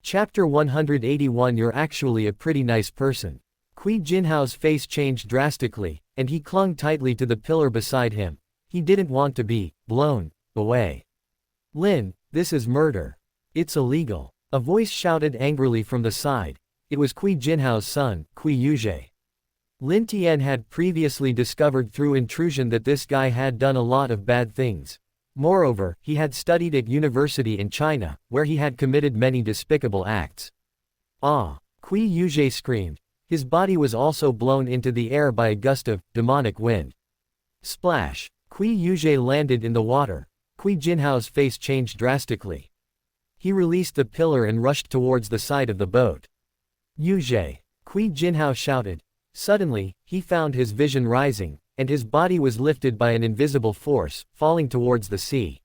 Chapter 181 You're actually a pretty nice person. Kui Jinhao's face changed drastically, and he clung tightly to the pillar beside him. He didn't want to be blown away. Lin, this is murder. It's illegal. A voice shouted angrily from the side. It was Kui Jinhao's son, Kui Yuzhe. Lin Tian had previously discovered through intrusion that this guy had done a lot of bad things. Moreover, he had studied at university in China, where he had committed many despicable acts. Ah! Kui Yuzhe screamed. His body was also blown into the air by a gust of demonic wind. Splash! Kui Yuzhe landed in the water. Kui Jinhao's face changed drastically. He released the pillar and rushed towards the side of the boat. Yuzhe! Kui Jinhao shouted. Suddenly, he found his vision rising, and his body was lifted by an invisible force, falling towards the sea.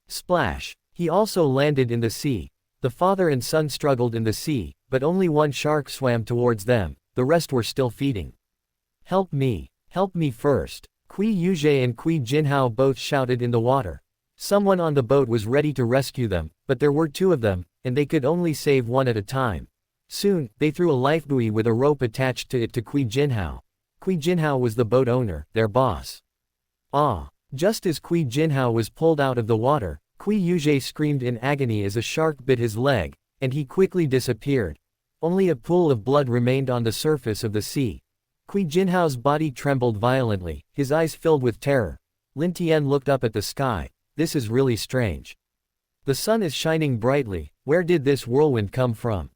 Splash! He also landed in the sea. The father and son struggled in the sea, but only one shark swam towards them, the rest were still feeding. Help me first! Kui Yuzhe and Kui Jinhao both shouted in the water. Someone on the boat was ready to rescue them, but there were two of them, and they could only save one at a time. Soon, they threw a lifebuoy with a rope attached to it to Kui Jinhao. Kui Jinhao was the boat owner, their boss. Ah! Just as Kui Jinhao was pulled out of the water, Kui Yuzhe screamed in agony as a shark bit his leg, and he quickly disappeared. Only a pool of blood remained on the surface of the sea. Kui Jinhao's body trembled violently, his eyes filled with terror. Lin Tian looked up at the sky. This is really strange. The sun is shining brightly. Where did this whirlwind come from?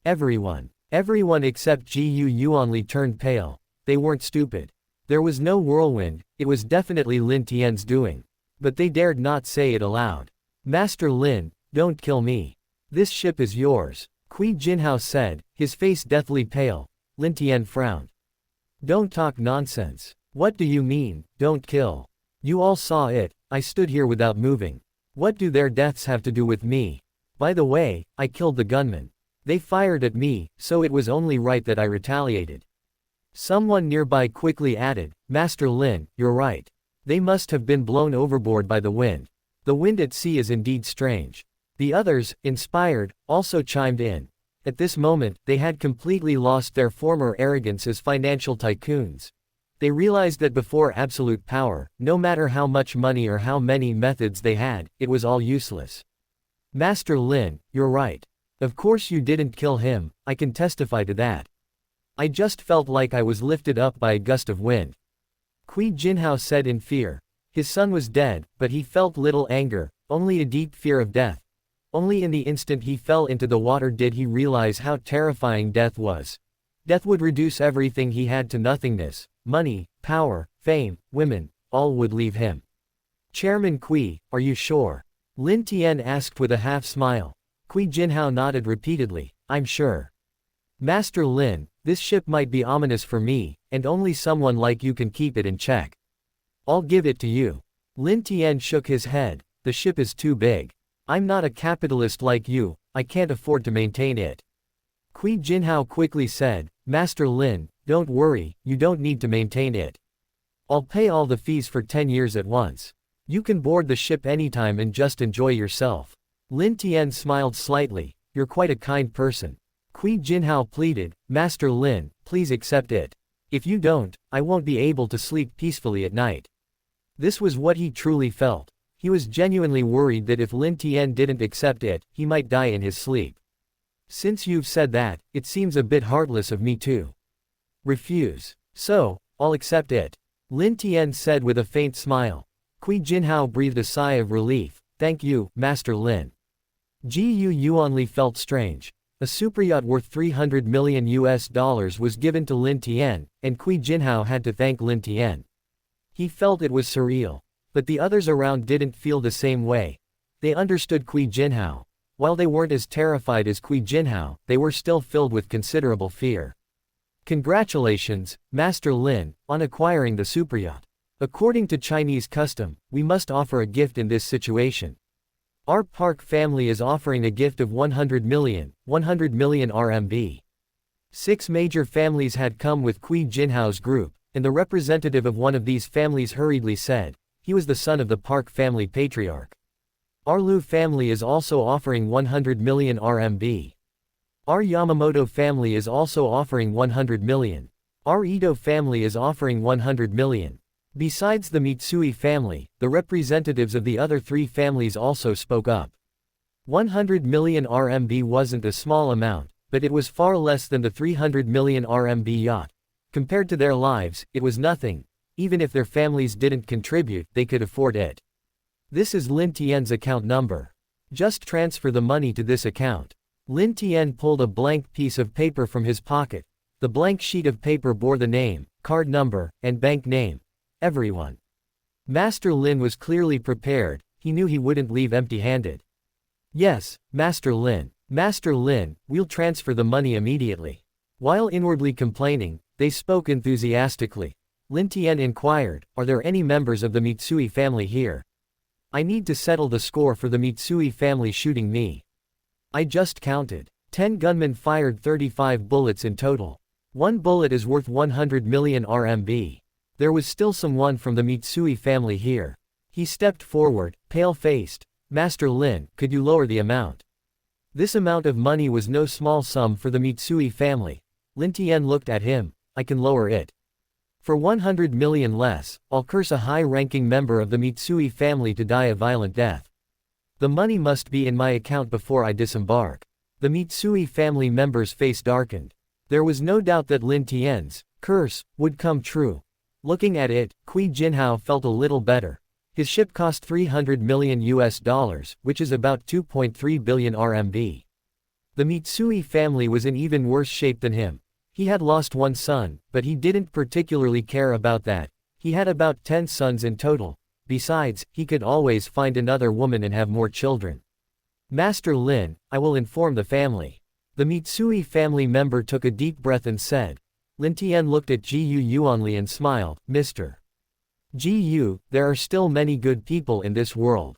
Everyone except Ji Yuanli turned pale. They weren't stupid. There was no whirlwind, it was definitely Lin Tian's doing. But they dared not say it aloud. Master Lin, don't kill me. This ship is yours, Kui Jinhao said, his face deathly pale. Lin Tian frowned. Don't talk nonsense. What do you mean, don't kill? You all saw it, I stood here without moving. What do their deaths have to do with me? By the way, I killed the gunman. They fired at me, so it was only right that I retaliated. Someone nearby quickly added, Master Lin, you're right. They must have been blown overboard by the wind. The wind at sea is indeed strange. The others, inspired, also chimed in. At this moment, they had completely lost their former arrogance as financial tycoons. They realized that before absolute power, no matter how much money or how many methods they had, it was all useless. Master Lin, you're right. Of course you didn't kill him, I can testify to that. I just felt like I was lifted up by a gust of wind. Kui Jinhao said in fear. His son was dead, but he felt little anger, only a deep fear of death. Only in the instant he fell into the water did he realize how terrifying death was. Death would reduce everything he had to nothingness. Money, power, fame, women, all would leave him. Chairman Kui, are you sure? Lin Tian asked with a half smile. Kui Jinhao nodded repeatedly, I'm sure. Master Lin, this ship might be ominous for me, and only someone like you can keep it in check. I'll give it to you. Lin Tian shook his head, the ship is too big. I'm not a capitalist like you, I can't afford to maintain it. Kui Jinhao quickly said, Master Lin, don't worry, you don't need to maintain it. I'll pay all the fees for 10 years at once. You can board the ship anytime and just enjoy yourself. Lin Tian smiled slightly, you're quite a kind person. Kui Jinhao pleaded, Master Lin, please accept it. If you don't, I won't be able to sleep peacefully at night. This was what he truly felt. He was genuinely worried that if Lin Tian didn't accept it, he might die in his sleep. Since you've said that, it seems a bit heartless of me too. Refuse. So, I'll accept it. Lin Tian said with a faint smile. Kui Jinhao breathed a sigh of relief. Thank you, Master Lin. Ji Yuanli felt strange. A superyacht worth $300 million was given to Lin Tian, and Kui Jinhao had to thank Lin Tian. He felt it was surreal. But the others around didn't feel the same way. They understood Kui Jinhao. While they weren't as terrified as Kui Jinhao, they were still filled with considerable fear. Congratulations, Master Lin, on acquiring the superyacht. According to Chinese custom, we must offer a gift in this situation. Our Park family is offering a gift of 100 million RMB. 6 major families had come with Kui Jinhao's group, and the representative of one of these families hurriedly said, he was the son of the Park family patriarch. Our Lu family is also offering 100 million RMB. Our Yamamoto family is also offering 100 million. Our Ito family is offering 100 million. Besides the Mitsui family, the representatives of the other three families also spoke up. 100 million RMB wasn't a small amount, but it was far less than the 300 million RMB yacht. Compared to their lives, it was nothing. Even if their families didn't contribute, they could afford it. This is Lin Tian's account number. Just transfer the money to this account. Lin Tian pulled a blank piece of paper from his pocket. The blank sheet of paper bore the name, card number, and bank name. Everyone. Master Lin was clearly prepared. He knew he wouldn't leave empty-handed. Yes, Master Lin. Master Lin, we'll transfer the money immediately. While inwardly complaining, they spoke enthusiastically. Lin Tian inquired, are there any members of the Mitsui family here? I need to settle the score for the Mitsui family shooting me. I just counted. 10 gunmen fired 35 bullets in total. One bullet is worth 100 million RMB. There was still someone from the Mitsui family here. He stepped forward, pale-faced. Master Lin, could you lower the amount? This amount of money was no small sum for the Mitsui family. Lin Tian looked at him. I can lower it. For 100 million less, I'll curse a high-ranking member of the Mitsui family to die a violent death. The money must be in my account before I disembark. The Mitsui family member's face darkened. There was no doubt that Lin Tian's curse would come true. Looking at it, Kui Jinhao felt a little better. His ship cost $300 million, which is about 2.3 billion RMB. The Mitsui family was in even worse shape than him. He had lost one son, but he didn't particularly care about that. He had about 10 sons in total. Besides, he could always find another woman and have more children. Master Lin, I will inform the family. The Mitsui family member took a deep breath and said. Lin Tian looked at Ji Yuanli and smiled, Mr. Ji Yu, there are still many good people in this world.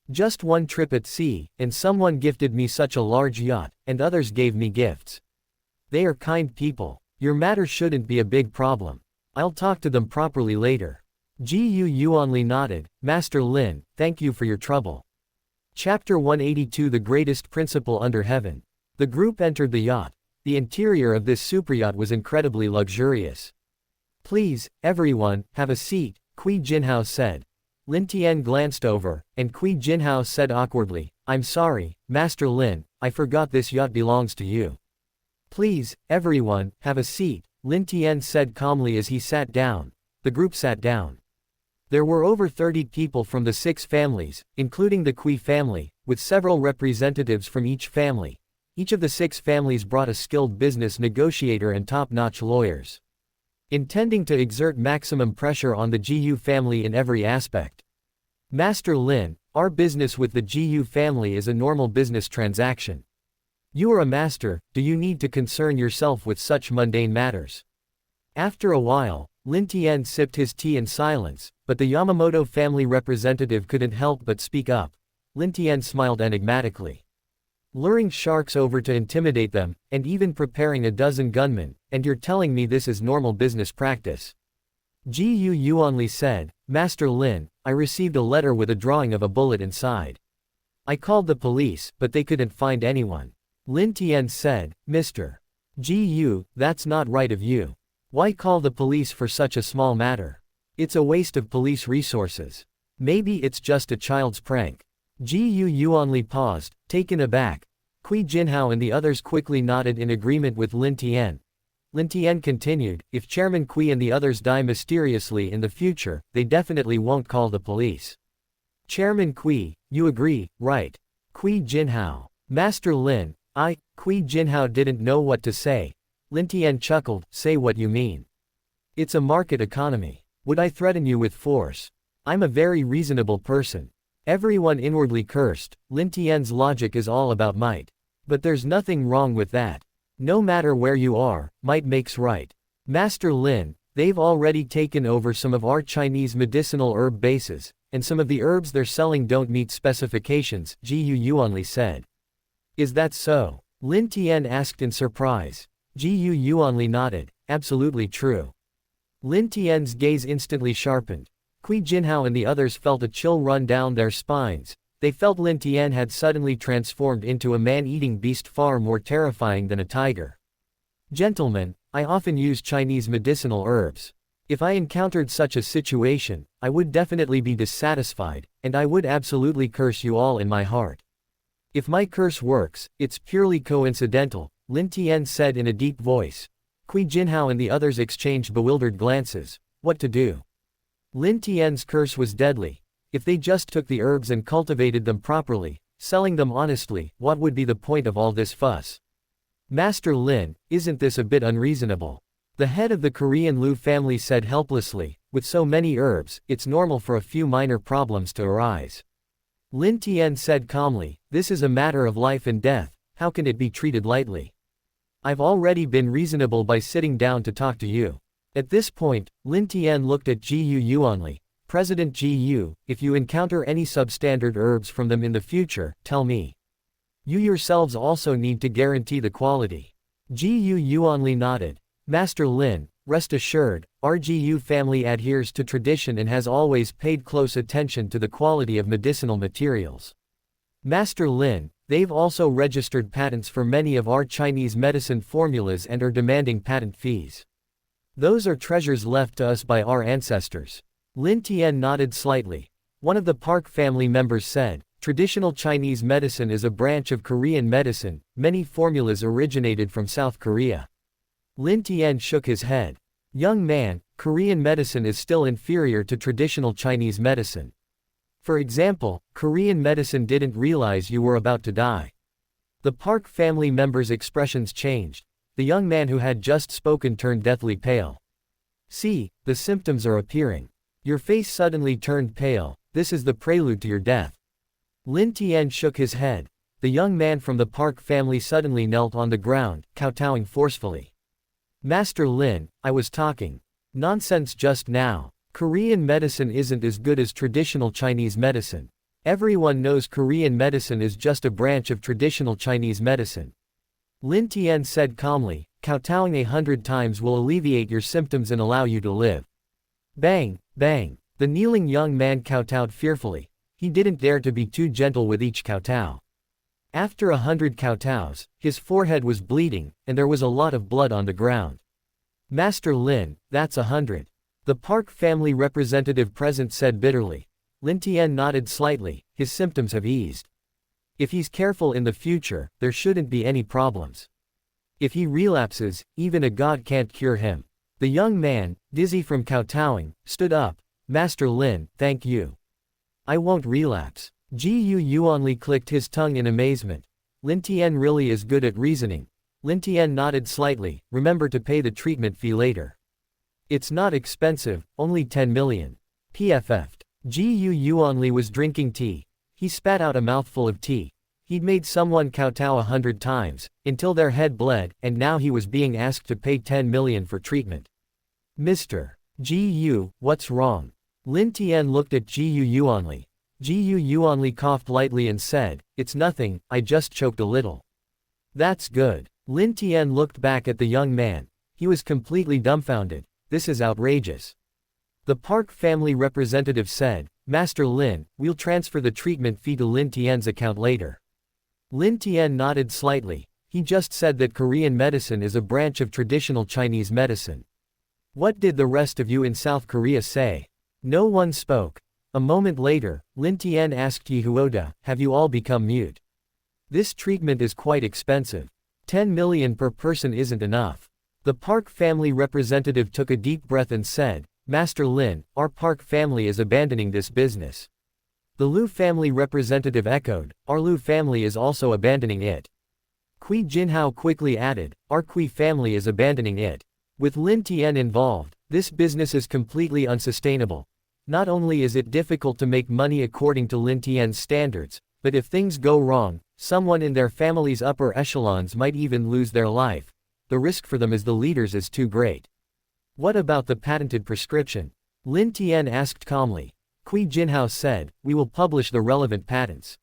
Just one trip at sea, and someone gifted me such a large yacht, and others gave me gifts. They are kind people. Your matter shouldn't be a big problem. I'll talk to them properly later. Ji Yuanli nodded. Master Lin, thank you for your trouble. Chapter 182 The Greatest Principle Under Heaven. The group entered the yacht. The interior of this superyacht was incredibly luxurious. Please, everyone, have a seat, Kui Jinhao said. Lin Tian glanced over, and Kui Jinhao said awkwardly, I'm sorry, Master Lin, I forgot this yacht belongs to you. Please, everyone, have a seat, Lin Tian said calmly as he sat down. The group sat down. There were over 30 people from the 6 families, including the Kui family, with several representatives from each family. Each of the 6 families brought a skilled business negotiator and top-notch lawyers. Intending to exert maximum pressure on the Jiyu family in every aspect. Master Lin, our business with the Jiyu family is a normal business transaction. You are a master, do you need to concern yourself with such mundane matters? After a while, Lin Tian sipped his tea in silence, but the Yamamoto family representative couldn't help but speak up. Lin Tian smiled enigmatically. Luring sharks over to intimidate them, and even preparing a dozen gunmen, and you're telling me this is normal business practice. Ji Yuanli said, Master Lin, I received a letter with a drawing of a bullet inside. I called the police, but they couldn't find anyone. Lin Tian said, Mr. Ji Yu, that's not right of you. Why call the police for such a small matter? It's a waste of police resources. Maybe it's just a child's prank. Ji Yuanli paused, taken aback. Kui Jinhao and the others quickly nodded in agreement with Lin Tian. Lin Tian continued, if Chairman Kui and the others die mysteriously in the future, they definitely won't call the police. Chairman Kui, you agree, right? Kui Jinhao. Master Lin, Kui Jinhao didn't know what to say. Lin Tian chuckled, say what you mean. It's a market economy. Would I threaten you with force? I'm a very reasonable person. Everyone inwardly cursed. Lin Tian's logic is all about might. But there's nothing wrong with that. No matter where you are, might makes right. Master Lin, they've already taken over some of our Chinese medicinal herb bases, and some of the herbs they're selling don't meet specifications, Ji Yuanli said. Is that so? Lin Tian asked in surprise. Ji Yuanli nodded, absolutely true. Lin Tian's gaze instantly sharpened. Kui Jinhao and the others felt a chill run down their spines. They felt Lin Tian had suddenly transformed into a man-eating beast far more terrifying than a tiger. Gentlemen, I often use Chinese medicinal herbs. If I encountered such a situation, I would definitely be dissatisfied, and I would absolutely curse you all in my heart. If my curse works, it's purely coincidental, Lin Tian said in a deep voice. Qi Jinhao and the others exchanged bewildered glances. What to do? Lin Tian's curse was deadly. If they just took the herbs and cultivated them properly, selling them honestly, what would be the point of all this fuss? Master Lin, isn't this a bit unreasonable? The head of the Korean Luo family said helplessly, with so many herbs, it's normal for a few minor problems to arise. Lin Tian said calmly, this is a matter of life and death, how can it be treated lightly? I've already been reasonable by sitting down to talk to you. At this point, Lin Tian looked at Ji Yuanli. President Ji Yu, if you encounter any substandard herbs from them in the future, tell me. You yourselves also need to guarantee the quality. Ji Yuanli nodded. Master Lin, rest assured, our Ji family adheres to tradition and has always paid close attention to the quality of medicinal materials. Master Lin, they've also registered patents for many of our Chinese medicine formulas and are demanding patent fees. Those are treasures left to us by our ancestors. Lin Tian nodded slightly. One of the Park family members said, traditional Chinese medicine is a branch of Korean medicine, many formulas originated from South Korea. Lin Tian shook his head. Young man, Korean medicine is still inferior to traditional Chinese medicine. For example, Korean medicine didn't realize you were about to die. The Park family members' expressions changed. The young man who had just spoken turned deathly pale. See, the symptoms are appearing. Your face suddenly turned pale, this is the prelude to your death. Lin Tian shook his head. The young man from the Park family suddenly knelt on the ground, kowtowing forcefully. Master Lin, I was talking nonsense just now. Korean medicine isn't as good as traditional Chinese medicine. Everyone knows Korean medicine is just a branch of traditional Chinese medicine. Lin Tian said calmly, kowtowing 100 times will alleviate your symptoms and allow you to live. Bang, bang. The kneeling young man kowtowed fearfully. He didn't dare to be too gentle with each kowtow. After 100 kowtows, his forehead was bleeding, and there was a lot of blood on the ground. Master Lin, that's 100. The Park family representative present said bitterly. Lin Tian nodded slightly, his symptoms have eased. If he's careful in the future, there shouldn't be any problems. If he relapses, even a god can't cure him. The young man, dizzy from kowtowing, stood up. Master Lin, thank you. I won't relapse. Ji Yuanli clicked his tongue in amazement. Lin Tian really is good at reasoning. Lin Tian nodded slightly, remember to pay the treatment fee later. It's not expensive, only 10 million. PFF'd. Ji Yuanli was drinking tea. He spat out a mouthful of tea. He'd made someone kowtow 100 times, until their head bled, and now he was being asked to pay 10 million for treatment. Mr. Ji Yu, what's wrong? Lin Tian looked at Ji Yuanli. Ji Yuanli coughed lightly and said, it's nothing, I just choked a little. That's good. Lin Tian looked back at the young man. He was completely dumbfounded. This is outrageous. The Park family representative said, Master Lin, we'll transfer the treatment fee to Lin Tian's account later. Lin Tian nodded slightly. He just said that Korean medicine is a branch of traditional Chinese medicine. What did the rest of you in South Korea say? No one spoke. A moment later, Lin Tian asked Yi Huoda, have you all become mute? This treatment is quite expensive. 10 million per person isn't enough. The Park family representative took a deep breath and said, Master Lin, our Park family is abandoning this business. The Luo family representative echoed, our Luo family is also abandoning it. Qi Jinhao quickly added, our Qi family is abandoning it. With Lin Tian involved, this business is completely unsustainable. Not only is it difficult to make money according to Lin Tian's standards, but if things go wrong, someone in their family's upper echelons might even lose their life. The risk for them as the leaders is too great. What about the patented prescription? Lin Tian asked calmly. Qi Jinhao said, we will publish the relevant patents.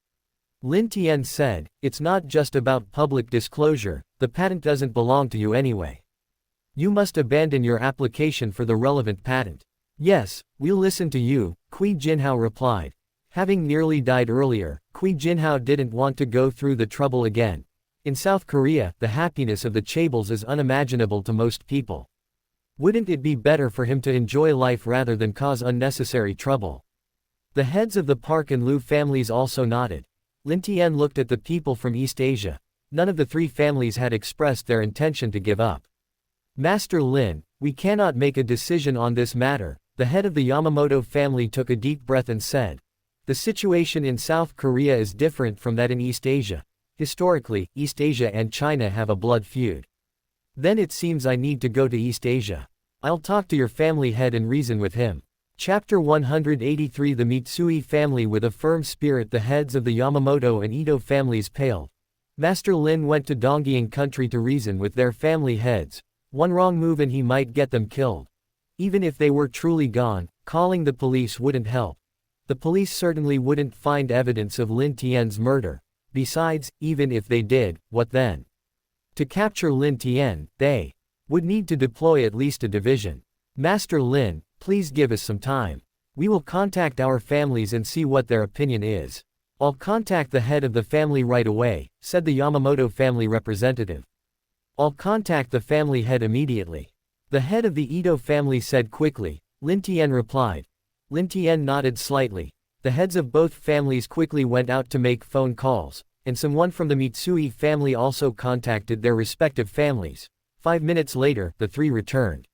Lin Tian said, it's not just about public disclosure, the patent doesn't belong to you anyway. You must abandon your application for the relevant patent. Yes, we'll listen to you, Qi Jinhao replied. Having nearly died earlier, Kui Jinhao didn't want to go through the trouble again. In South Korea, the happiness of the chaebols is unimaginable to most people. Wouldn't it be better for him to enjoy life rather than cause unnecessary trouble? The heads of the Park and Liu families also nodded. Lin Tian looked at the people from East Asia. None of the three families had expressed their intention to give up. Master Lin, we cannot make a decision on this matter. The head of the Yamamoto family took a deep breath and said, the situation in South Korea is different from that in East Asia. Historically, East Asia and China have a blood feud. Then it seems I need to go to East Asia. I'll talk to your family head and reason with him. Chapter 183. The Mitsui family. With a firm spirit, the heads of the Yamamoto and Ito families paled. Master Lin went to Donggying country to reason with their family heads. One wrong move and he might get them killed. Even if they were truly gone, calling the police wouldn't help. The police certainly wouldn't find evidence of Lin Tian's murder. Besides, even if they did, what then? To capture Lin Tian, they would need to deploy at least a division. Master Lin, please give us some time. We will contact our families and see what their opinion is. I'll contact the head of the family right away, said the Yamamoto family representative. I'll contact the family head immediately. The head of the Ito family said quickly. Lin Tian replied. Lin Tian nodded slightly. The heads of both families quickly went out to make phone calls, and someone from the Mitsui family also contacted their respective families. 5 minutes later, the three returned.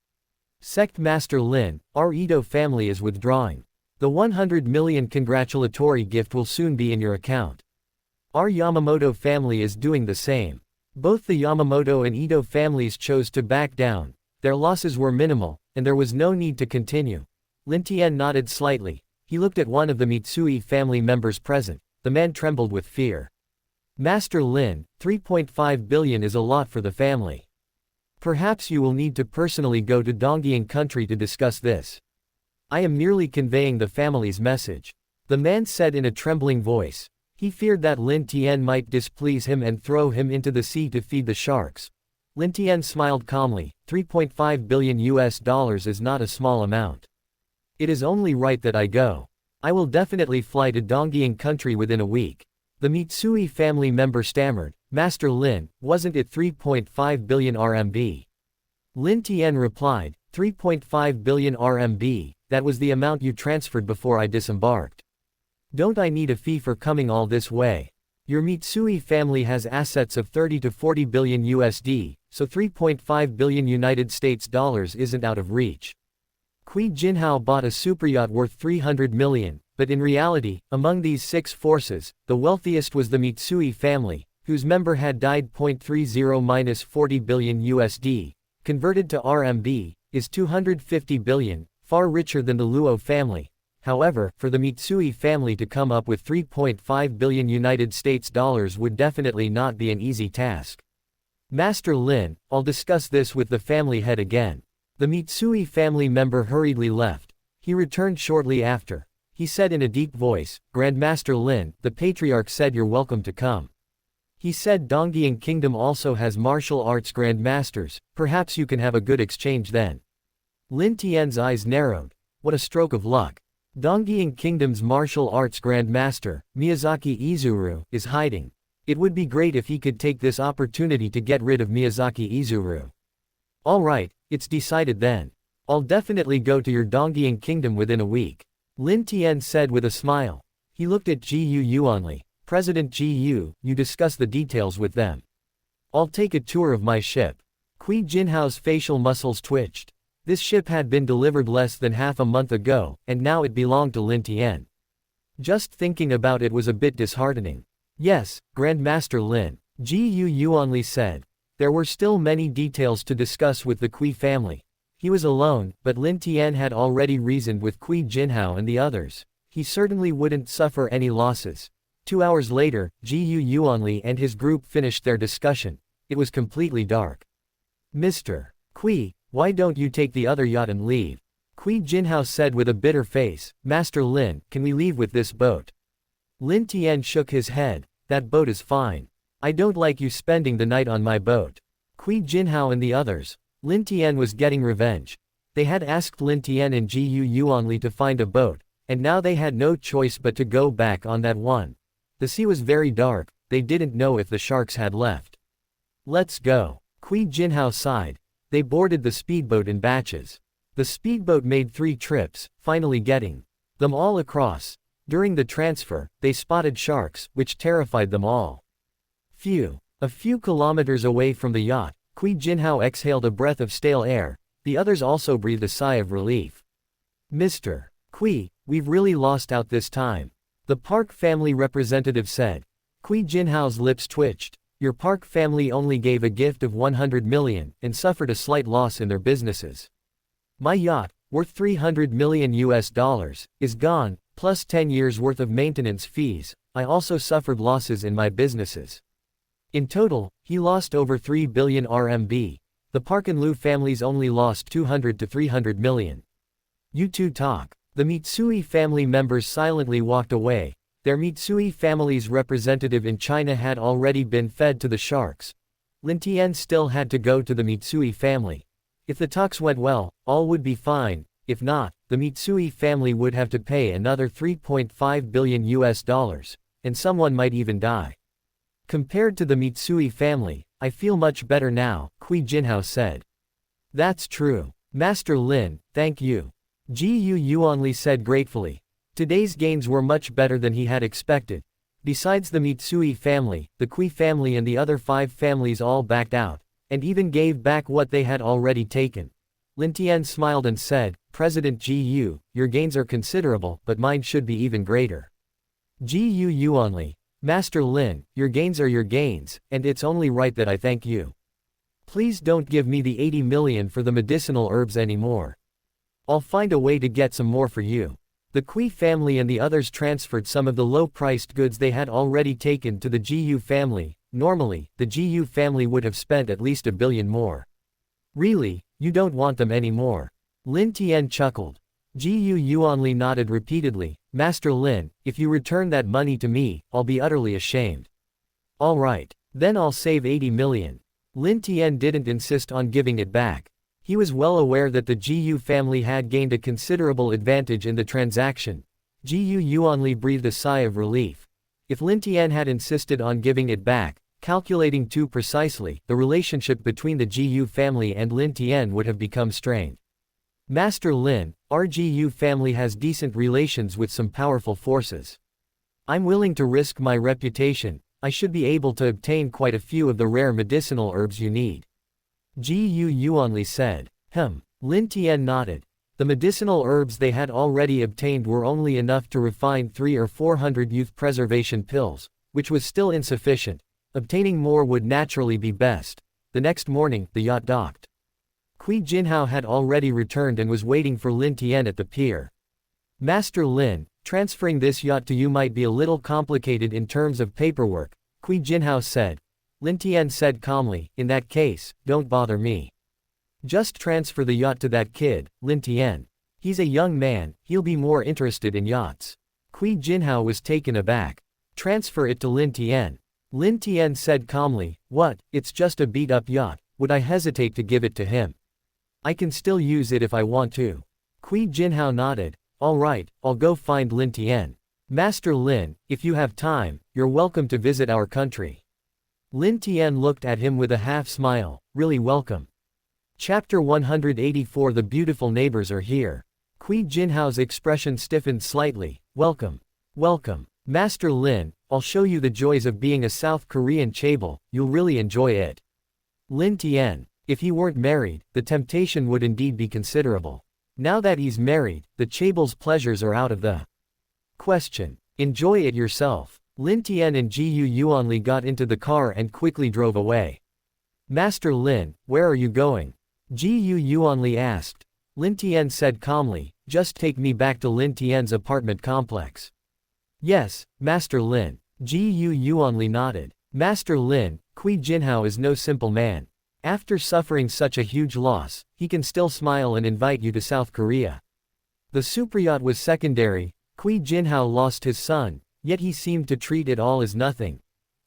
Sect Master Lin, our Ito family is withdrawing. The 100 million congratulatory gift will soon be in your account. Our Yamamoto family is doing the same. Both the Yamamoto and Ito families chose to back down. Their losses were minimal, and there was no need to continue. Lin Tian nodded slightly. He looked at one of the Mitsui family members present. The man trembled with fear. Master Lin, 3.5 billion is a lot for the family. Perhaps you will need to personally go to Donggying country to discuss this. I am merely conveying the family's message. The man said in a trembling voice. He feared that Lin Tian might displease him and throw him into the sea to feed the sharks. Lin Tian smiled calmly. 3.5 billion US dollars is not a small amount. It is only right that I go. I will definitely fly to Donggying country within a week. The Mitsui family member stammered. Master Lin, wasn't it 3.5 billion RMB? Lin Tian replied. 3.5 billion RMB, that was the amount you transferred before I disembarked. Don't I need a fee for coming all this way? Your Mitsui family has assets of 30 to 40 billion USD, so 3.5 billion United States dollars isn't out of reach. Kui Jinhao bought a superyacht worth 300 million, but in reality, among these six forces, the wealthiest was the Mitsui family, whose member had died. 30-40 billion USD, converted to RMB, is 250 billion, far richer than the Luo family. However, for the Mitsui family to come up with 3.5 billion United States dollars would definitely not be an easy task. Master Lin, I'll discuss this with the family head again. The Mitsui family member hurriedly left. He returned shortly after. He said in a deep voice, Grandmaster Lin, the patriarch said you're welcome to come. He said Donggying Kingdom also has martial arts grandmasters, perhaps you can have a good exchange then. Lin Tian's eyes narrowed. What a stroke of luck. Donggying Kingdom's martial arts grandmaster, Miyazaki Izuru, is hiding. It would be great if he could take this opportunity to get rid of Miyazaki Izuru. Alright, it's decided then. I'll definitely go to your Donggying Kingdom within a week. Lin Tian said with a smile. He looked at Gu Yuanli. President Gu, you discuss the details with them. I'll take a tour of my ship. Kui Jinhao's facial muscles twitched. This ship had been delivered less than half a month ago, and now it belonged to Lin Tian. Just thinking about it was a bit disheartening. Yes, Grandmaster Lin, Gu Yuanli said. There were still many details to discuss with the Kui family. He was alone, but Lin Tian had already reasoned with Kui Jinhao and the others. He certainly wouldn't suffer any losses. 2 hours later, Gu Yuanli and his group finished their discussion. It was completely dark. Mr. Kui, why don't you take the other yacht and leave? Kui Jinhao said with a bitter face. Master Lin, can we leave with this boat? Lin Tian shook his head. That boat is fine. I don't like you spending the night on my boat. Kui Jinhao and the others. Lin Tian was getting revenge. They had asked Lin Tian and Gu Yuanli to find a boat, and now they had no choice but to go back on that one. The sea was very dark, they didn't know if the sharks had left. Let's go. Kui Jinhao sighed. They boarded the speedboat in batches. The speedboat made 3 trips, finally getting them all across. During the transfer, they spotted sharks, which terrified them all. A few kilometers away from the yacht, Kui Jinhao exhaled a breath of stale air. The others also breathed a sigh of relief. Mr. Kui, we've really lost out this time, the Park family representative said. Kui Jinhao's lips twitched. Your Park family only gave a gift of 100 million and suffered a slight loss in their businesses. My yacht, worth $300 million, is gone, plus 10 years worth of maintenance fees. I also suffered losses in my businesses. In total, he lost over 3 billion RMB. The Park and Liu families only lost 200 to 300 million. You two talk. The Mitsui family members silently walked away. Their Mitsui family's representative in China had already been fed to the sharks. Lin Tian still had to go to the Mitsui family. If the talks went well, all would be fine. If not, the Mitsui family would have to pay another $3.5 billion, and someone might even die. Compared to the Mitsui family, I feel much better now, Kui Jinhao said. That's true. Master Lin, thank you. Ji Yuanli said gratefully. Today's gains were much better than he had expected. Besides the Mitsui family, the Kui family and the other 5 families all backed out, and even gave back what they had already taken. Lin Tian smiled and said, President Ji Yu, your gains are considerable, but mine should be even greater. Ji Yuanli. Master Lin, your gains are your gains, and it's only right that I thank you. Please don't give me the 80 million for the medicinal herbs anymore. I'll find a way to get some more for you. The Kui family and the others transferred some of the low-priced goods they had already taken to the Jiyu family. Normally, the Jiyu family would have spent at least $1 billion more. Really, you don't want them anymore? Lin Tian chuckled. Jiyu Yuanli nodded repeatedly. Master Lin, if you return that money to me, I'll be utterly ashamed. All right, then I'll save 80 million. Lin Tian didn't insist on giving it back. He was well aware that the Jiyu family had gained a considerable advantage in the transaction. Jiyu Yuanli breathed a sigh of relief. If Lin Tian had insisted on giving it back, calculating too precisely, the relationship between the Jiyu family and Lin Tian would have become strained. Master Lin, our Jiyu family has decent relations with some powerful forces. I'm willing to risk my reputation. I should be able to obtain quite a few of the rare medicinal herbs you need. Ji Yuanli said. Lin Tian nodded. The medicinal herbs they had already obtained were only enough to refine 300 or 400 youth preservation pills, which was still insufficient. Obtaining more would naturally be best. The next morning, the yacht docked. Kui Jinhao had already returned and was waiting for Lin Tian at the pier. Master Lin, transferring this yacht to you might be a little complicated in terms of paperwork, Kui Jinhao said. Lin Tian said calmly, in that case, don't bother me. Just transfer the yacht to that kid, Lin Tian. He's a young man, he'll be more interested in yachts. Kui Jinhao was taken aback. Transfer it to Lin Tian. Lin Tian said calmly, what, it's just a beat-up yacht, would I hesitate to give it to him? I can still use it if I want to. Kui Jinhao nodded. All right, I'll go find Lin Tian. Master Lin, if you have time, you're welcome to visit our country. Lin Tian looked at him with a half-smile, really welcome. Chapter 184 The beautiful neighbors are here. Kui Jinhao's expression stiffened slightly. Welcome. Welcome. Master Lin, I'll show you the joys of being a South Korean chaebol, you'll really enjoy it. Lin Tian. If he weren't married, the temptation would indeed be considerable. Now that he's married, the chaebol's pleasures are out of the question. Enjoy it yourself. Lin Tian and Ji Yuanli got into the car and quickly drove away. Master Lin, where are you going? Ji Yuanli asked. Lin Tian said calmly, just take me back to Lin Tian's apartment complex. Yes, Master Lin. Ji Yuanli nodded. Master Lin, Kui Jinhao is no simple man. After suffering such a huge loss, he can still smile and invite you to South Korea. The superyacht was secondary. Kui Jinhao lost his son, yet he seemed to treat it all as nothing.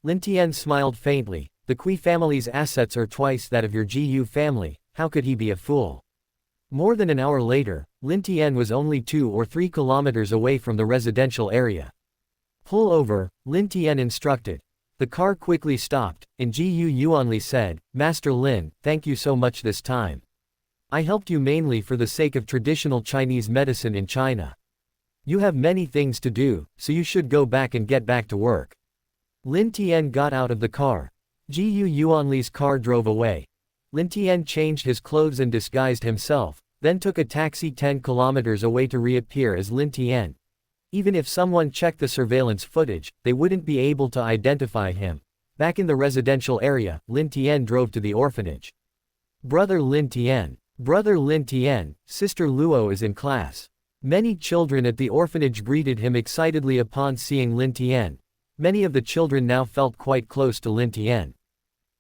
Lin Tian smiled faintly. The Kui family's assets are twice that of your Jiyu family, how could he be a fool? More than an hour later, Lin Tian was only 2 or 3 kilometers away from the residential area. Pull over, Lin Tian instructed. The car quickly stopped, and Gu Yuanli said, Master Lin, thank you so much this time. I helped you mainly for the sake of traditional Chinese medicine in China. You have many things to do, so you should go back and get back to work. Lin Tian got out of the car. Gu Yuanli's car drove away. Lin Tian changed his clothes and disguised himself, then took a taxi 10 kilometers away to reappear as Lin Tian. Even if someone checked the surveillance footage, they wouldn't be able to identify him. Back in the residential area, Lin Tian drove to the orphanage. Brother Lin Tian, Sister Luo is in class. Many children at the orphanage greeted him excitedly upon seeing Lin Tian. Many of the children now felt quite close to Lin Tian.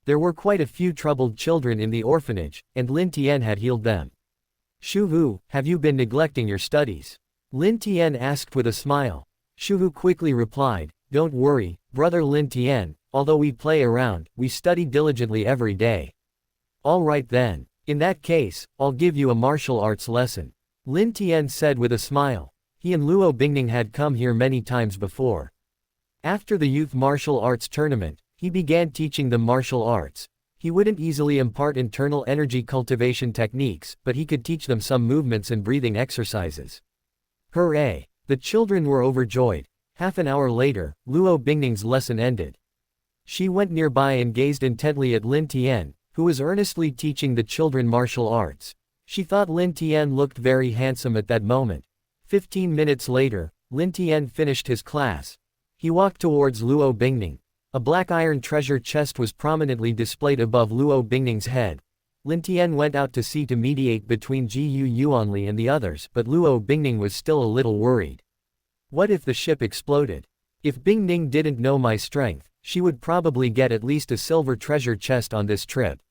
There were quite a few troubled children in the orphanage, and Lin Tian had healed them. Shuhu, have you been neglecting your studies? Lin Tian asked with a smile. Shuhu quickly replied, Don't worry, brother Lin Tian, although we play around, we study diligently every day. All right then. In that case, I'll give you a martial arts lesson. Lin Tian said with a smile. He and Luo Bingning had come here many times before. After the youth martial arts tournament, he began teaching them martial arts. He wouldn't easily impart internal energy cultivation techniques, but he could teach them some movements and breathing exercises. Hooray! The children were overjoyed. Half an hour later, Luo Bingning's lesson ended. She went nearby and gazed intently at Lin Tian, who was earnestly teaching the children martial arts. She thought Lin Tian looked very handsome at that moment. 15 minutes later, Lin Tian finished his class. He walked towards Luo Bingning. A black iron treasure chest was prominently displayed above Luo Bingning's head. Lin Tian went out to sea to mediate between Gu Yuanli and the others, but Luo Bingning was still a little worried. What if the ship exploded? If Bingning didn't know my strength, she would probably get at least a silver treasure chest on this trip.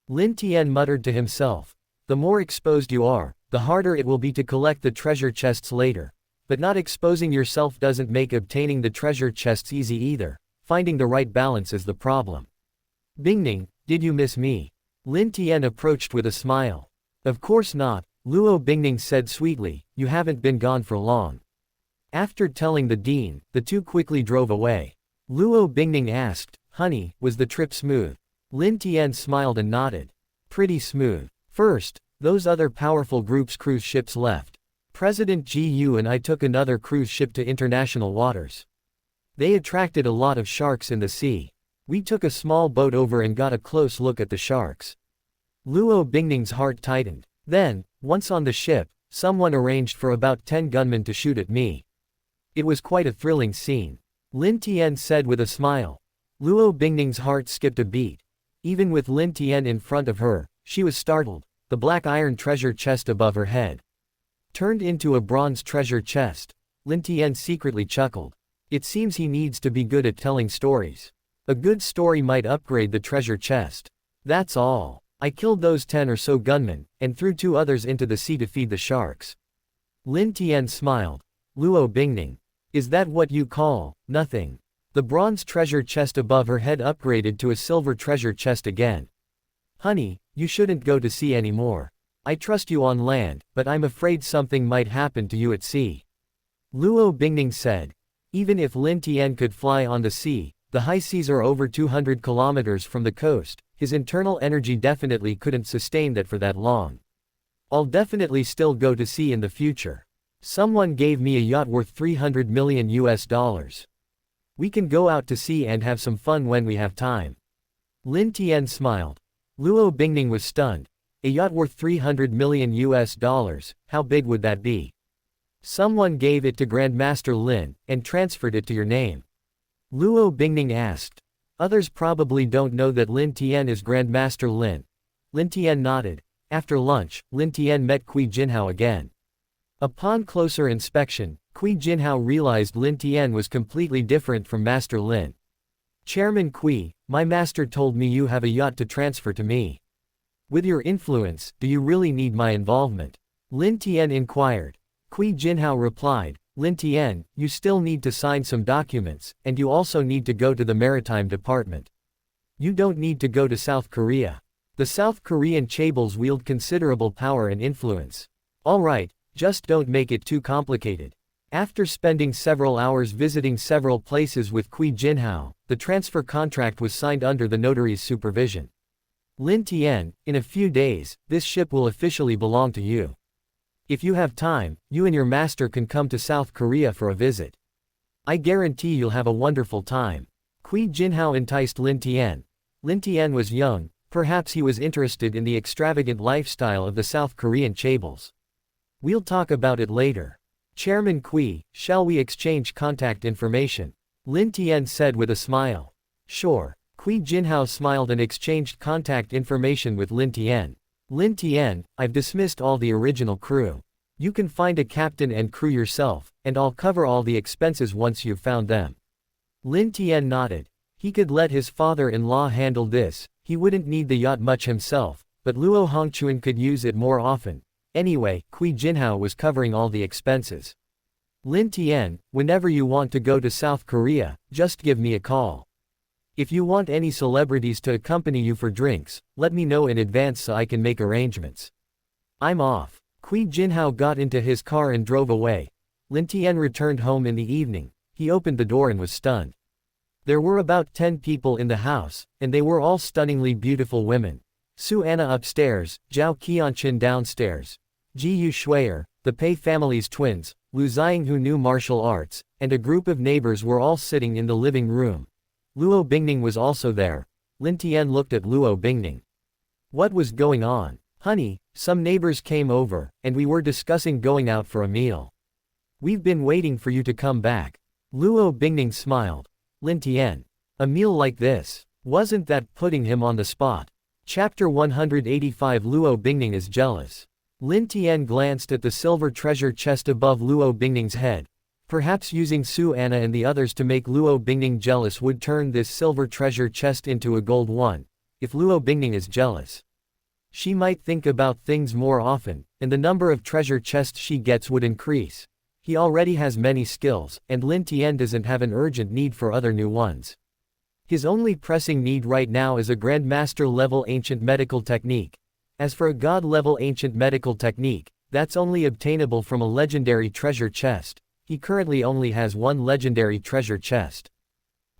Lin Tian muttered to himself. The more exposed you are, the harder it will be to collect the treasure chests later. But not exposing yourself doesn't make obtaining the treasure chests easy either. Finding the right balance is the problem. Bingning, did you miss me? Lin Tian approached with a smile. Of course not, Luo Bingning said sweetly, you haven't been gone for long. After telling the dean, the two quickly drove away. Luo Bingning asked, Honey, was the trip smooth? Lin Tian smiled and nodded. Pretty smooth. First, those other powerful group's cruise ships left. President Gu and I took another cruise ship to international waters. They attracted a lot of sharks in the sea. We took a small boat over and got a close look at the sharks. Luo Bingning's heart tightened. Then, once on the ship, someone arranged for about 10 gunmen to shoot at me. It was quite a thrilling scene. Lin Tian said with a smile. Luo Bingning's heart skipped a beat. Even with Lin Tian in front of her, she was startled. The black iron treasure chest above her head turned into a bronze treasure chest. Lin Tian secretly chuckled. It seems he needs to be good at telling stories. A good story might upgrade the treasure chest. That's all. I killed those 10 or so gunmen, and threw 2 others into the sea to feed the sharks. Lin Tian smiled. Luo Bingning. Is that what you call nothing? The bronze treasure chest above her head upgraded to a silver treasure chest again. Honey, you shouldn't go to sea anymore. I trust you on land, but I'm afraid something might happen to you at sea. Luo Bingning said. Even if Lin Tian could fly on the sea, the high seas are over 200 kilometers from the coast, his internal energy definitely couldn't sustain that for that long. I'll definitely still go to sea in the future. Someone gave me a yacht worth $300 million. We can go out to sea and have some fun when we have time. Lin Tian smiled. Luo Bingning was stunned. A yacht worth $300 million. How big would that be? Someone gave it to Grandmaster Lin, and transferred it to your name. Luo Bingning asked. Others probably don't know that Lin Tian is Grandmaster Lin. Lin Tian nodded. After lunch, Lin Tian met Kui Jinhao again. Upon closer inspection, Kui Jinhao realized Lin Tian was completely different from Master Lin. Chairman Kui, my master told me you have a yacht to transfer to me. With your influence, do you really need my involvement? Lin Tian inquired. Kui Jinhao replied, Lin Tian, you still need to sign some documents, and you also need to go to the maritime department. You don't need to go to South Korea. The South Korean chaebols wield considerable power and influence. Alright, just don't make it too complicated. After spending several hours visiting several places with Kui Jinhao, the transfer contract was signed under the notary's supervision. Lin Tian, in a few days, this ship will officially belong to you. If you have time, you and your master can come to South Korea for a visit. I guarantee you'll have a wonderful time. Kui Jinhao enticed Lin Tian. Lin Tian was young, perhaps he was interested in the extravagant lifestyle of the South Korean chaebols. We'll talk about it later. Chairman Kui, shall we exchange contact information? Lin Tian said with a smile. Sure. Kui Jinhao smiled and exchanged contact information with Lin Tian. Lin Tian, I've dismissed all the original crew. You can find a captain and crew yourself, and I'll cover all the expenses once you've found them. Lin Tian nodded. He could let his father-in-law handle this, he wouldn't need the yacht much himself, but Luo Hongchuan could use it more often. Anyway, Kui Jinhao was covering all the expenses. Lin Tian, whenever you want to go to South Korea, just give me a call. If you want any celebrities to accompany you for drinks, let me know in advance so I can make arrangements. I'm off. Kui Jinhao got into his car and drove away. Lin Tian returned home in the evening. He opened the door and was stunned. There were about 10 people in the house, and they were all stunningly beautiful women. Su Anna upstairs, Zhao Qianqin downstairs. Ji Yu Shuier, the Pei family's twins, Lu Xiang who knew martial arts, and a group of neighbors were all sitting in the living room. Luo Bingning was also there. Lin Tian looked at Luo Bingning. What was going on? Honey, some neighbors came over, and we were discussing going out for a meal. We've been waiting for you to come back. Luo Bingning smiled. Lin Tian. A meal like this? Wasn't that putting him on the spot? Chapter 185 Luo Bingning is jealous. Lin Tian glanced at the silver treasure chest above Luo Bingning's head. Perhaps using Su Anna and the others to make Luo Bingning jealous would turn this silver treasure chest into a gold one. If Luo Bingning is jealous, she might think about things more often, and the number of treasure chests she gets would increase. He already has many skills, and Lin Tian doesn't have an urgent need for other new ones. His only pressing need right now is a Grandmaster-level ancient medical technique. As for a God-level ancient medical technique, that's only obtainable from a legendary treasure chest. He currently only has one legendary treasure chest.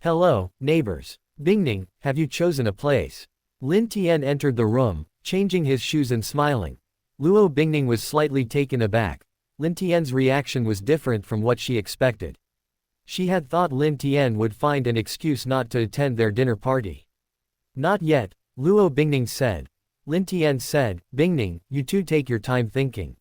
Hello, neighbors. Bingning, have you chosen a place? Lin Tian entered the room, changing his shoes and smiling. Luo Bingning was slightly taken aback. Lin Tian's reaction was different from what she expected. She had thought Lin Tian would find an excuse not to attend their dinner party. Not yet, Luo Bingning said. Lin Tian said, Bingning, you two take your time thinking.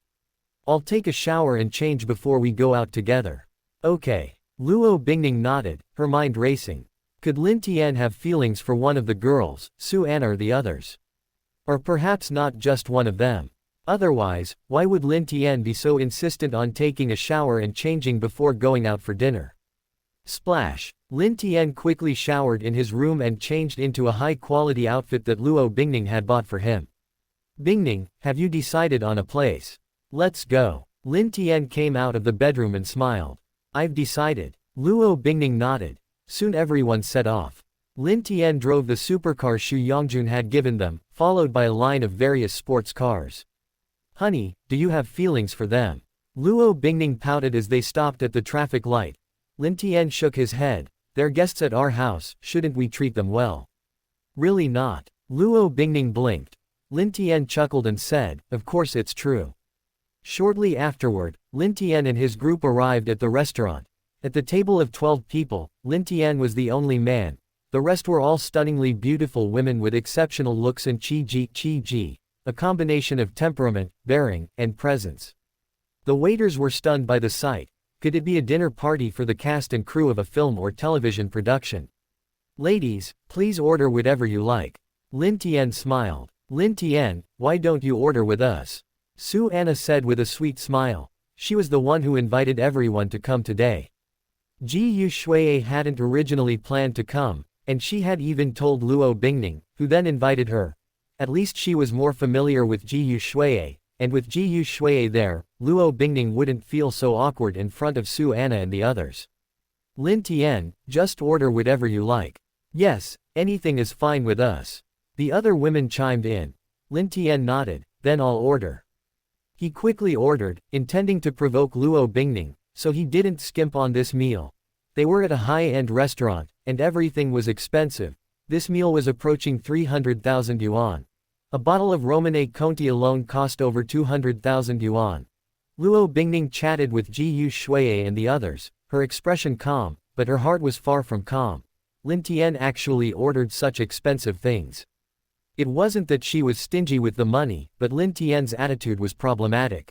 I'll take a shower and change before we go out together. Okay. Luo Bingning nodded, her mind racing. Could Lin Tian have feelings for one of the girls, Su Anna or the others? Or perhaps not just one of them. Otherwise, why would Lin Tian be so insistent on taking a shower and changing before going out for dinner? Splash. Lin Tian quickly showered in his room and changed into a high-quality outfit that Luo Bingning had bought for him. Bingning, have you decided on a place? Let's go. Lin Tian came out of the bedroom and smiled. I've decided. Luo Bingning nodded. Soon everyone set off. Lin Tian drove the supercar Xu Yongjun had given them, followed by a line of various sports cars. Honey, do you have feelings for them? Luo Bingning pouted as they stopped at the traffic light. Lin Tian shook his head. They're guests at our house, shouldn't we treat them well? Really not. Luo Bingning blinked. Lin Tian chuckled and said, of course it's true. Shortly afterward, Lin Tian and his group arrived at the restaurant. At the table of 12 people, Lin Tian was the only man. The rest were all stunningly beautiful women with exceptional looks and chi-ji, a combination of temperament, bearing, and presence. The waiters were stunned by the sight. Could it be a dinner party for the cast and crew of a film or television production? Ladies, please order whatever you like. Lin Tian smiled. Lin Tian, why don't you order with us? Su Anna said with a sweet smile. She was the one who invited everyone to come today. Ji Yu Shuier hadn't originally planned to come, and she had even told Luo Bingning, who then invited her. At least she was more familiar with Ji Yu Shuier, and with Ji Yu Shuier there, Luo Bingning wouldn't feel so awkward in front of Su Anna and the others. Lin Tian, just order whatever you like. Yes, anything is fine with us. The other women chimed in. Lin Tian nodded, then I'll order. He quickly ordered, intending to provoke Luo Bingning, so he didn't skimp on this meal. They were at a high-end restaurant, and everything was expensive. This meal was approaching 300,000 yuan. A bottle of Romanée Conti alone cost over 200,000 yuan. Luo Bingning chatted with Ji Shuiye and the others, her expression calm, but her heart was far from calm. Lin Tian actually ordered such expensive things. It wasn't that she was stingy with the money, but Lin Tian's attitude was problematic.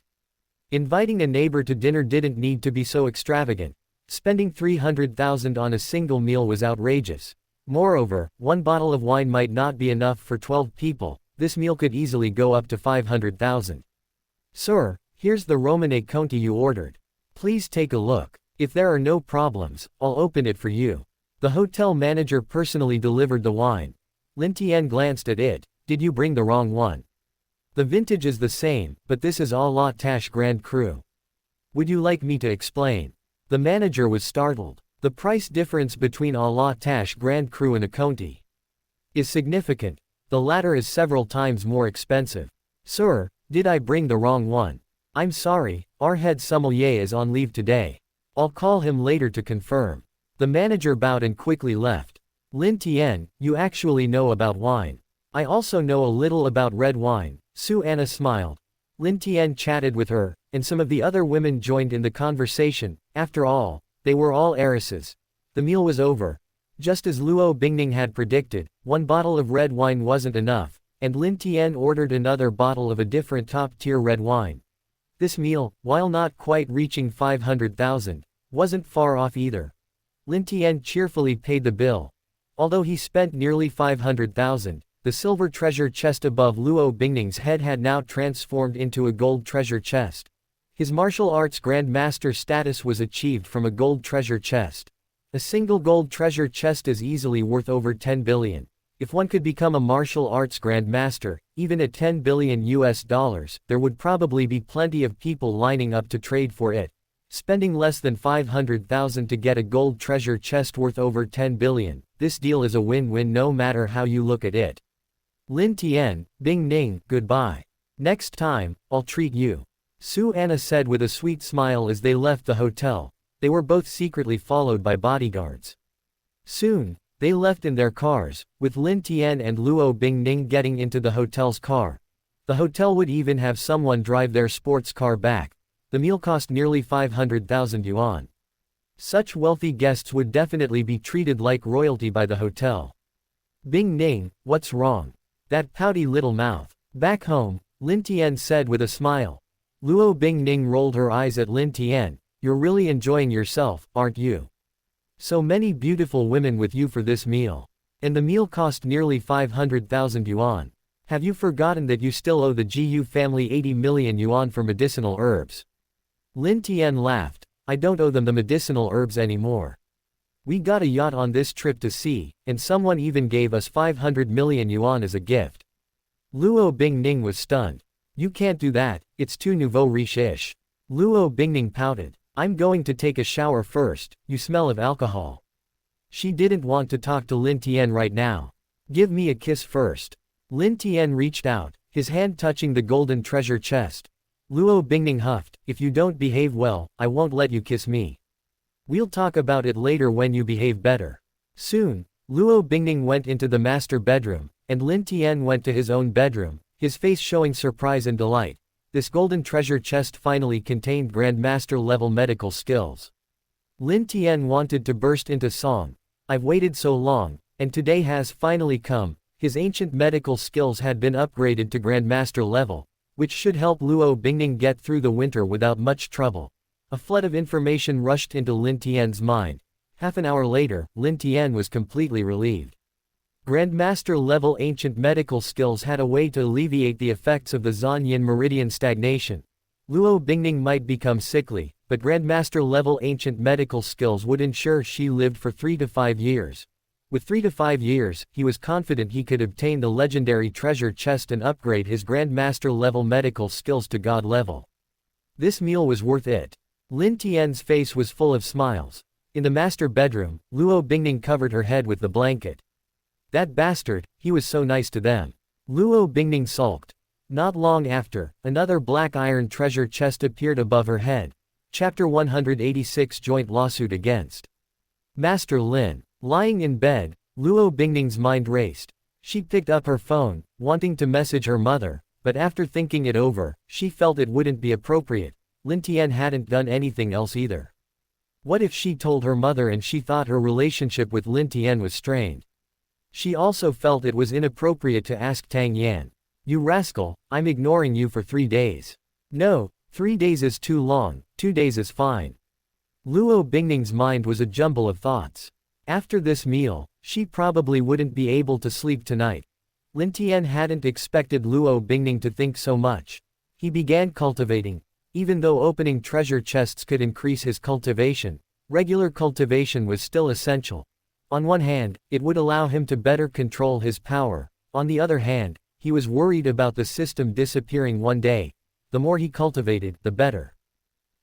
Inviting a neighbor to dinner didn't need to be so extravagant. Spending 300,000 on a single meal was outrageous. Moreover, one bottle of wine might not be enough for 12 people. This meal could easily go up to 500,000. Sir, here's the Romanée Conti you ordered. Please take a look. If there are no problems, I'll open it for you. The hotel manager personally delivered the wine. Lin Tian glanced at it. Did you bring the wrong one? The vintage is the same, but this is La Tache Grand Cru. Would you like me to explain? The manager was startled. The price difference between La Tache Grand Cru and a Conti is significant. The latter is several times more expensive. Sir, did I bring the wrong one? I'm sorry, our head sommelier is on leave today. I'll call him later to confirm. The manager bowed and quickly left. Lin Tian, you actually know about wine. I also know a little about red wine. Su Anna smiled. Lin Tian chatted with her, and some of the other women joined in the conversation. After all, they were all heiresses. The meal was over. Just as Luo Bingning had predicted, one bottle of red wine wasn't enough, and Lin Tian ordered another bottle of a different top-tier red wine. This meal, while not quite reaching 500,000, wasn't far off either. Lin Tian cheerfully paid the bill. Although he spent nearly 500,000, the silver treasure chest above Luo Bingning's head had now transformed into a gold treasure chest. His martial arts grandmaster status was achieved from a gold treasure chest. A single gold treasure chest is easily worth over 10 billion. If one could become a martial arts grandmaster, even at 10 billion US dollars, there would probably be plenty of people lining up to trade for it. Spending less than 500,000 to get a gold treasure chest worth over 10 billion, this deal is a win-win no matter how you look at it. Lin Tian, Bingning, goodbye. Next time, I'll treat you. Su Anna said with a sweet smile as they left the hotel. They were both secretly followed by bodyguards. Soon, they left in their cars, with Lin Tian and Luo Bingning getting into the hotel's car. The hotel would even have someone drive their sports car back. The meal cost nearly 500,000 yuan. Such wealthy guests would definitely be treated like royalty by the hotel. Bingning, what's wrong? That pouty little mouth. Back home, Lin Tian said with a smile. Luo Bingning rolled her eyes at Lin Tian. You're really enjoying yourself, aren't you? So many beautiful women with you for this meal. And the meal cost nearly 500,000 yuan. Have you forgotten that you still owe the Jiu family 80 million yuan for medicinal herbs? Lin Tian laughed. I don't owe them the medicinal herbs anymore. We got a yacht on this trip to sea, and someone even gave us 500 million yuan as a gift. Luo Bingning was stunned. You can't do that, it's too nouveau riche-ish. Luo Bingning pouted. I'm going to take a shower first, you smell of alcohol. She didn't want to talk to Lin Tian right now. Give me a kiss first. Lin Tian reached out, his hand touching the golden treasure chest. Luo Bingning huffed, if you don't behave well, I won't let you kiss me. We'll talk about it later when you behave better. Soon, Luo Bingning went into the master bedroom, and Lin Tian went to his own bedroom, his face showing surprise and delight. This golden treasure chest finally contained grandmaster-level medical skills. Lin Tian wanted to burst into song. I've waited so long, and today has finally come. His ancient medical skills had been upgraded to grandmaster level, which should help Luo Bingning get through the winter without much trouble. A flood of information rushed into Lin Tian's mind. Half an hour later, Lin Tian was completely relieved. Grandmaster-level ancient medical skills had a way to alleviate the effects of the Zhanyin meridian stagnation. Luo Bingning might become sickly, but Grandmaster-level ancient medical skills would ensure she lived for 3 to 5 years. With 3 to 5 years, he was confident he could obtain the legendary treasure chest and upgrade his Grandmaster-level medical skills to God level. This meal was worth it. Lin Tian's face was full of smiles. In the master bedroom, Luo Bingning covered her head with the blanket. That bastard, he was so nice to them. Luo Bingning sulked. Not long after, another black iron treasure chest appeared above her head. Chapter 186 Joint Lawsuit Against Master Lin. Lying in bed, Luo Bingning's mind raced. She picked up her phone, wanting to message her mother, but after thinking it over, she felt it wouldn't be appropriate. Lin Tian hadn't done anything else either. What if she told her mother and she thought her relationship with Lin Tian was strained? She also felt it was inappropriate to ask Tang Yan. You rascal, I'm ignoring you for 3 days. No, 3 days is too long, 2 days is fine. Luo Bingning's mind was a jumble of thoughts. After this meal, she probably wouldn't be able to sleep tonight. Lin Tian hadn't expected Luo Bingning to think so much. He began cultivating. Even though opening treasure chests could increase his cultivation, regular cultivation was still essential. On one hand, it would allow him to better control his power. On the other hand, he was worried about the system disappearing one day. The more he cultivated, the better.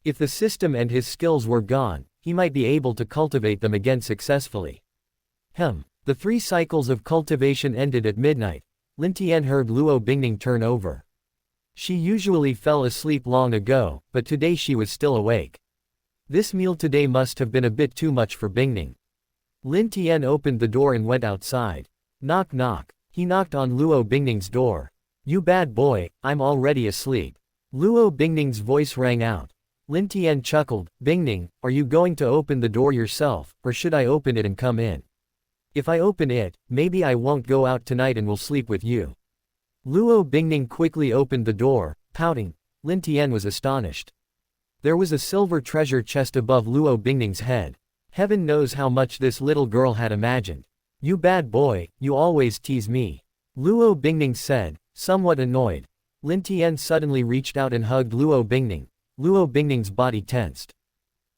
If the system and his skills were gone, he might be able to cultivate them again successfully. The 3 cycles of cultivation ended at midnight. Lin Tian heard Luo Bingning turn over. She usually fell asleep long ago, but today she was still awake. This meal today must have been a bit too much for Bingning. Lin Tian opened the door and went outside. Knock knock. He knocked on Luo Bingning's door. You bad boy, I'm already asleep. Luo Bingning's voice rang out. Lin Tian chuckled. Bingning, are you going to open the door yourself, or should I open it and come in? If I open it, maybe I won't go out tonight and will sleep with you. Luo Bingning quickly opened the door, pouting. Lin Tian was astonished. There was a silver treasure chest above Luo Bingning's head. Heaven knows how much this little girl had imagined. You bad boy, you always tease me. Luo Bingning said, somewhat annoyed. Lin Tian suddenly reached out and hugged Luo Bingning. Luo Bingning's body tensed.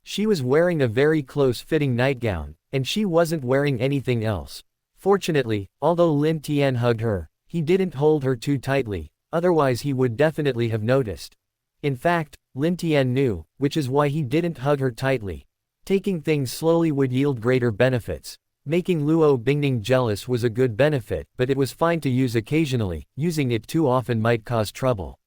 She was wearing a very close-fitting nightgown, and she wasn't wearing anything else. Fortunately, although Lin Tian hugged her, he didn't hold her too tightly, otherwise he would definitely have noticed. In fact, Lin Tian knew, which is why he didn't hug her tightly. Taking things slowly would yield greater benefits. Making Luo Bingning jealous was a good benefit, but it was fine to use occasionally. Using it too often might cause trouble.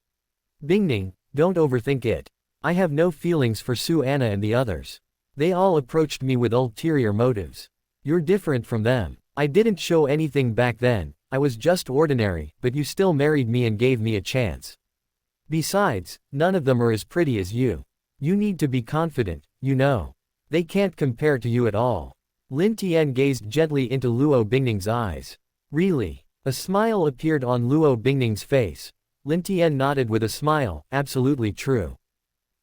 Bingning, don't overthink it. I have no feelings for Su Anna and the others. They all approached me with ulterior motives. You're different from them. I didn't show anything back then, I was just ordinary, but you still married me and gave me a chance. Besides, none of them are as pretty as you. You need to be confident, you know. They can't compare to you at all. Lin Tian gazed gently into Luo Bingning's eyes. Really? A smile appeared on Luo Bingning's face. Lin Tian nodded with a smile, absolutely true.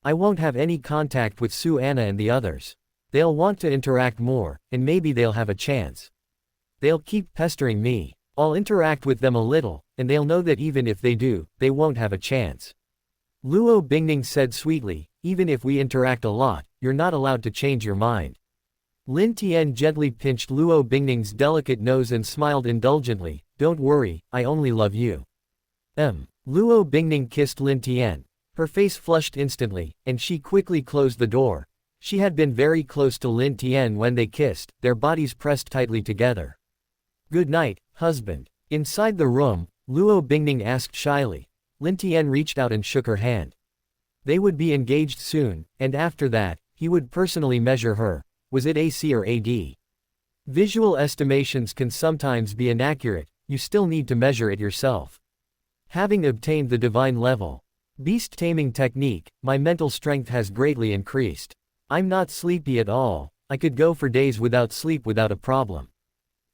I won't have any contact with Su Anna and the others. They'll want to interact more, and maybe they'll have a chance. They'll keep pestering me. I'll interact with them a little, and they'll know that even if they do, they won't have a chance. Luo Bingning said sweetly, even if we interact a lot, you're not allowed to change your mind. Lin Tian gently pinched Luo Bingning's delicate nose and smiled indulgently, don't worry, I only love you. Luo Bingning kissed Lin Tian. Her face flushed instantly, and she quickly closed the door. She had been very close to Lin Tian when they kissed, their bodies pressed tightly together. Good night, husband. Inside the room, Luo Bingning asked shyly. Lin Tian reached out and shook her hand. They would be engaged soon, and after that, he would personally measure her. Was it AC or AD? Visual estimations can sometimes be inaccurate, you still need to measure it yourself. Having obtained the divine level beast taming technique, my mental strength has greatly increased. I'm not sleepy at all, I could go for days without sleep without a problem.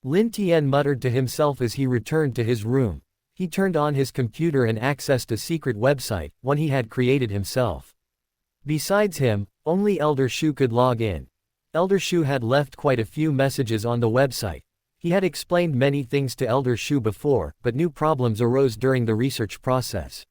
Lin Tian muttered to himself as he returned to his room. He turned on his computer and accessed a secret website, one he had created himself. Besides him, only Elder Shu could log in. Elder Shu had left quite a few messages on the website. He had explained many things to Elder Shu before, but new problems arose during the research process.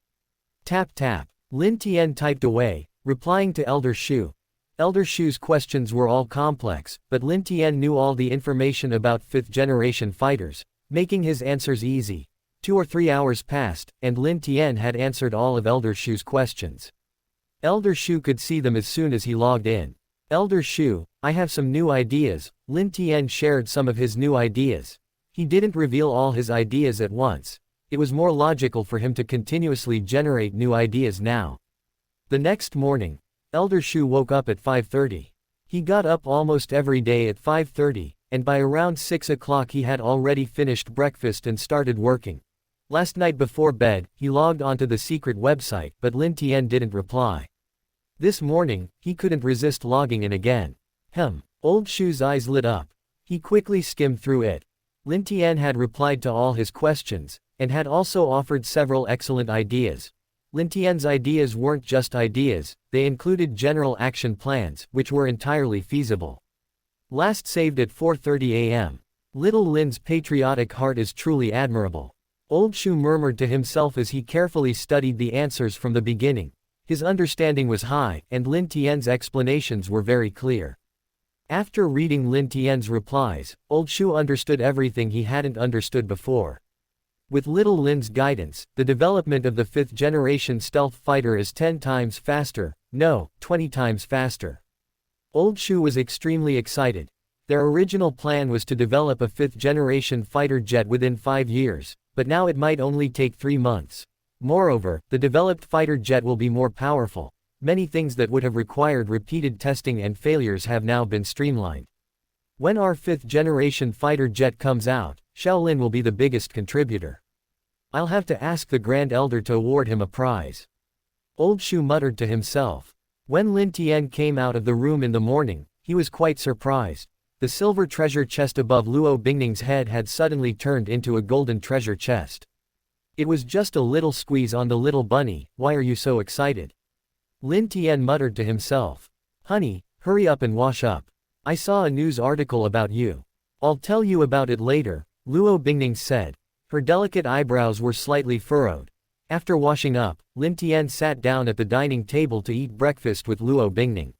Tap tap. Lin Tian typed away, replying to Elder Shu. Elder Shu's questions were all complex, but Lin Tian knew all the information about 5th-generation fighters, making his answers easy. 2 or 3 hours passed, and Lin Tian had answered all of Elder Shu's questions. Elder Shu could see them as soon as he logged in. Elder Shu, I have some new ideas. Lin Tian shared some of his new ideas. He didn't reveal all his ideas at once. It was more logical for him to continuously generate new ideas now. The next morning, Elder Shu woke up at 5:30. He got up almost every day at 5:30, and by around 6 o'clock he had already finished breakfast and started working. Last night before bed, he logged onto the secret website, but Lin Tian didn't reply. This morning, he couldn't resist logging in again. Old Shu's eyes lit up. He quickly skimmed through it. Lin Tian had replied to all his questions, and had also offered several excellent ideas. Lin Tian's ideas weren't just ideas, they included general action plans, which were entirely feasible. Last saved at 4:30 a.m. Little Lin's patriotic heart is truly admirable. Old Shu murmured to himself as he carefully studied the answers from the beginning. His understanding was high, and Lin Tian's explanations were very clear. After reading Lin Tian's replies, Old Shu understood everything he hadn't understood before. With little Lin's guidance, the development of the 5th generation stealth fighter is 10 times faster, no, 20 times faster. Old Shu was extremely excited. Their original plan was to develop a 5th generation fighter jet within 5 years, but now it might only take 3 months. Moreover, the developed fighter jet will be more powerful. Many things that would have required repeated testing and failures have now been streamlined. When our 5th generation fighter jet comes out, Shaolin will be the biggest contributor. I'll have to ask the Grand Elder to award him a prize. Old Shu muttered to himself. When Lin Tian came out of the room in the morning, he was quite surprised. The silver treasure chest above Luo Bingning's head had suddenly turned into a golden treasure chest. It was just a little squeeze on the little bunny. Why are you so excited? Lin Tian muttered to himself. Honey, hurry up and wash up. I saw a news article about you. I'll tell you about it later, Luo Bingning said. Her delicate eyebrows were slightly furrowed. After washing up, Lin Tian sat down at the dining table to eat breakfast with Luo Bingning.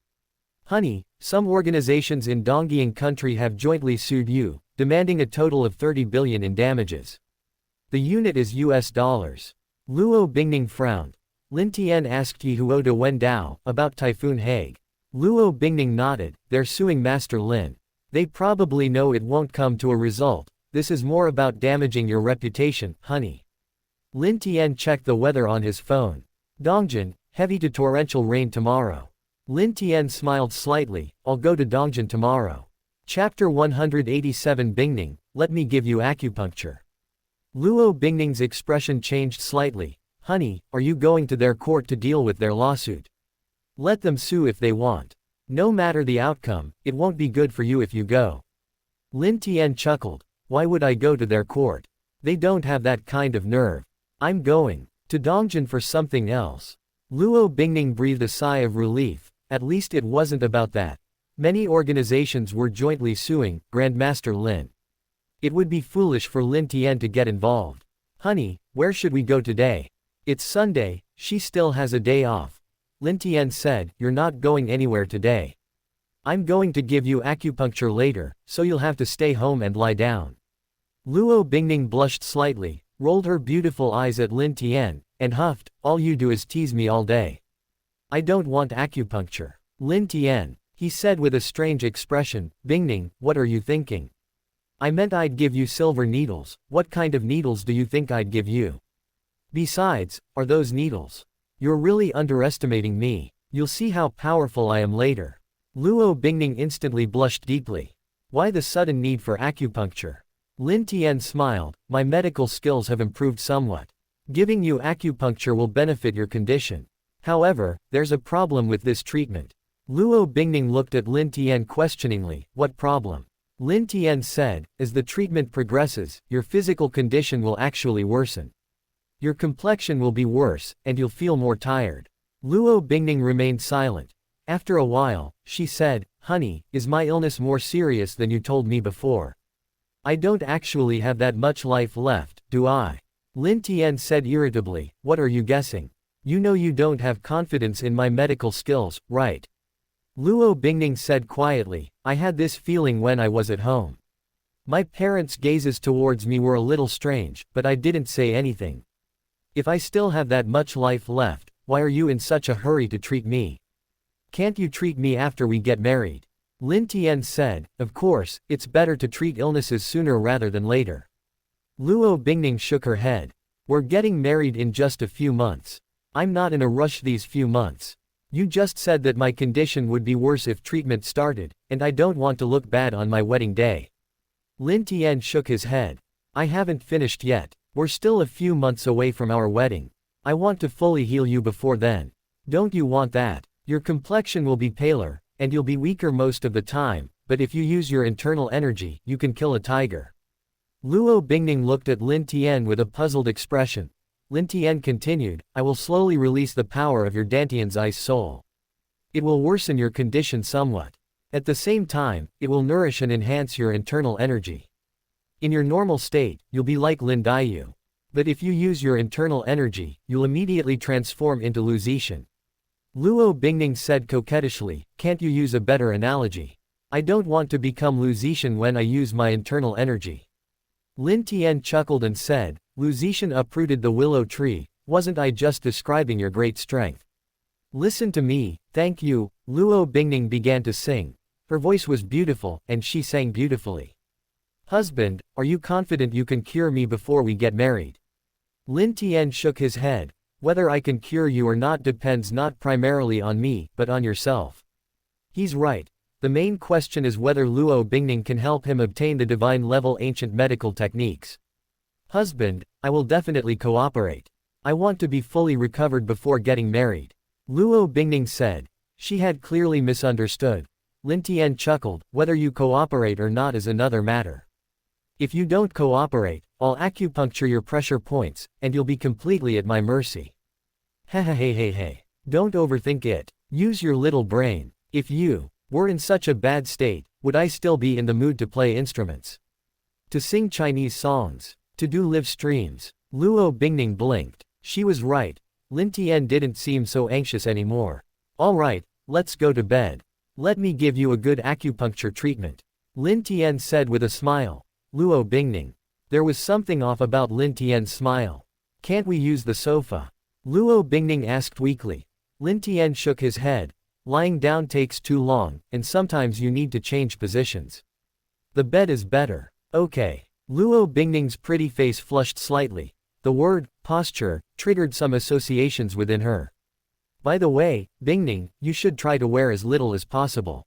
Honey, some organizations in Donggying country have jointly sued you, demanding a total of 30 billion in damages. The unit is US dollars. Luo Bingning frowned. Lin Tian asked Yi Huo de Wendao about Typhoon Hague. Luo Bingning nodded. They're suing Master Lin. They probably know it won't come to a result. This is more about damaging your reputation, honey. Lin Tian checked the weather on his phone. Dongjin, heavy to torrential rain tomorrow. Lin Tian smiled slightly. I'll go to Dongjin tomorrow. Chapter 187 Bingning, let me give you acupuncture. Luo Bingning's expression changed slightly. Honey, are you going to their court to deal with their lawsuit? Let them sue if they want. No matter the outcome, it won't be good for you if you go. Lin Tian chuckled. Why would I go to their court? They don't have that kind of nerve. I'm going to Dongjin for something else. Luo Bingning breathed a sigh of relief. At least it wasn't about that. Many organizations were jointly suing Grandmaster Lin. It would be foolish for Lin Tian to get involved. Honey, where should we go today? It's Sunday, she still has a day off. Lin Tian said, you're not going anywhere today. I'm going to give you acupuncture later, so you'll have to stay home and lie down. Luo Bingning blushed slightly, rolled her beautiful eyes at Lin Tian, and huffed, all you do is tease me all day. I don't want acupuncture. Lin Tian, he said with a strange expression. Bingning, what are you thinking? I meant I'd give you silver needles. What kind of needles do you think I'd give you? Besides, are those needles? You're really underestimating me. You'll see how powerful I am later. Luo Bingning instantly blushed deeply. Why the sudden need for acupuncture? Lin Tian smiled. My medical skills have improved somewhat. Giving you acupuncture will benefit your condition. However, there's a problem with this treatment. Luo Bingning looked at Lin Tian questioningly. What problem? Lin Tian said, as the treatment progresses, your physical condition will actually worsen. Your complexion will be worse, and you'll feel more tired. Luo Bingning remained silent. After a while, she said, Honey, is my illness more serious than you told me before? I don't actually have that much life left, do I? Lin Tian said irritably. What are you guessing? You know you don't have confidence in my medical skills, right? Luo Bingning said quietly, I had this feeling when I was at home. My parents' gazes towards me were a little strange, but I didn't say anything. If I still have that much life left, why are you in such a hurry to treat me? Can't you treat me after we get married? Lin Tian said, of course, it's better to treat illnesses sooner rather than later. Luo Bingning shook her head. We're getting married in just a few months. I'm not in a rush these few months. You just said that my condition would be worse if treatment started, and I don't want to look bad on my wedding day. Lin Tian shook his head. I haven't finished yet. We're still a few months away from our wedding. I want to fully heal you before then. Don't you want that? Your complexion will be paler, and you'll be weaker most of the time, but if you use your internal energy, you can kill a tiger. Luo Bingning looked at Lin Tian with a puzzled expression. Lin Tian continued, I will slowly release the power of your Dantian's ice soul. It will worsen your condition somewhat. At the same time, it will nourish and enhance your internal energy. In your normal state, you'll be like Lin Diyu. But if you use your internal energy, you'll immediately transform into Lu Zixin. Luo Bingning said coquettishly, can't you use a better analogy? I don't want to become Lu Zixin when I use my internal energy. Lin Tian chuckled and said, Lu Zixin uprooted the willow tree, wasn't I just describing your great strength? Listen to me, thank you. Luo Bingning began to sing. Her voice was beautiful, and she sang beautifully. Husband, are you confident you can cure me before we get married? Lin Tian shook his head. Whether I can cure you or not depends not primarily on me, but on yourself. He's right. The main question is whether Luo Bingning can help him obtain the divine-level ancient medical techniques. Husband, I will definitely cooperate. I want to be fully recovered before getting married. Luo Bingning said. She had clearly misunderstood. Lin Tian chuckled, whether you cooperate or not is another matter. If you don't cooperate, I'll acupuncture your pressure points, and you'll be completely at my mercy. Hey. Don't overthink it. Use your little brain. If you were in such a bad state, would I still be in the mood to play instruments? To sing Chinese songs? To do live streams? Luo Bingning blinked. She was right. Lin Tian didn't seem so anxious anymore. All right, let's go to bed. Let me give you a good acupuncture treatment. Lin Tian said with a smile. Luo Bingning. There was something off about Lin Tian's smile. Can't we use the sofa? Luo Bingning asked weakly. Lin Tian shook his head. Lying down takes too long, and sometimes you need to change positions. The bed is better. Okay. Luo Bingning's pretty face flushed slightly. The word, posture, triggered some associations within her. By the way, Bingning, you should try to wear as little as possible.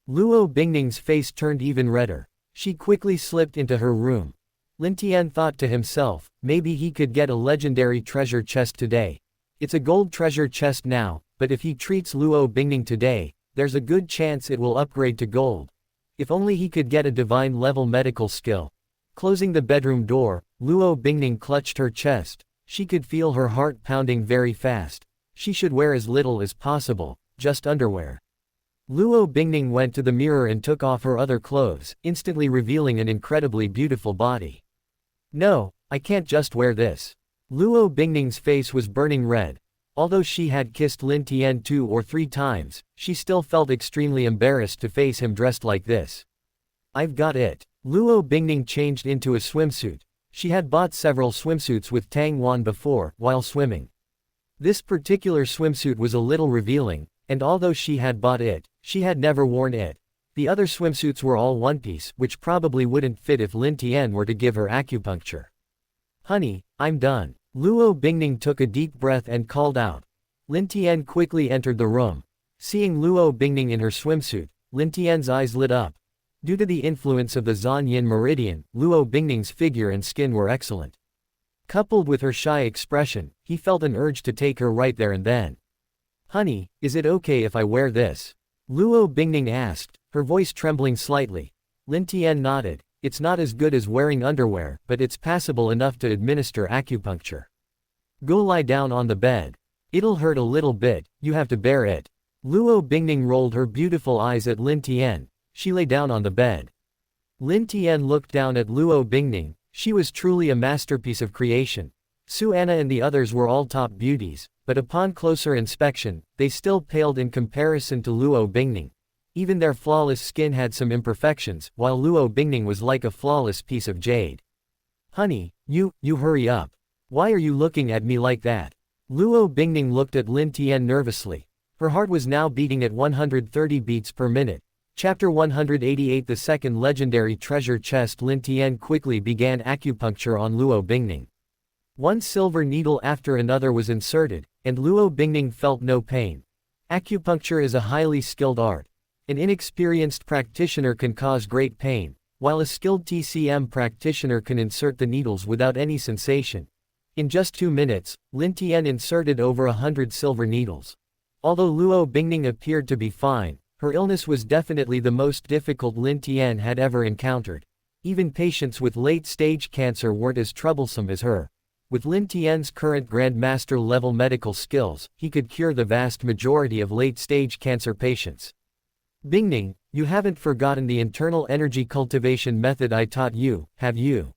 Luo Bingning's face turned even redder. She quickly slipped into her room. Lin Tian thought to himself, maybe he could get a legendary treasure chest today. It's a gold treasure chest now, but if he treats Luo Bingning today, there's a good chance it will upgrade to gold. If only he could get a divine-level medical skill. Closing the bedroom door, Luo Bingning clutched her chest. She could feel her heart pounding very fast. She should wear as little as possible, just underwear. Luo Bingning went to the mirror and took off her other clothes, instantly revealing an incredibly beautiful body. No, I can't just wear this. Luo Bingning's face was burning red. Although she had kissed Lin Tian 2 or 3 times, she still felt extremely embarrassed to face him dressed like this. I've got it. Luo Bingning changed into a swimsuit. She had bought several swimsuits with Tang Wan before, while swimming. This particular swimsuit was a little revealing, and although she had bought it, she had never worn it. The other swimsuits were all one-piece, which probably wouldn't fit if Lin Tian were to give her acupuncture. Honey, I'm done. Luo Bingning took a deep breath and called out. Lin Tian quickly entered the room. Seeing Luo Bingning in her swimsuit, Lin Tian's eyes lit up. Due to the influence of the Zhan Yin meridian, Luo Bingning's figure and skin were excellent. Coupled with her shy expression, he felt an urge to take her right there and then. Honey, is it okay if I wear this? Luo Bingning asked, her voice trembling slightly. Lin Tian nodded. It's not as good as wearing underwear, but it's passable enough to administer acupuncture. Go lie down on the bed. It'll hurt a little bit, you have to bear it. Luo Bingning rolled her beautiful eyes at Lin Tian. She lay down on the bed. Lin Tian looked down at Luo Bingning. She was truly a masterpiece of creation. Su Anna and the others were all top beauties, but upon closer inspection, they still paled in comparison to Luo Bingning. Even their flawless skin had some imperfections, while Luo Bingning was like a flawless piece of jade. Honey, you hurry up. Why are you looking at me like that? Luo Bingning looked at Lin Tian nervously. Her heart was now beating at 130 beats per minute. Chapter 188 The second legendary treasure chest. Lin Tian quickly began acupuncture on Luo Bingning. One silver needle after another was inserted, and Luo Bingning felt no pain. Acupuncture is a highly skilled art. An inexperienced practitioner can cause great pain, while a skilled TCM practitioner can insert the needles without any sensation. In just 2 minutes, Lin Tian inserted over 100 silver needles. Although Luo Bingning appeared to be fine, her illness was definitely the most difficult Lin Tian had ever encountered. Even patients with late-stage cancer weren't as troublesome as her. With Lin Tian's current Grandmaster level medical skills, he could cure the vast majority of late-stage cancer patients. Bingning, you haven't forgotten the internal energy cultivation method I taught you, have you?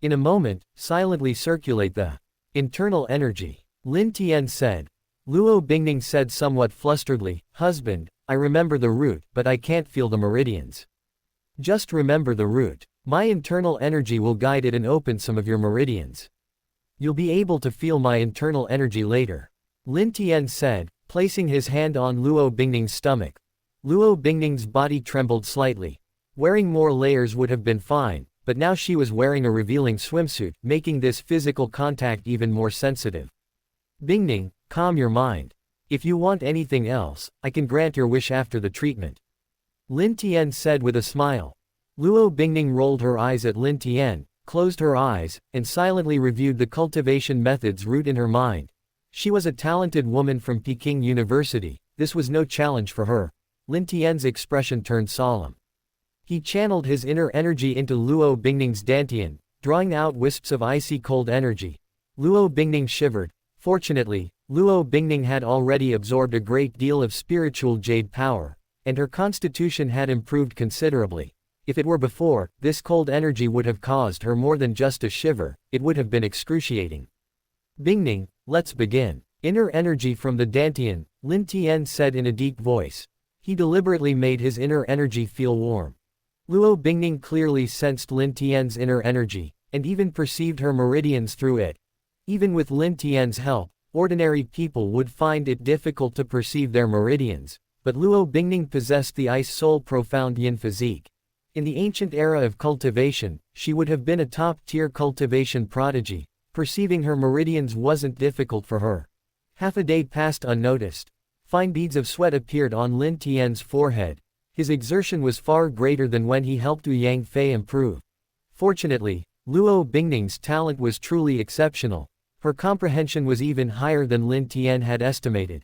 In a moment, silently circulate the internal energy, Lin Tian said. Luo Bingning said somewhat flusteredly, husband, I remember the route, but I can't feel the meridians. Just remember the route. My internal energy will guide it and open some of your meridians. You'll be able to feel my internal energy later. Lin Tian said, placing his hand on Luo Bingning's stomach. Luo Bingning's body trembled slightly. Wearing more layers would have been fine, but now she was wearing a revealing swimsuit, making this physical contact even more sensitive. Bingning, calm your mind. If you want anything else, I can grant your wish after the treatment. Lin Tian said with a smile. Luo Bingning rolled her eyes at Lin Tian, closed her eyes, and silently reviewed the cultivation methods root in her mind. She was a talented woman from Peking University, this was no challenge for her. Lin Tian's expression turned solemn. He channeled his inner energy into Luo Bingning's dantian, drawing out wisps of icy cold energy. Luo Bingning shivered. Fortunately, Luo Bingning had already absorbed a great deal of spiritual jade power, and her constitution had improved considerably. If it were before, this cold energy would have caused her more than just a shiver, it would have been excruciating. Bingning, let's begin. Inner energy from the dantian, Lin Tian said in a deep voice. He deliberately made his inner energy feel warm. Luo Bingning clearly sensed Lin Tian's inner energy, and even perceived her meridians through it. Even with Lin Tian's help, ordinary people would find it difficult to perceive their meridians, but Luo Bingning possessed the ice soul profound yin physique. In the ancient era of cultivation, she would have been a top-tier cultivation prodigy. Perceiving her meridians wasn't difficult for her. Half a day passed unnoticed. Fine beads of sweat appeared on Lin Tian's forehead. His exertion was far greater than when he helped Yang Fei improve. Fortunately, Luo Bingning's talent was truly exceptional. Her comprehension was even higher than Lin Tian had estimated.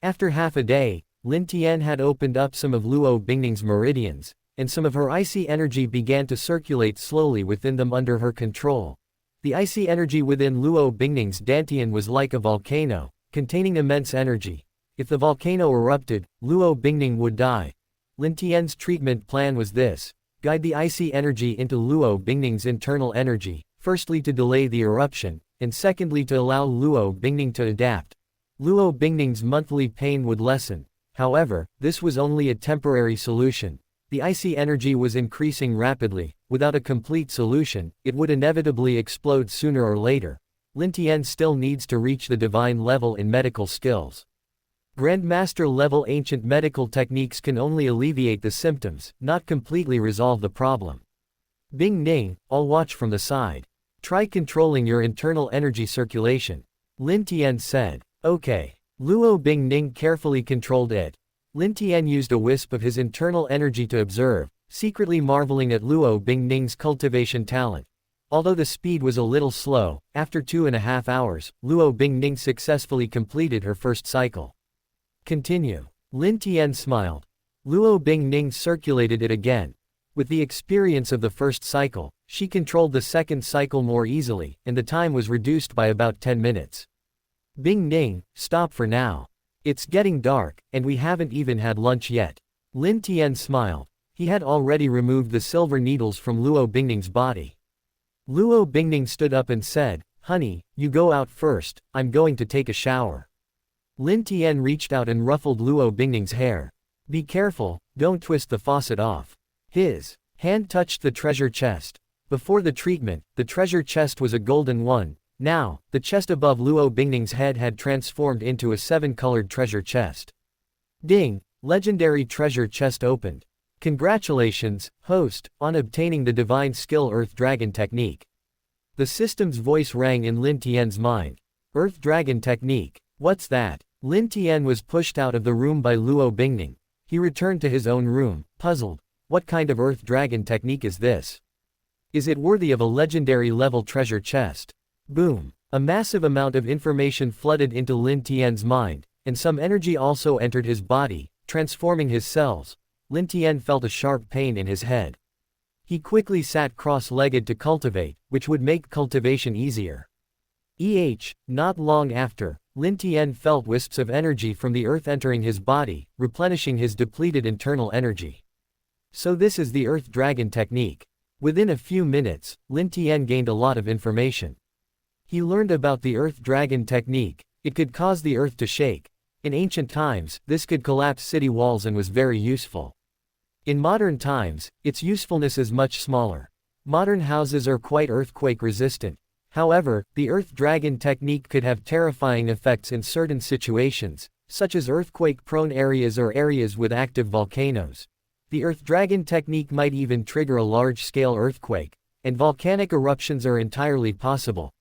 After half a day, Lin Tian had opened up some of Luo Bingning's meridians, and some of her icy energy began to circulate slowly within them under her control. The icy energy within Luo Bingning's dantian was like a volcano, containing immense energy. If the volcano erupted, Luo Bingning would die. Lin Tian's treatment plan was this: guide the icy energy into Luo Bingning's internal energy, firstly to delay the eruption, and secondly to allow Luo Bingning to adapt. Luo Bingning's monthly pain would lessen. However, this was only a temporary solution. The icy energy was increasing rapidly. Without a complete solution, it would inevitably explode sooner or later. Lin Tian still needs to reach the divine level in medical skills. Grandmaster level ancient medical techniques can only alleviate the symptoms, not completely resolve the problem. Bingning, I'll watch from the side. Try controlling your internal energy circulation. Lin Tian said. Okay. Luo Bingning carefully controlled it. Lin Tian used a wisp of his internal energy to observe, secretly marveling at Luo Bingning's cultivation talent. Although the speed was a little slow, after 2.5 hours, Luo Bingning successfully completed her first cycle. Continue. Lin Tian smiled. Luo Bingning circulated it again. With the experience of the first cycle, she controlled the second cycle more easily, and the time was reduced by about 10 minutes. Bingning, stop for now. It's getting dark, and we haven't even had lunch yet. Lin Tian smiled. He had already removed the silver needles from Luo Bingning's body. Luo Bingning stood up and said, "Honey, you go out first, I'm going to take a shower." Lin Tian reached out and ruffled Luo Bingning's hair. "Be careful, don't twist the faucet off." His hand touched the treasure chest. Before the treatment, the treasure chest was a golden one. Now, the chest above Luo Bingning's head had transformed into a 7-colored treasure chest. Ding! Legendary treasure chest opened. Congratulations, host, on obtaining the divine skill Earth Dragon Technique. The system's voice rang in Lin Tian's mind. Earth Dragon Technique. What's that? Lin Tian was pushed out of the room by Luo Bingning. He returned to his own room, puzzled. What kind of Earth Dragon Technique is this? Is it worthy of a legendary level treasure chest? Boom. A massive amount of information flooded into Lin Tian's mind, and some energy also entered his body, transforming his cells. Lin Tian felt a sharp pain in his head. He quickly sat cross-legged to cultivate, which would make cultivation easier. Not long after, Lin Tian felt wisps of energy from the earth entering his body, replenishing his depleted internal energy. So this is the Earth Dragon Technique. Within a few minutes, Lin Tian gained a lot of information. He learned about the Earth Dragon Technique. It could cause the earth to shake. In ancient times, this could collapse city walls and was very useful. In modern times, its usefulness is much smaller. Modern houses are quite earthquake resistant. However, the Earth Dragon Technique could have terrifying effects in certain situations, such as earthquake-prone areas or areas with active volcanoes. The Earth Dragon Technique might even trigger a large-scale earthquake, and volcanic eruptions are entirely possible.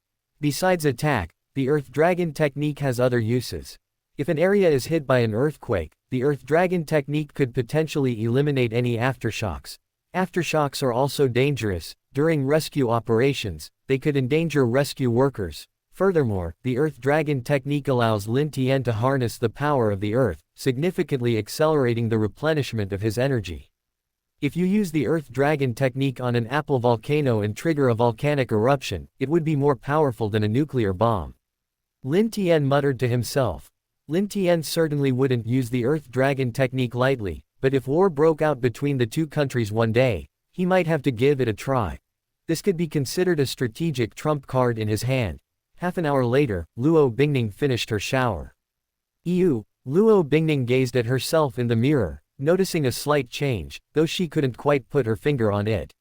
Besides attack, the Earth Dragon Technique has other uses. If an area is hit by an earthquake, the Earth Dragon Technique could potentially eliminate any aftershocks. Aftershocks are also dangerous. During rescue operations, they could endanger rescue workers. Furthermore, the Earth Dragon Technique allows Lin Tian to harness the power of the earth, significantly accelerating the replenishment of his energy. If you use the Earth Dragon Technique on an apple volcano and trigger a volcanic eruption, it would be more powerful than a nuclear bomb. Lin Tian muttered to himself. Lin Tian certainly wouldn't use the Earth Dragon Technique lightly, but if war broke out between the two countries one day, he might have to give it a try. This could be considered a strategic trump card in his hand. Half an hour later, Luo Bingning finished her shower. Luo Bingning gazed at herself in the mirror, noticing a slight change, though she couldn't quite put her finger on it.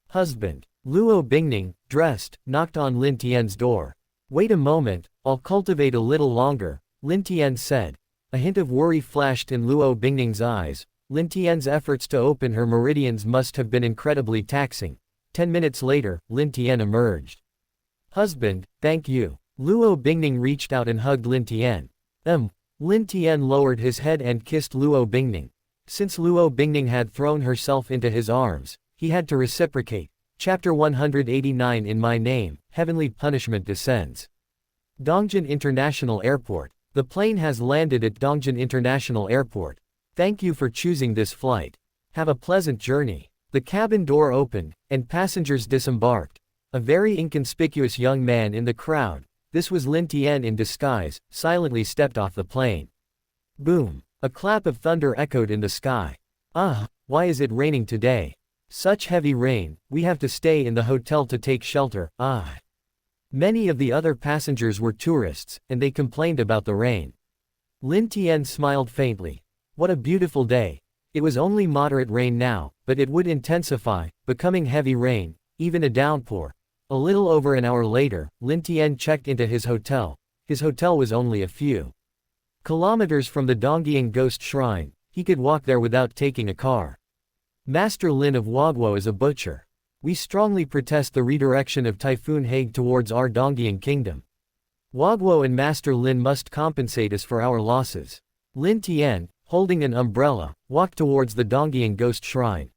Husband. Luo Bingning, dressed, knocked on Lin Tian's door. Wait a moment, I'll cultivate a little longer, Lin Tian said. A hint of worry flashed in Luo Bingning's eyes. Lin Tian's efforts to open her meridians must have been incredibly taxing. 10 minutes later, Lin Tian emerged. Husband, thank you. Luo Bingning reached out and hugged Lin Tian. Lin Tian lowered his head and kissed Luo Bingning. Since Luo Bingning had thrown herself into his arms, he had to reciprocate. Chapter 189 In My Name, Heavenly Punishment Descends. Dongjin International Airport. The plane has landed at Dongjin International Airport. Thank you for choosing this flight. Have a pleasant journey. The cabin door opened, and passengers disembarked. A very inconspicuous young man in the crowd, this was Lin Tian in disguise, silently stepped off the plane. Boom! A clap of thunder echoed in the sky. Why is it raining today? Such heavy rain, we have to stay in the hotel to take shelter, Many of the other passengers were tourists, and they complained about the rain. Lin Tian smiled faintly. What a beautiful day. It was only moderate rain now, but it would intensify, becoming heavy rain, even a downpour. A little over an hour later, Lin Tian checked into his hotel. His hotel was only a few kilometers from the Dongying Ghost Shrine. He could walk there without taking a car. Master Lin of Wagwo is a butcher. We strongly protest the redirection of Typhoon Hague towards our Dongying kingdom. Wagwo and Master Lin must compensate us for our losses. Lin Tian, holding an umbrella, walked towards the Dongying Ghost Shrine.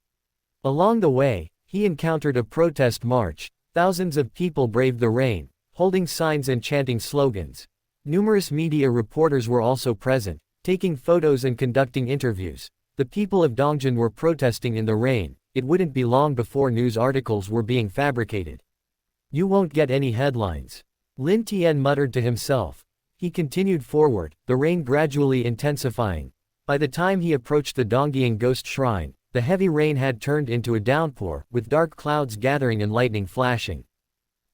Along the way, he encountered a protest march. Thousands of people braved the rain, holding signs and chanting slogans. Numerous media reporters were also present, taking photos and conducting interviews. The people of Dongjin were protesting in the rain. It wouldn't be long before news articles were being fabricated. You won't get any headlines. Lin Tian muttered to himself. He continued forward, the rain gradually intensifying. By the time he approached the Dongying Ghost Shrine, the heavy rain had turned into a downpour, with dark clouds gathering and lightning flashing.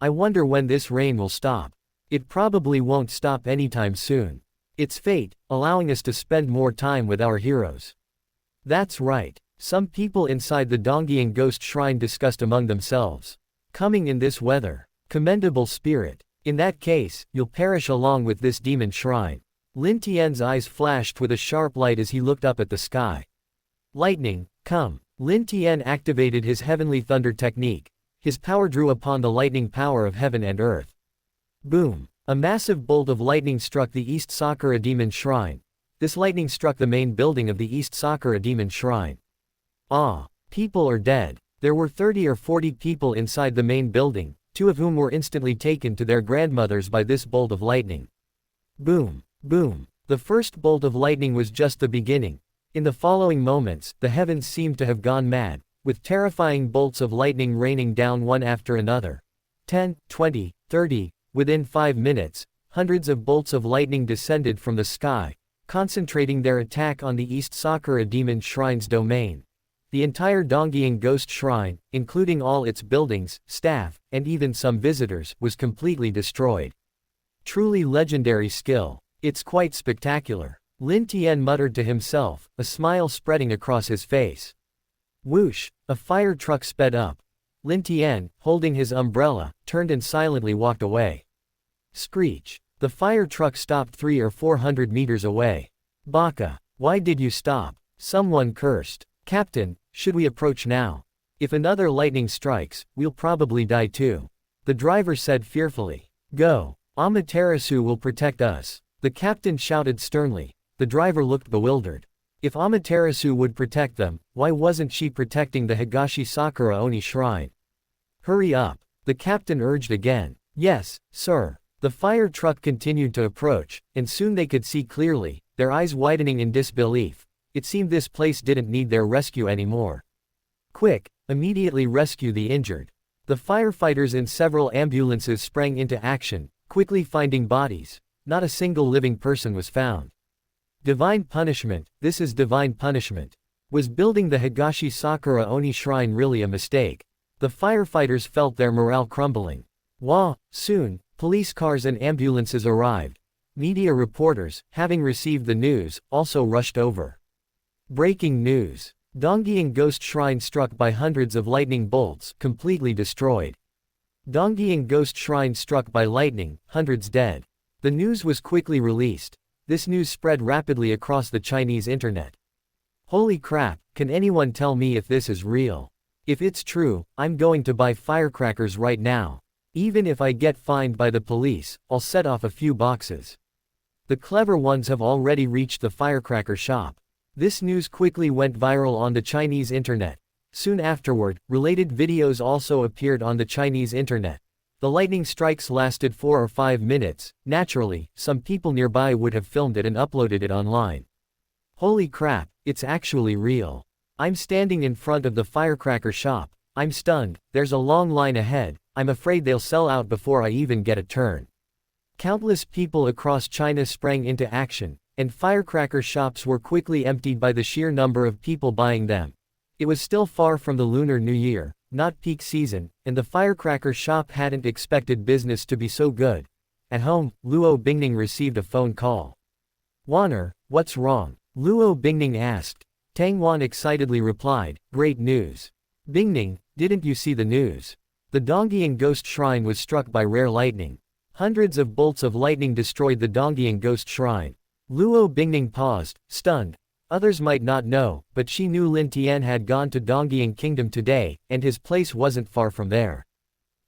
I wonder when this rain will stop. It probably won't stop anytime soon. It's fate, allowing us to spend more time with our heroes. That's right. Some people inside the Dongying Ghost Shrine discussed among themselves. Coming in this weather. Commendable spirit. In that case, you'll perish along with this demon shrine. Lin Tian's eyes flashed with a sharp light as he looked up at the sky. Lightning, Come. Lin Tian activated his heavenly thunder technique. His power drew upon the lightning power of heaven and earth. Boom! A massive bolt of lightning struck the East Sakura Demon Shrine. This lightning struck the main building of the East Sakura Demon Shrine. Ah! People are dead. There were 30 or 40 people inside the main building, 2 of whom were instantly taken to their grandmothers by this bolt of lightning. Boom! Boom! The first bolt of lightning was just the beginning. In the following moments, the heavens seemed to have gone mad, with terrifying bolts of lightning raining down one after another. 10, 20, 30, within 5 minutes, hundreds of bolts of lightning descended from the sky, concentrating their attack on the East Sakura Demon Shrine's domain. The entire Dongying Ghost Shrine, including all its buildings, staff, and even some visitors, was completely destroyed. Truly legendary skill. It's quite spectacular. Lin Tian muttered to himself, a smile spreading across his face. Whoosh! A fire truck sped up. Lin Tian, holding his umbrella, turned and silently walked away. Screech! The fire truck stopped 300 or 400 meters away. Baka! Why did you stop? Someone cursed. Captain, should we approach now? If another lightning strikes, we'll probably die too. The driver said fearfully. Go. Amaterasu will protect us. The captain shouted sternly. The driver looked bewildered. If Amaterasu would protect them, why wasn't she protecting the Higashi Sakura Oni Shrine? Hurry up. The captain urged again. Yes, sir. The fire truck continued to approach, and soon they could see clearly, their eyes widening in disbelief. It seemed this place didn't need their rescue anymore. Quick, immediately rescue the injured. The firefighters in several ambulances sprang into action, quickly finding bodies. Not a single living person was found. Divine punishment, this is divine punishment. Was building the Higashi Sakura Oni Shrine really a mistake? The firefighters felt their morale crumbling. Soon, police cars and ambulances arrived. Media reporters, having received the news, also rushed over. Breaking news. Dongying Ghost Shrine struck by hundreds of lightning bolts, completely destroyed. Dongying Ghost Shrine struck by lightning, hundreds dead. The news was quickly released. This news spread rapidly across the Chinese internet. Holy crap, can anyone tell me if this is real? If it's true, I'm going to buy firecrackers right now. Even if I get fined by the police, I'll set off a few boxes. The clever ones have already reached the firecracker shop. This news quickly went viral on the Chinese internet. Soon afterward, related videos also appeared on the Chinese internet. The lightning strikes lasted 4 or 5 minutes. Naturally, some people nearby would have filmed it and uploaded it online. Holy crap, it's actually real. I'm standing in front of the firecracker shop. I'm stunned, there's a long line ahead. I'm afraid they'll sell out before I even get a turn. Countless people across China sprang into action, and firecracker shops were quickly emptied by the sheer number of people buying them. It was still far from the Lunar New Year, not peak season, and the firecracker shop hadn't expected business to be so good. At home, Luo Bingning received a phone call. Wanner, what's wrong? Luo Bingning asked. Tang Wan excitedly replied, great news. Bingning, didn't you see the news? The Dongying Ghost Shrine was struck by rare lightning. Hundreds of bolts of lightning destroyed the Dongying Ghost Shrine. Luo Bingning paused, stunned. Others might not know, but she knew Lin Tian had gone to Dongying Kingdom today, and his place wasn't far from there.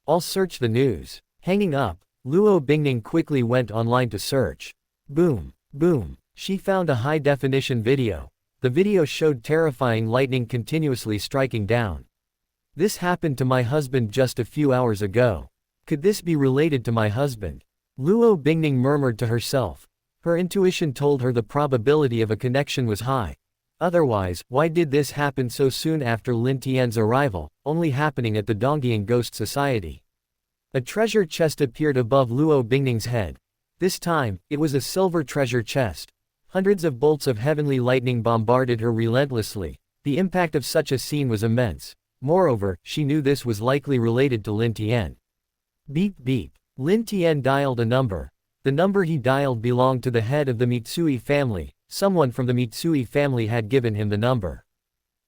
I'll search the news. Hanging up, Luo Bingning quickly went online to search. Boom, boom. She found a high-definition video. The video showed terrifying lightning continuously striking down. This happened to my husband just a few hours ago. Could this be related to my husband? Luo Bingning murmured to herself. Her intuition told her the probability of a connection was high. Otherwise, why did this happen so soon after Lin Tian's arrival, only happening at the Dongying Ghost Society? A treasure chest appeared above Luo Bingning's head. This time, it was a silver treasure chest. Hundreds of bolts of heavenly lightning bombarded her relentlessly. The impact of such a scene was immense. Moreover, she knew this was likely related to Lin Tian. Beep beep. Lin Tian dialed a number. The number he dialed belonged to the head of the Mitsui family. Someone from the Mitsui family had given him the number.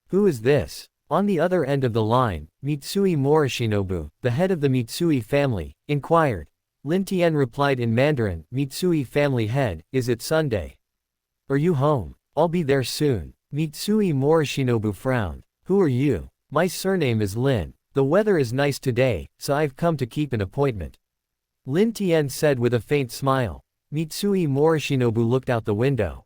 Who is this? On the other end of the line, Mitsui Morishinobu, the head of the Mitsui family, inquired. Lin Tian replied in Mandarin, Mitsui family head, is it Sunday? Are you home? I'll be there soon. Mitsui Morishinobu frowned. Who are you? My surname is Lin. The weather is nice today, so I've come to keep an appointment. Lin Tian said with a faint smile. Mitsui Morishinobu looked out the window.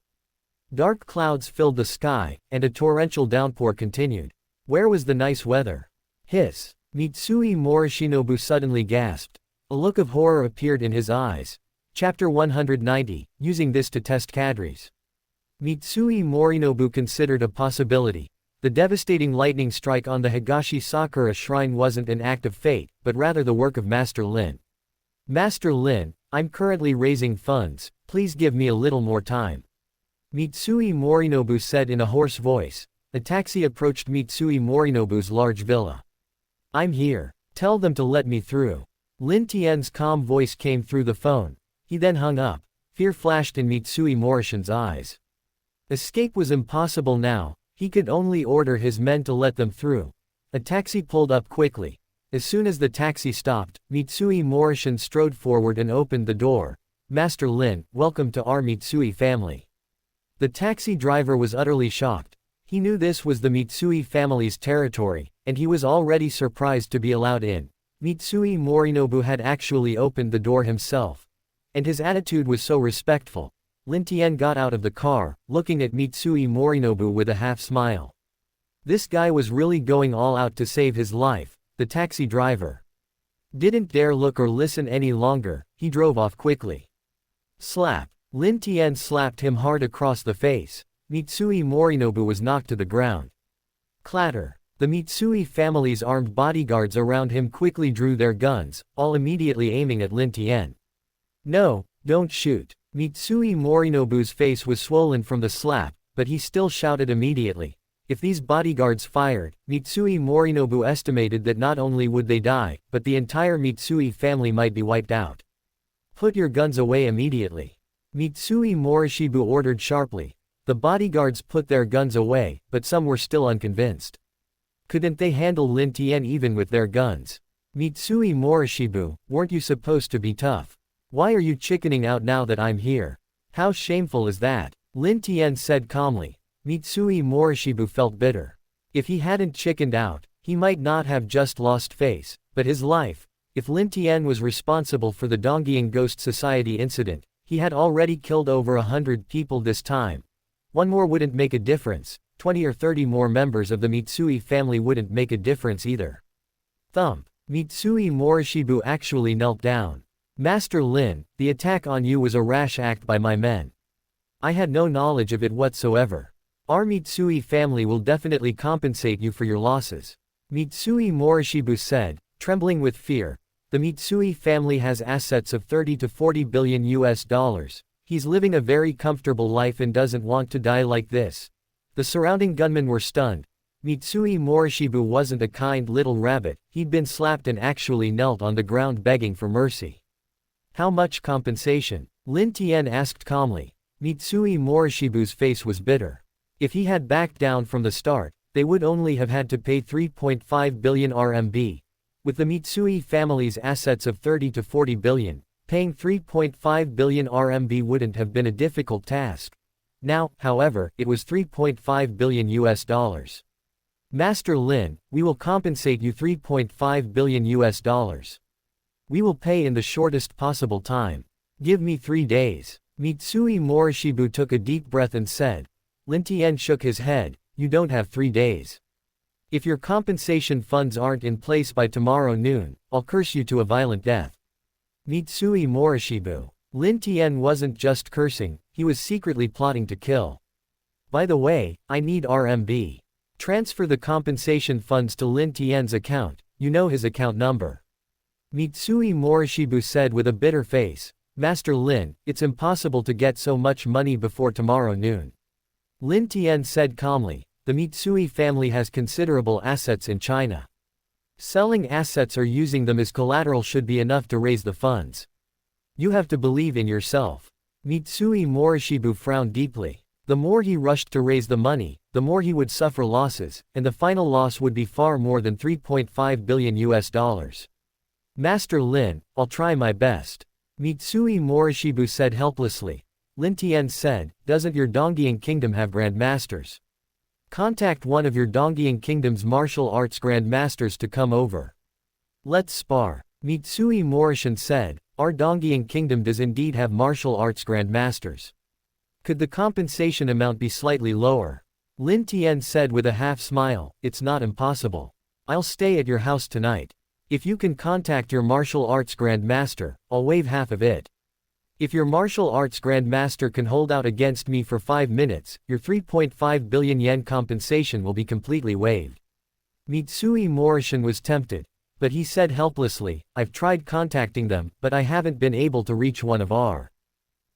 Dark clouds filled the sky, and a torrential downpour continued. Where was the nice weather? Hiss. Mitsui Morishinobu suddenly gasped. A look of horror appeared in his eyes. Chapter 190, using this to test cadres. Mitsui Morinobu considered a possibility. The devastating lightning strike on the Higashi Sakura shrine wasn't an act of fate, but rather the work of Master Lin. Master Lin, I'm currently raising funds, please give me a little more time. Mitsui Morinobu said in a hoarse voice. A taxi approached Mitsui Morinobu's large villa. I'm here. Tell them to let me through. Lin Tian's calm voice came through the phone. He then hung up. Fear flashed in Mitsui Morishin's eyes. Escape was impossible now. He could only order his men to let them through. A taxi pulled up quickly. As soon as the taxi stopped, Mitsui Morishin strode forward and opened the door. Master Lin, welcome to our Mitsui family. The taxi driver was utterly shocked. He knew this was the Mitsui family's territory, and he was already surprised to be allowed in. Mitsui Morinobu had actually opened the door himself. And his attitude was so respectful. Lin Tian got out of the car, looking at Mitsui Morinobu with a half-smile. This guy was really going all out to save his life, the taxi driver. Didn't dare look or listen any longer, he drove off quickly. Slap. Lin Tian slapped him hard across the face. Mitsui Morinobu was knocked to the ground. Clatter. The Mitsui family's armed bodyguards around him quickly drew their guns, all immediately aiming at Lin Tian. No, don't shoot. Mitsui Morinobu's face was swollen from the slap, but he still shouted immediately. If these bodyguards fired, Mitsui Morinobu estimated that not only would they die, but the entire Mitsui family might be wiped out. Put your guns away immediately. Mitsui Morishibu ordered sharply. The bodyguards put their guns away, but some were still unconvinced. Couldn't they handle Lin Tian even with their guns? Mitsui Morishibu, weren't you supposed to be tough? Why are you chickening out now that I'm here? How shameful is that? Lin Tian said calmly. Mitsui Morishibu felt bitter. If he hadn't chickened out, he might not have just lost face, but his life. If Lin Tian was responsible for the Dongying Ghost Society incident, he had already killed over 100 people this time. One more wouldn't make a difference, 20 or 30 more members of the Mitsui family wouldn't make a difference either. Thump. Mitsui Morishibu actually knelt down. Master Lin, the attack on you was a rash act by my men. I had no knowledge of it whatsoever. Our Mitsui family will definitely compensate you for your losses. Mitsui Morishibu said, trembling with fear. The Mitsui family has assets of 30 to 40 billion US dollars. He's living a very comfortable life and doesn't want to die like this. The surrounding gunmen were stunned. Mitsui Morishibu wasn't a kind little rabbit, he'd been slapped and actually knelt on the ground begging for mercy. How much compensation? Lin Tian asked calmly. Mitsui Morishibu's face was bitter. If he had backed down from the start, they would only have had to pay 3.5 billion RMB. With the Mitsui family's assets of 30 to 40 billion, paying 3.5 billion RMB wouldn't have been a difficult task. Now, however, it was 3.5 billion US dollars. Master Lin, we will compensate you 3.5 billion US dollars. We will pay in the shortest possible time. Give me 3 days. Mitsui Morishibu took a deep breath and said. Lin Tian shook his head, you don't have 3 days. If your compensation funds aren't in place by tomorrow noon, I'll curse you to a violent death. Mitsui Morishibu. Lin Tian wasn't just cursing, he was secretly plotting to kill. By the way, I need RMB. Transfer the compensation funds to Lin Tian's account, you know his account number. Mitsui Morishibu said with a bitter face, Master Lin, it's impossible to get so much money before tomorrow noon. Lin Tian said calmly, the Mitsui family has considerable assets in China. Selling assets or using them as collateral should be enough to raise the funds. You have to believe in yourself. Mitsui Morishibu frowned deeply. The more he rushed to raise the money, the more he would suffer losses, and the final loss would be far more than 3.5 billion US dollars. Master Lin, I'll try my best. Mitsui Morishibu said helplessly. Lin Tian said, doesn't your Dongying kingdom have Grand Masters? Contact one of your Dongyian Kingdom's martial arts grandmasters to come over. Let's spar. Mitsui Morishige said, our Dongyian Kingdom does indeed have martial arts grandmasters. Could the compensation amount be slightly lower? Lin Tian said with a half smile, it's not impossible. I'll stay at your house tonight. If you can contact your martial arts grandmaster, I'll waive half of it. If your martial arts grandmaster can hold out against me for 5 minutes, your 3.5 billion yen compensation will be completely waived. Mitsui Morishige was tempted, but he said helplessly, I've tried contacting them, but I haven't been able to reach one of our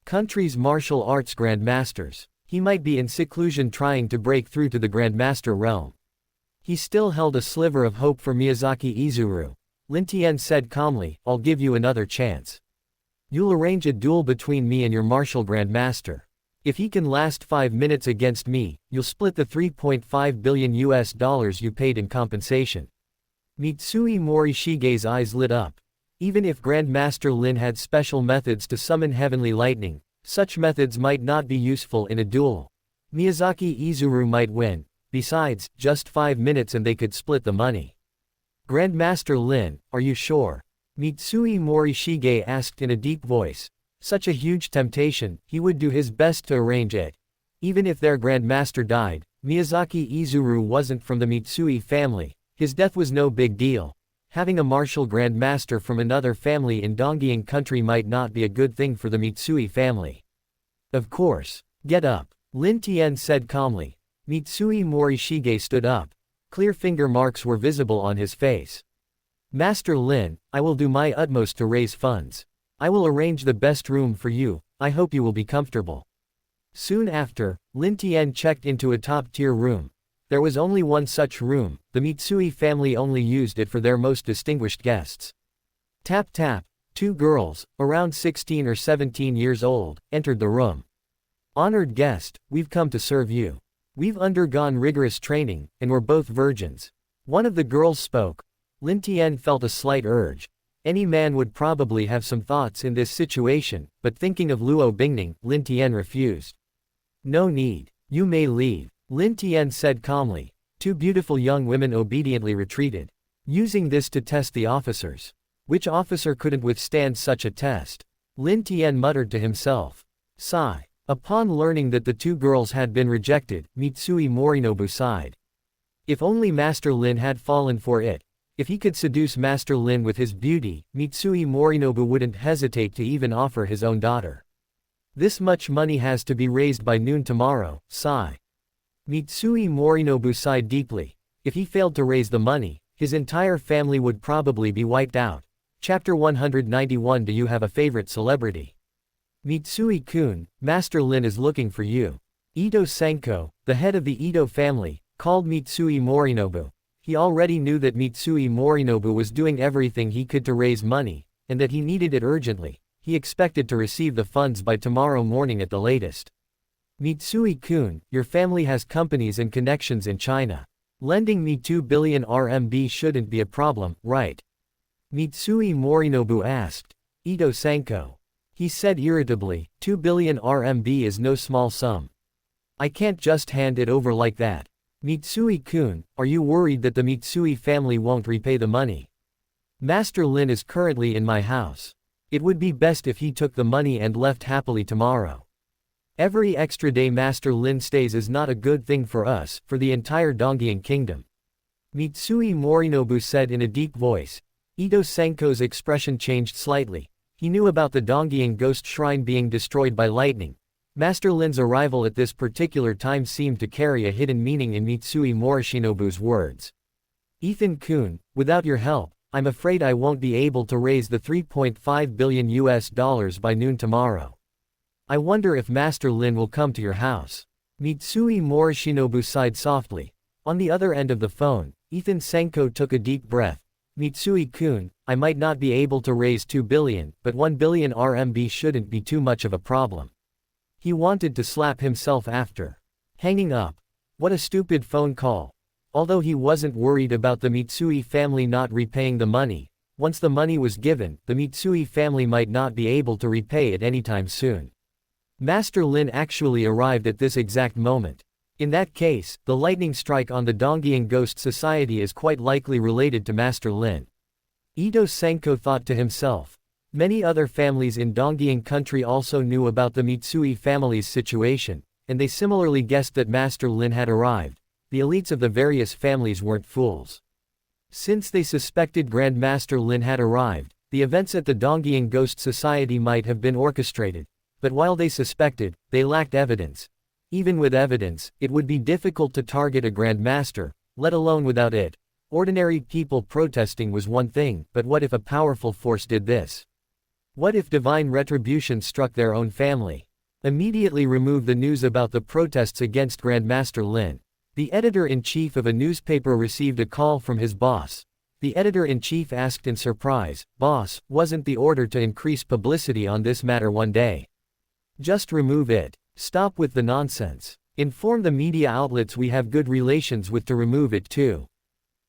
country's martial arts grandmasters. He might be in seclusion trying to break through to the grandmaster realm. He still held a sliver of hope for Miyazaki Izuru. Lin Tian said calmly, I'll give you another chance. You'll arrange a duel between me and your martial grandmaster. If he can last 5 minutes against me, you'll split the $3.5 billion you paid in compensation. Mitsui Morishige's eyes lit up. Even if Grandmaster Lin had special methods to summon heavenly lightning, such methods might not be useful in a duel. Miyazaki Izuru might win. Besides, just 5 minutes and they could split the money. Grandmaster Lin, are you sure? Mitsui Morishige asked in a deep voice. Such a huge temptation, he would do his best to arrange it. Even if their grandmaster died, Miyazaki Izuru wasn't from the Mitsui family. His death was no big deal. Having a martial grandmaster from another family in Dongyian country might not be a good thing for the Mitsui family. Of course. Get up. Lin Tian said calmly. Mitsui Morishige stood up. Clear finger marks were visible on his face. Master Lin, I will do my utmost to raise funds. I will arrange the best room for you, I hope you will be comfortable. Soon after, Lin Tian checked into a top-tier room. There was only one such room, the Mitsui family only used it for their most distinguished guests. Tap tap, 2 girls, around 16 or 17 years old, entered the room. Honored guest, we've come to serve you. We've undergone rigorous training, and we're both virgins. One of the girls spoke. Lin Tian felt a slight urge. Any man would probably have some thoughts in this situation, but thinking of Luo Bingning, Lin Tian refused. No need. You may leave. Lin Tian said calmly. 2 beautiful young women obediently retreated. Using this to test the officers. Which officer couldn't withstand such a test? Lin Tian muttered to himself. Sigh. Upon learning that the 2 girls had been rejected, Mitsui Morinobu sighed. If only Master Lin had fallen for it. If he could seduce Master Lin with his beauty, Mitsui Morinobu wouldn't hesitate to even offer his own daughter. This much money has to be raised by noon tomorrow, sigh. Mitsui Morinobu sighed deeply. If he failed to raise the money, his entire family would probably be wiped out. Chapter 191. Do you have a favorite celebrity? Mitsui-kun, Master Lin is looking for you. Ito Senko, the head of the Ito family, called Mitsui Morinobu. He already knew that Mitsui Morinobu was doing everything he could to raise money, and that he needed it urgently. He expected to receive the funds by tomorrow morning at the latest. Mitsui-kun, your family has companies and connections in China. Lending me 2 billion RMB shouldn't be a problem, right? Mitsui Morinobu asked. Ito Senko. He said irritably, 2 billion RMB is no small sum. I can't just hand it over like that. Mitsui-kun, are you worried that the Mitsui family won't repay the money? Master Lin is currently in my house. It would be best if he took the money and left happily tomorrow. Every extra day Master Lin stays is not a good thing for us, for the entire Dongyian Kingdom. Mitsui Morinobu said in a deep voice. Ito Senko's expression changed slightly. He knew about the Dongyian ghost shrine being destroyed by lightning. Master Lin's arrival at this particular time seemed to carry a hidden meaning in Mitsui Morishinobu's words. Ethan-kun, without your help, I'm afraid I won't be able to raise the $3.5 billion by noon tomorrow. I wonder if Master Lin will come to your house. Mitsui Morishinobu sighed softly. On the other end of the phone, Ethan Senko took a deep breath. Mitsui-kun, I might not be able to raise 2 billion, but 1 billion RMB shouldn't be too much of a problem. He wanted to slap himself after hanging up. What a stupid phone call. Although he wasn't worried about the Mitsui family not repaying the money, once the money was given, the Mitsui family might not be able to repay it anytime soon. Master Lin actually arrived at this exact moment. In that case, the lightning strike on the Donggying Ghost Society is quite likely related to Master Lin. Ito Senko thought to himself. Many other families in Donggying country also knew about the Mitsui family's situation, and they similarly guessed that Master Lin had arrived. The elites of the various families weren't fools. Since they suspected Grand Master Lin had arrived, the events at the Donggying Ghost Society might have been orchestrated. But while they suspected, they lacked evidence. Even with evidence, it would be difficult to target a Grand Master, let alone without it. Ordinary people protesting was one thing, but what if a powerful force did this? What if divine retribution struck their own family? Immediately remove the news about the protests against Grand Master Lin. The editor-in-chief of a newspaper received a call from his boss. The editor-in-chief asked in surprise, "Boss, wasn't the order to increase publicity on this matter one day? Just remove it. Stop with the nonsense. Inform the media outlets we have good relations with to remove it too."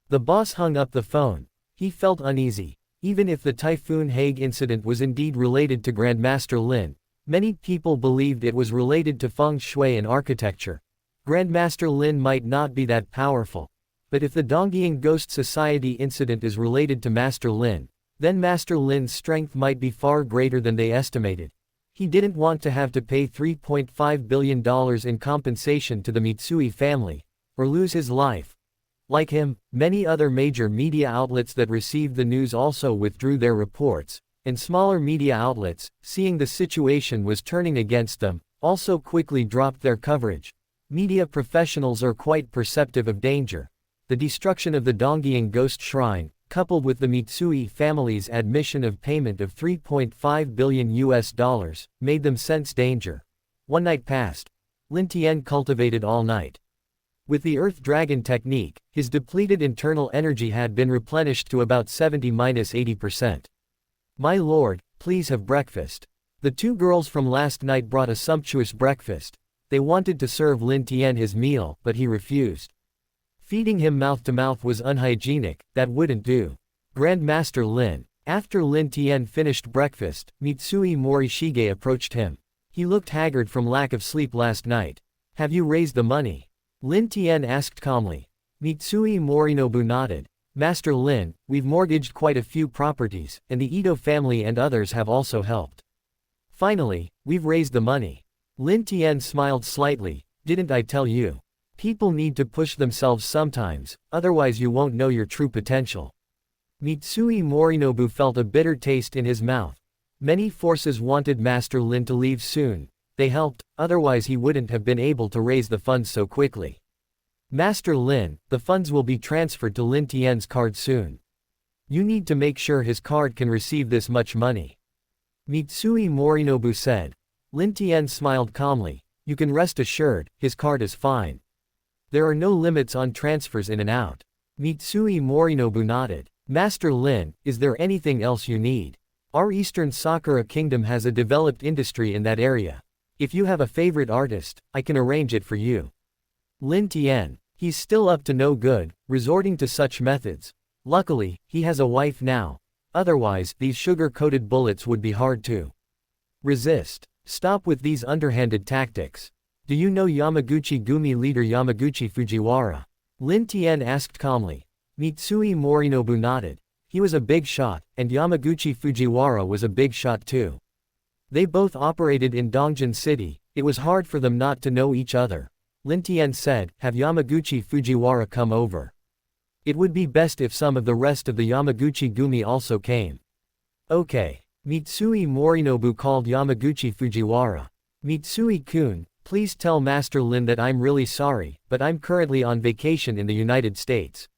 The boss hung up the phone. He felt uneasy. Even if the Typhoon Hague incident was indeed related to Grand Master Lin, many people believed it was related to feng shui and architecture. Grand Master Lin might not be that powerful. But if the Donggying Ghost Society incident is related to Master Lin, then Master Lin's strength might be far greater than they estimated. He didn't want to have to pay $3.5 billion in compensation to the Mitsui family, or lose his life. Like him, many other major media outlets that received the news also withdrew their reports, and smaller media outlets, seeing the situation was turning against them, also quickly dropped their coverage. Media professionals are quite perceptive of danger. The destruction of the Donggying Ghost Shrine, coupled with the Mitsui family's admission of payment of $3.5 billion, made them sense danger. One night passed. Lin Tian cultivated all night. With the Earth Dragon technique, his depleted internal energy had been replenished to about 70–80%. "My lord, please have breakfast." The two girls from last night brought a sumptuous breakfast. They wanted to serve Lin Tian his meal, but he refused. Feeding him mouth to mouth was unhygienic, that wouldn't do. Grand Master Lin. After Lin Tian finished breakfast, Mitsui Morishige approached him. He looked haggard from lack of sleep last night. "Have you raised the money?" Lin Tian asked calmly. Mitsui Morinobu nodded. "Master Lin, we've mortgaged quite a few properties, and the Ito family and others have also helped. Finally, we've raised the money." Lin Tian smiled slightly. "Didn't I tell you? People need to push themselves sometimes, otherwise you won't know your true potential." Mitsui Morinobu felt a bitter taste in his mouth. Many forces wanted Master Lin to leave soon. They helped, otherwise he wouldn't have been able to raise the funds so quickly. "Master Lin, the funds will be transferred to Lin Tian's card soon. You need to make sure his card can receive this much money," Mitsui Morinobu said. Lin Tian smiled calmly. "You can rest assured, his card is fine. There are no limits on transfers in and out." Mitsui Morinobu nodded. "Master Lin, is there anything else you need? Our Eastern Sakura Kingdom has a developed industry in that area. If you have a favorite artist, I can arrange it for you." Lin Tian. He's still up to no good, resorting to such methods. Luckily, he has a wife now. Otherwise, these sugar-coated bullets would be hard to resist. Stop with these underhanded tactics. "Do you know Yamaguchi Gumi leader Yamaguchi Fujiwara?" Lin Tian asked calmly. Mitsui Morinobu nodded. He was a big shot, and Yamaguchi Fujiwara was a big shot too. They both operated in Dongjin City. It was hard for them not to know each other. Lin Tian said, "Have Yamaguchi Fujiwara come over. It would be best if some of the rest of the Yamaguchi Gumi also came." "Okay." Mitsui Morinobu called Yamaguchi Fujiwara. "Mitsui-kun, please tell Master Lin that I'm really sorry, but I'm currently on vacation in the United States."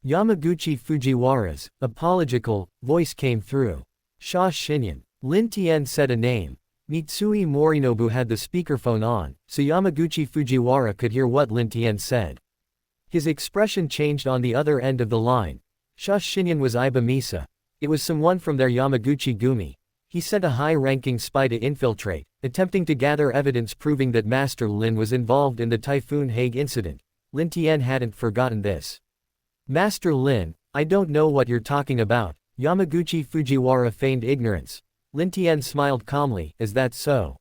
Yamaguchi Fujiwara's apological voice came through. "Sha Shinyan." Lin Tian said a name. Mitsui Morinobu had the speakerphone on, so Yamaguchi Fujiwara could hear what Lin Tian said. His expression changed on the other end of the line. Sha Shinyan was Iba Misa. It was someone from their Yamaguchi Gumi. He sent a high-ranking spy to infiltrate, attempting to gather evidence proving that Master Lin was involved in the Typhoon Hague incident. Lin Tian hadn't forgotten this. "Master Lin, I don't know what you're talking about." Yamaguchi Fujiwara feigned ignorance. Lin Tian smiled calmly. "Is that so?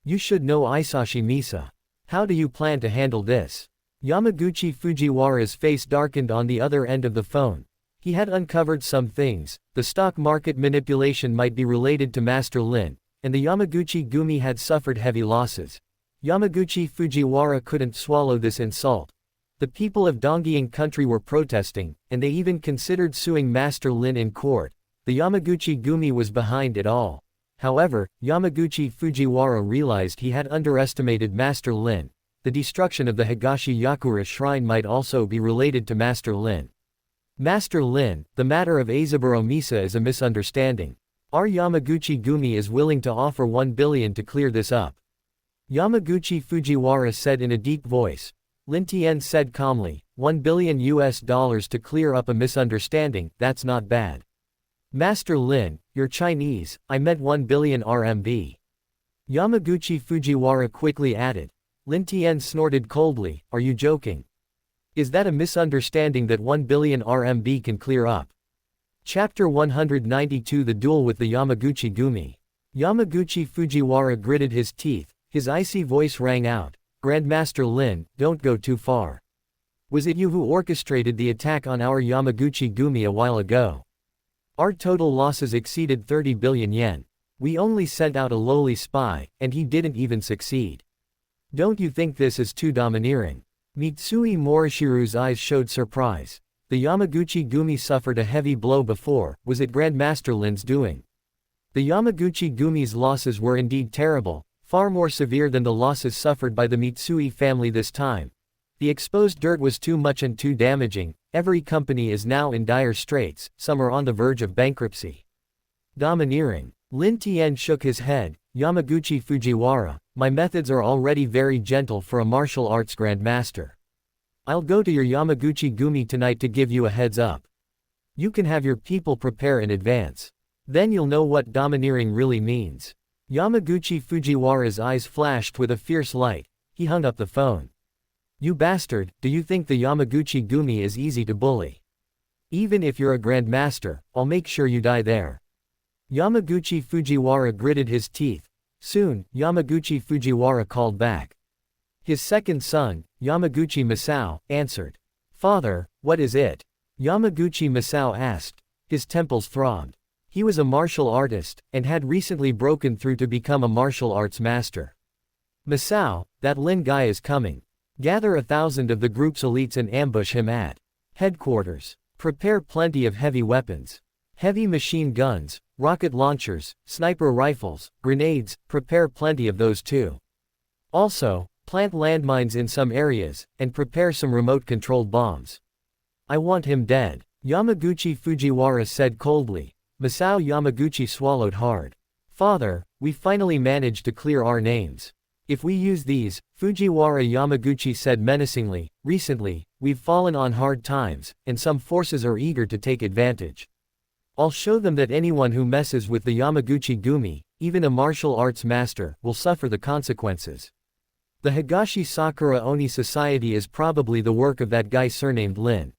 You should know Isashi Misa. How do you plan to handle this? Yamaguchi Fujiwara's face darkened on the other end of the phone. He had uncovered some things. The stock market manipulation might be related to Master Lin, and the Yamaguchi Gumi had suffered heavy losses. Yamaguchi Fujiwara couldn't swallow this insult. The people of Dongying country were protesting, and they even considered suing Master Lin in court. The Yamaguchi Gumi was behind it all. However, Yamaguchi Fujiwara realized he had underestimated Master Lin. The destruction of the Higashi Yakura shrine might also be related to Master Lin. Master Lin, the matter of Azaburo Misa is a misunderstanding. Our Yamaguchi Gumi is willing to offer 1 billion to clear this up. Yamaguchi Fujiwara said in a deep voice. Lin Tian said calmly, $1 billion to clear up a misunderstanding, that's not bad. Master Lin, you're Chinese, I meant 1 billion RMB. Yamaguchi Fujiwara quickly added. Lin Tian snorted coldly, are you joking? Is that a misunderstanding that 1 billion RMB can clear up? Chapter 192 The Duel with the Yamaguchi Gumi. Yamaguchi Fujiwara gritted his teeth, his icy voice rang out. Grandmaster Lin, don't go too far. Was it you who orchestrated the attack on our Yamaguchi Gumi a while ago? Our total losses exceeded 30 billion yen. We only sent out a lowly spy, and he didn't even succeed. Don't you think this is too domineering? Mitsui Morishiru's eyes showed surprise. The Yamaguchi Gumi suffered a heavy blow before, was it Grandmaster Lin's doing? The Yamaguchi Gumi's losses were indeed terrible, far more severe than the losses suffered by the Mitsui family this time. The exposed dirt was too much and too damaging. Every company is now in dire straits, some are on the verge of bankruptcy. Domineering. Lin Tian shook his head. Yamaguchi Fujiwara, my methods are already very gentle for a martial arts grandmaster. I'll go to your Yamaguchi Gumi tonight to give you a heads up. You can have your people prepare in advance. Then you'll know what domineering really means. Yamaguchi Fujiwara's eyes flashed with a fierce light. He hung up the phone. You bastard, do you think the Yamaguchi Gumi is easy to bully? Even if you're a grandmaster, I'll make sure you die there. Yamaguchi Fujiwara gritted his teeth. Soon, Yamaguchi Fujiwara called back. His second son, Yamaguchi Masao, answered. Father, what is it? Yamaguchi Masao asked. His temples throbbed. He was a martial artist, and had recently broken through to become a martial arts master. Masao, that Lin guy is coming. Gather 1,000 of the group's elites and ambush him at headquarters. Prepare plenty of heavy weapons. Heavy machine guns, rocket launchers, sniper rifles, grenades, prepare plenty of those too. Also, plant landmines in some areas, and prepare some remote-controlled bombs. I want him dead, Yamaguchi Fujiwara said coldly. Masao Yamaguchi swallowed hard. Father, we finally managed to clear our names. If we use these, Fujiwara Yamaguchi said menacingly, recently, we've fallen on hard times, and some forces are eager to take advantage. I'll show them that anyone who messes with the Yamaguchi Gumi, even a martial arts master, will suffer the consequences. The Higashi Sakura Oni Society is probably the work of that guy surnamed Lin.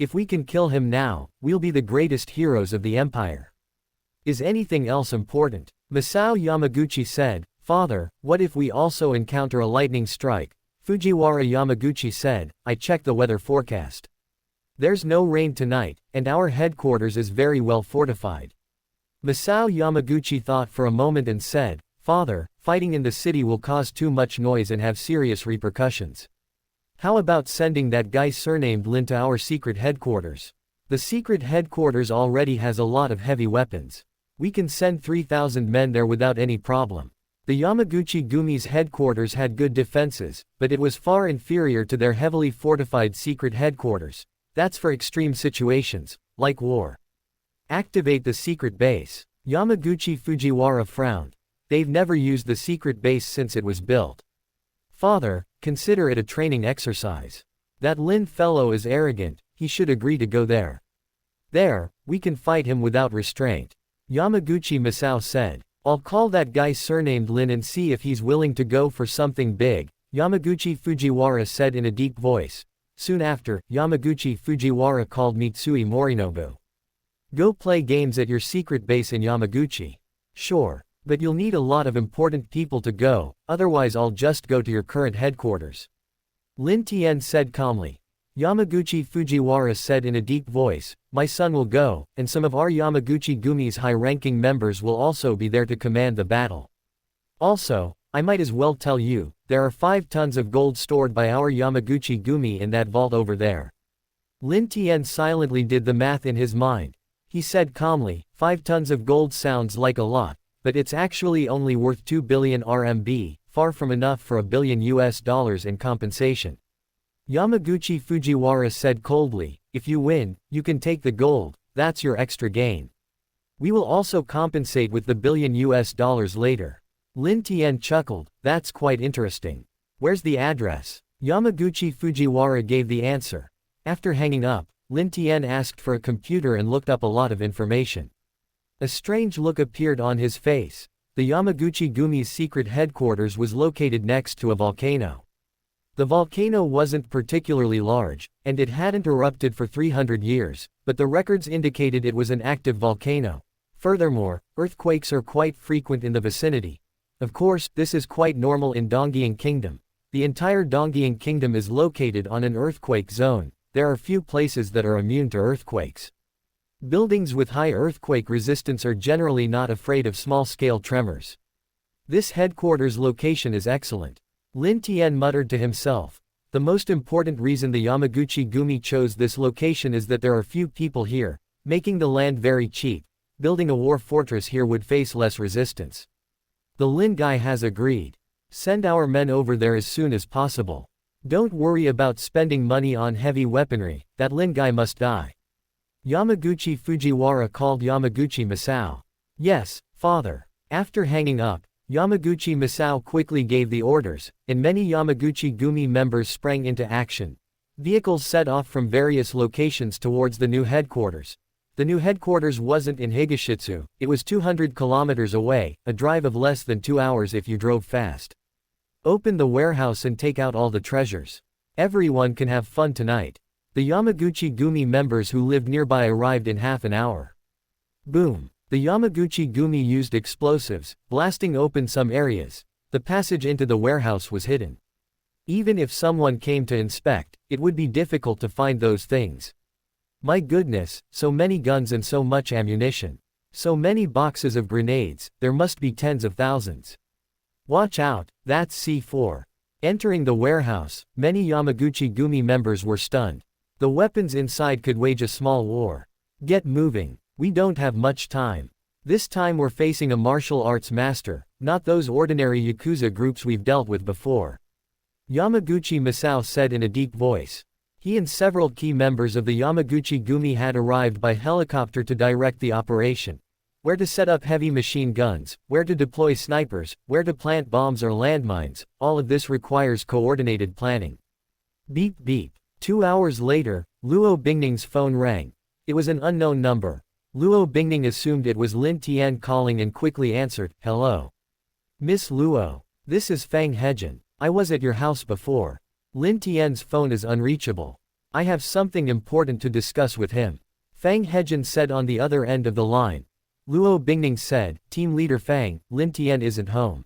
If we can kill him now, we'll be the greatest heroes of the empire. Is anything else important? Masao Yamaguchi said. Father, what if we also encounter a lightning strike? Fujiwara Yamaguchi said. I checked the weather forecast. There's no rain tonight, and our headquarters is very well fortified. Masao Yamaguchi thought for a moment and said, Father, fighting in the city will cause too much noise and have serious repercussions. How about sending that guy surnamed Lin to our secret headquarters? The secret headquarters already has a lot of heavy weapons. We can send 3,000 men there without any problem. The Yamaguchi Gumi's headquarters had good defenses, but it was far inferior to their heavily fortified secret headquarters. That's for extreme situations, like war. Activate the secret base. Yamaguchi Fujiwara frowned. They've never used the secret base since it was built. Father, consider it a training exercise. That Lin fellow is arrogant, he should agree to go there. There, we can fight him without restraint. Yamaguchi Masao said. I'll call that guy surnamed Lin and see if he's willing to go for something big, Yamaguchi Fujiwara said in a deep voice. Soon after, Yamaguchi Fujiwara called Mitsui Morinobu. Go play games at your secret base in Yamaguchi. Sure. But you'll need a lot of important people to go, otherwise I'll just go to your current headquarters. Lin Tian said calmly. Yamaguchi Fujiwara said in a deep voice, my son will go, and some of our Yamaguchi-gumi's high-ranking members will also be there to command the battle. Also, I might as well tell you, there are 5 tons of gold stored by our Yamaguchi-gumi in that vault over there. Lin Tian silently did the math in his mind. He said calmly, 5 tons of gold sounds like a lot, but it's actually only worth 2 billion RMB, far from enough for $1 billion in compensation. Yamaguchi Fujiwara said coldly, if you win, you can take the gold, that's your extra gain. We will also compensate with the $1 billion later. Lin Tian chuckled, that's quite interesting. Where's the address? Yamaguchi Fujiwara gave the answer. After hanging up, Lin Tian asked for a computer and looked up a lot of information. A strange look appeared on his face. The Yamaguchi-gumi's secret headquarters was located next to a volcano. The volcano wasn't particularly large, and it hadn't erupted for 300 years, but the records indicated it was an active volcano. Furthermore, earthquakes are quite frequent in the vicinity. Of course, this is quite normal in Dongyian Kingdom. The entire Dongyian Kingdom is located on an earthquake zone. There are few places that are immune to earthquakes. Buildings with high earthquake resistance are generally not afraid of small-scale tremors. This headquarters location is excellent. Lin Tian muttered to himself. The most important reason the Yamaguchi-gumi chose this location is that there are few people here, making the land very cheap. Building a war fortress here would face less resistance. The Lin guy has agreed. Send our men over there as soon as possible. Don't worry about spending money on heavy weaponry, that Lin guy must die. Yamaguchi Fujiwara called Yamaguchi Masao. Yes, father. After hanging up, Yamaguchi Masao quickly gave the orders, and many Yamaguchi-gumi members sprang into action. Vehicles set off from various locations towards the new headquarters. The new headquarters wasn't in Higashitsu, it was 200 kilometers away, a drive of less than 2 hours if you drove fast. Open the warehouse and take out all the treasures. Everyone can have fun tonight. The Yamaguchi-gumi members who lived nearby arrived in half an hour. Boom! The Yamaguchi-gumi used explosives, blasting open some areas. The passage into the warehouse was hidden. Even if someone came to inspect, it would be difficult to find those things. My goodness, so many guns and so much ammunition. So many boxes of grenades, there must be tens of thousands. Watch out, that's C4. Entering the warehouse, many Yamaguchi-gumi members were stunned. The weapons inside could wage a small war. Get moving, we don't have much time. This time we're facing a martial arts master, not those ordinary Yakuza groups we've dealt with before. Yamaguchi Masao said in a deep voice. He and several key members of the Yamaguchi-gumi had arrived by helicopter to direct the operation. Where to set up heavy machine guns, where to deploy snipers, where to plant bombs or landmines, all of this requires coordinated planning. Beep beep. 2 hours later, Luo Bingning's phone rang. It was an unknown number. Luo Bingning assumed it was Lin Tian calling and quickly answered, hello. Miss Luo. This is Fang Hejin. I was at your house before. Lin Tian's phone is unreachable. I have something important to discuss with him. Fang Hejin said on the other end of the line. Luo Bingning said, Team Leader Fang, Lin Tian isn't home.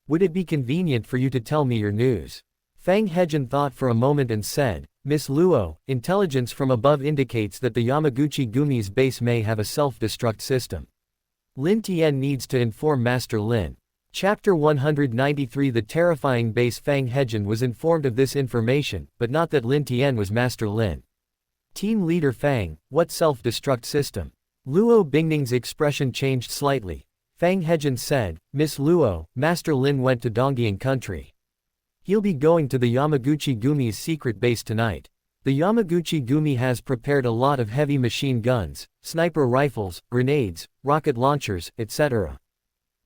Would it be convenient for you to tell me your news? Fang Hejin thought for a moment and said, Miss Luo, intelligence from above indicates that the Yamaguchi-gumi's base may have a self-destruct system. Lin Tian needs to inform Master Lin. Chapter 193. The terrifying base. Fang Hejin was informed of this information, but not that Lin Tian was Master Lin. Team Leader Fang, what self-destruct system? Luo Bingning's expression changed slightly. Fang Hejin said, Miss Luo, Master Lin went to Dongyian country. He'll be going to the Yamaguchi-gumi's secret base tonight. The Yamaguchi-gumi has prepared a lot of heavy machine guns, sniper rifles, grenades, rocket launchers, etc.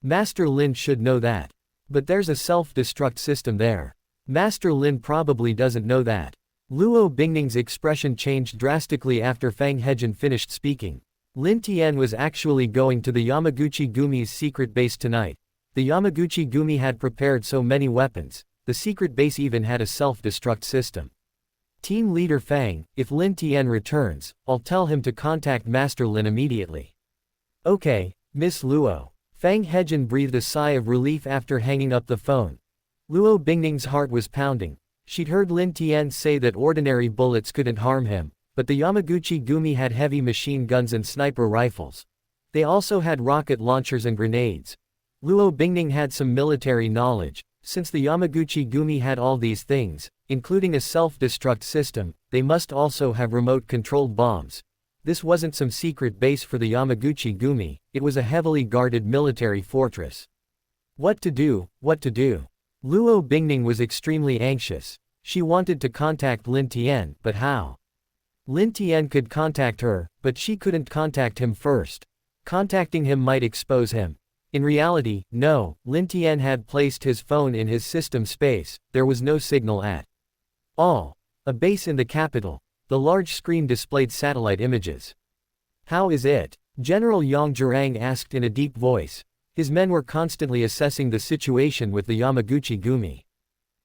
Master Lin should know that. But there's a self-destruct system there. Master Lin probably doesn't know that. Luo Bingning's expression changed drastically after Fang Hejin finished speaking. Lin Tian was actually going to the Yamaguchi-gumi's secret base tonight. The Yamaguchi-gumi had prepared so many weapons. The secret base even had a self-destruct system. Team Leader Fang, if Lin Tian returns, I'll tell him to contact Master Lin immediately. Okay, Miss Luo. Fang Hejin breathed a sigh of relief after hanging up the phone. Luo Bingning's heart was pounding. She'd heard Lin Tian say that ordinary bullets couldn't harm him, but the Yamaguchi Gumi had heavy machine guns and sniper rifles. They also had rocket launchers and grenades. Luo Bingning had some military knowledge. Since the Yamaguchi Gumi had all these things, including a self-destruct system, they must also have remote-controlled bombs. This wasn't some secret base for the Yamaguchi Gumi, it was a heavily guarded military fortress. What to do, what to do? Luo Bingning was extremely anxious. She wanted to contact Lin Tian, but how? Lin Tian could contact her, but she couldn't contact him first. Contacting him might expose him. In reality, no, Lin Tian had placed his phone in his system space, there was no signal at all. A base in the capital. The large screen displayed satellite images. How is it? General Yang Jurang asked in a deep voice. His men were constantly assessing the situation with the Yamaguchi Gumi.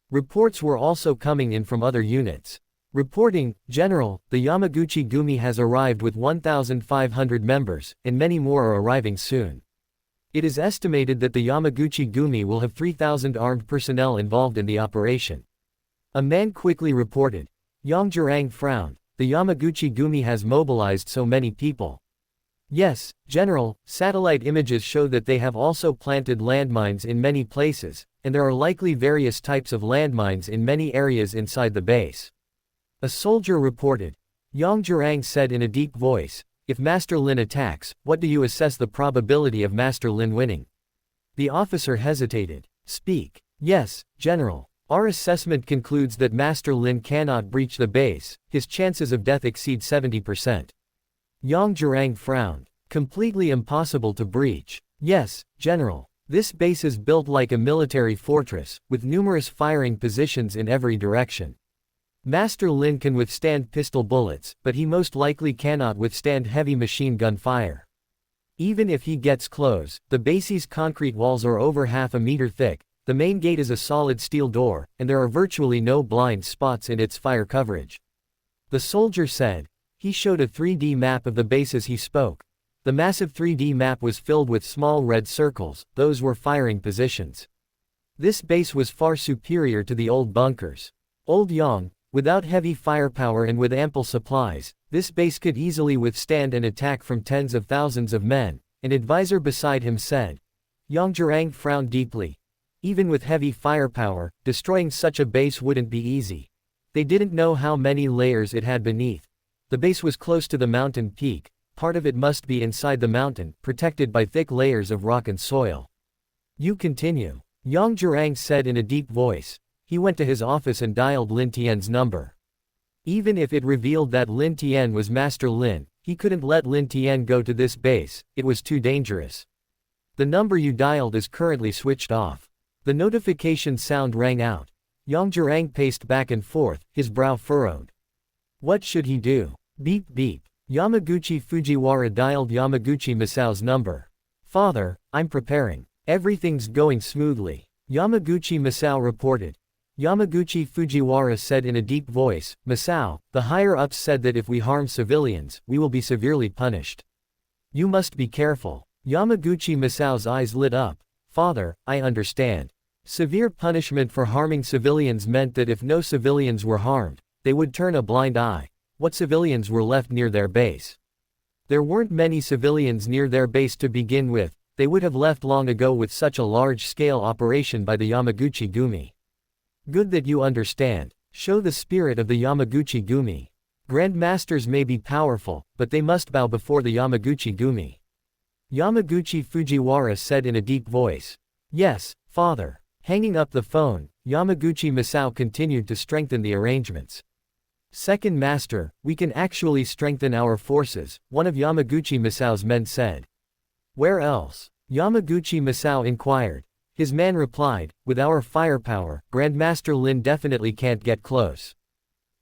Reports were also coming in from other units. Reporting, General, the Yamaguchi Gumi has arrived with 1,500 members, and many more are arriving soon. It is estimated that the Yamaguchi Gumi will have 3,000 armed personnel involved in the operation. A man quickly reported. Yang Jurang frowned. The Yamaguchi Gumi has mobilized so many people. Yes, General, satellite images show that they have also planted landmines in many places, and there are likely various types of landmines in many areas inside the base. A soldier reported. Yang Jurang said in a deep voice, if Master Lin attacks, what do you assess the probability of Master Lin winning? The officer hesitated. Speak. Yes, General. Our assessment concludes that Master Lin cannot breach the base, his chances of death exceed 70%. Yang Jurang frowned. Completely impossible to breach. Yes, General. This base is built like a military fortress, with numerous firing positions in every direction. Master Lin can withstand pistol bullets, but he most likely cannot withstand heavy machine gun fire. Even if he gets close, the base's concrete walls are over half a meter thick, the main gate is a solid steel door, and there are virtually no blind spots in its fire coverage. The soldier said. He showed a 3D map of the base as he spoke. The massive 3D map was filled with small red circles, those were firing positions. This base was far superior to the old bunkers. Old Yang. Without heavy firepower and with ample supplies, this base could easily withstand an attack from tens of thousands of men, an advisor beside him said. Yang Jurang frowned deeply. Even with heavy firepower, destroying such a base wouldn't be easy. They didn't know how many layers it had beneath. The base was close to the mountain peak, part of it must be inside the mountain, protected by thick layers of rock and soil. You continue. Yang Jurang said in a deep voice. He went to his office and dialed Lin Tian's number. Even if it revealed that Lin Tian was Master Lin, he couldn't let Lin Tian go to this base, it was too dangerous. The number you dialed is currently switched off. The notification sound rang out. Yang Jurang paced back and forth, his brow furrowed. What should he do? Beep beep. Yamaguchi Fujiwara dialed Yamaguchi Masao's number. Father, I'm preparing. Everything's going smoothly. Yamaguchi Masao reported. Yamaguchi Fujiwara said in a deep voice, Masao, the higher-ups said that if we harm civilians, we will be severely punished. You must be careful. Yamaguchi Masao's eyes lit up. Father, I understand. Severe punishment for harming civilians meant that if no civilians were harmed, they would turn a blind eye. What civilians were left near their base? There weren't many civilians near their base to begin with, they would have left long ago with such a large-scale operation by the Yamaguchi Gumi. Good that you understand. Show the spirit of the Yamaguchi Gumi. Grandmasters may be powerful, but they must bow before the Yamaguchi Gumi. Yamaguchi Fujiwara said in a deep voice. Yes, father. Hanging up the phone, Yamaguchi Masao continued to strengthen the arrangements. Second master, we can actually strengthen our forces, one of Yamaguchi Masao's men said. Where else? Yamaguchi Masao inquired. His man replied, with our firepower, Grandmaster Lin definitely can't get close.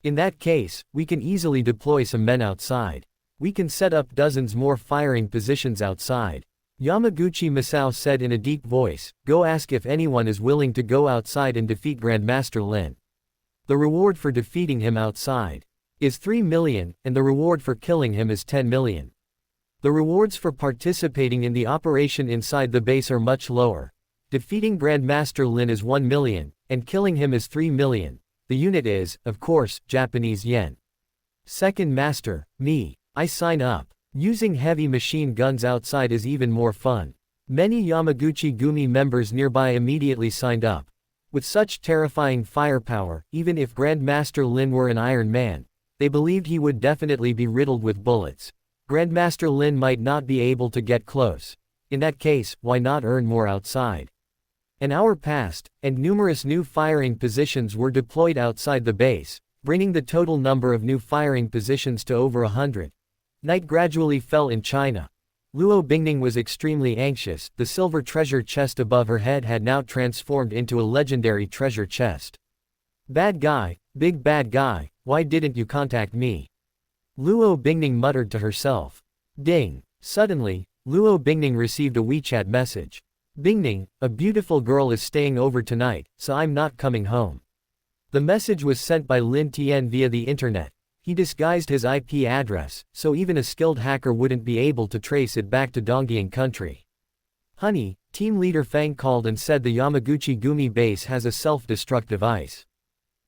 In that case, we can easily deploy some men outside. We can set up dozens more firing positions outside. Yamaguchi Masao said in a deep voice, go ask if anyone is willing to go outside and defeat Grandmaster Lin. The reward for defeating him outside is 3 million, and the reward for killing him is 10 million. The rewards for participating in the operation inside the base are much lower. Defeating Grandmaster Lin is 1 million, and killing him is 3 million. The unit is, of course, Japanese yen. Second Master, me. I sign up. Using heavy machine guns outside is even more fun. Many Yamaguchi Gumi members nearby immediately signed up. With such terrifying firepower, even if Grandmaster Lin were an Iron Man, they believed he would definitely be riddled with bullets. Grandmaster Lin might not be able to get close. In that case, why not earn more outside? An hour passed, and numerous new firing positions were deployed outside the base, bringing the total number of new firing positions to over 100. Night gradually fell in China. Luo Bingning was extremely anxious. The silver treasure chest above her head had now transformed into a legendary treasure chest. Bad guy, big bad guy, why didn't you contact me? Luo Bingning muttered to herself. Ding! Suddenly, Luo Bingning received a WeChat message. Bingning, a beautiful girl is staying over tonight, so I'm not coming home. The message was sent by Lin Tian via the internet. He disguised his IP address, so even a skilled hacker wouldn't be able to trace it back to Dongjiang country. Honey, team leader Fang called and said the Yamaguchi Gumi base has a self-destructive ice.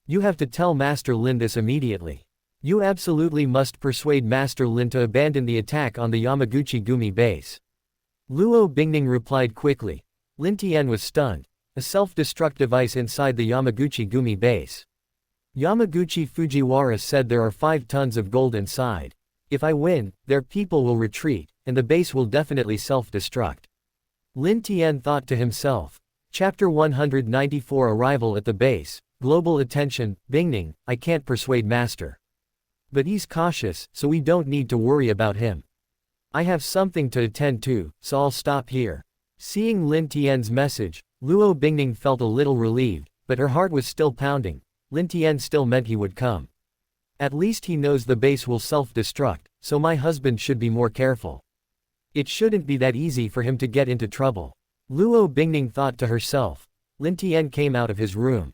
You have to tell Master Lin this immediately. You absolutely must persuade Master Lin to abandon the attack on the Yamaguchi Gumi base. Luo Bingning replied quickly. Lin Tian was stunned. A self-destructive ice inside the Yamaguchi Gumi base. Yamaguchi Fujiwara said there are 5 tons of gold inside. If I win, their people will retreat, and the base will definitely self-destruct. Lin Tian thought to himself. Chapter 194 Arrival at the base. Global attention. Bingning, I can't persuade Master. But he's cautious, so we don't need to worry about him. I have something to attend to, so I'll stop here. Seeing Lin Tian's message, Luo Bingning felt a little relieved, but her heart was still pounding. Lin Tian still meant he would come. At least he knows the base will self-destruct, so my husband should be more careful. It shouldn't be that easy for him to get into trouble. Luo Bingning thought to herself. Lin Tian came out of his room.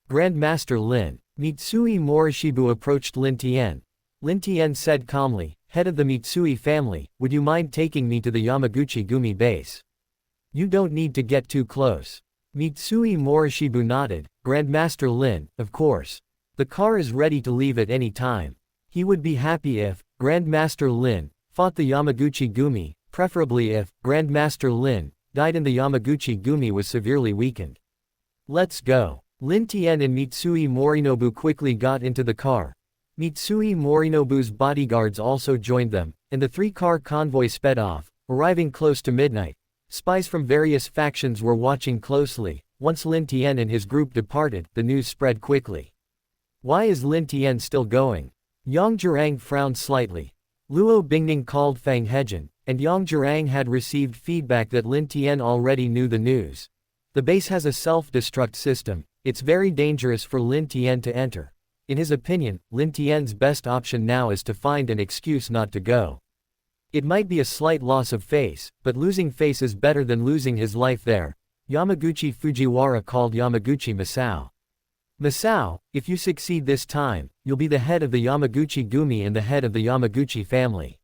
Grandmaster Lin. Mitsui Morishibu approached Lin Tian. Lin Tian said calmly, head of the Mitsui family, would you mind taking me to the Yamaguchi Gumi base? You don't need to get too close. Mitsui Morishibu nodded. Grandmaster Lin, of course. The car is ready to leave at any time. He would be happy if Grandmaster Lin fought the Yamaguchi Gumi, preferably if Grandmaster Lin died and the Yamaguchi Gumi was severely weakened. Let's go. Lin Tian and Mitsui Morinobu quickly got into the car. Mitsui Morinobu's bodyguards also joined them, and the 3-car convoy sped off, arriving close to midnight. Spies from various factions were watching closely. Once Lin Tian and his group departed, the news spread quickly. Why is Lin Tian still going? Yang Zhirang frowned slightly. Luo Bingning called Fang Hejin, and Yang Zhirang had received feedback that Lin Tian already knew the news. The base has a self-destruct system. It's very dangerous for Lin Tian to enter. In his opinion, Lin Tian's best option now is to find an excuse not to go. It might be a slight loss of face, but losing face is better than losing his life there. Yamaguchi Fujiwara called Yamaguchi Masao. Masao, if you succeed this time, you'll be the head of the Yamaguchi Gumi and the head of the Yamaguchi family.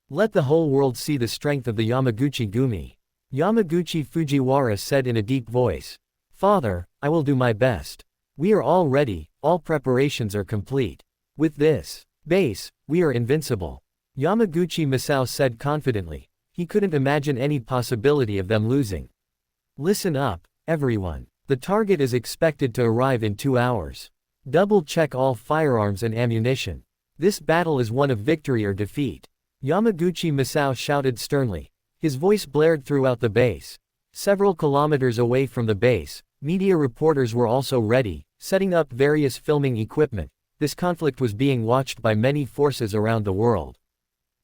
Let the whole world see the strength of the Yamaguchi Gumi. Yamaguchi Fujiwara said in a deep voice. Father, I will do my best. We are all ready, all preparations are complete. With this base, we are invincible. Yamaguchi Masao said confidently. He couldn't imagine any possibility of them losing. Listen up, everyone. The target is expected to arrive in 2 hours. Double-check all firearms and ammunition. This battle is one of victory or defeat. Yamaguchi Masao shouted sternly. His voice blared throughout the base. Several kilometers away from the base, media reporters were also ready, setting up various filming equipment. This conflict was being watched by many forces around the world.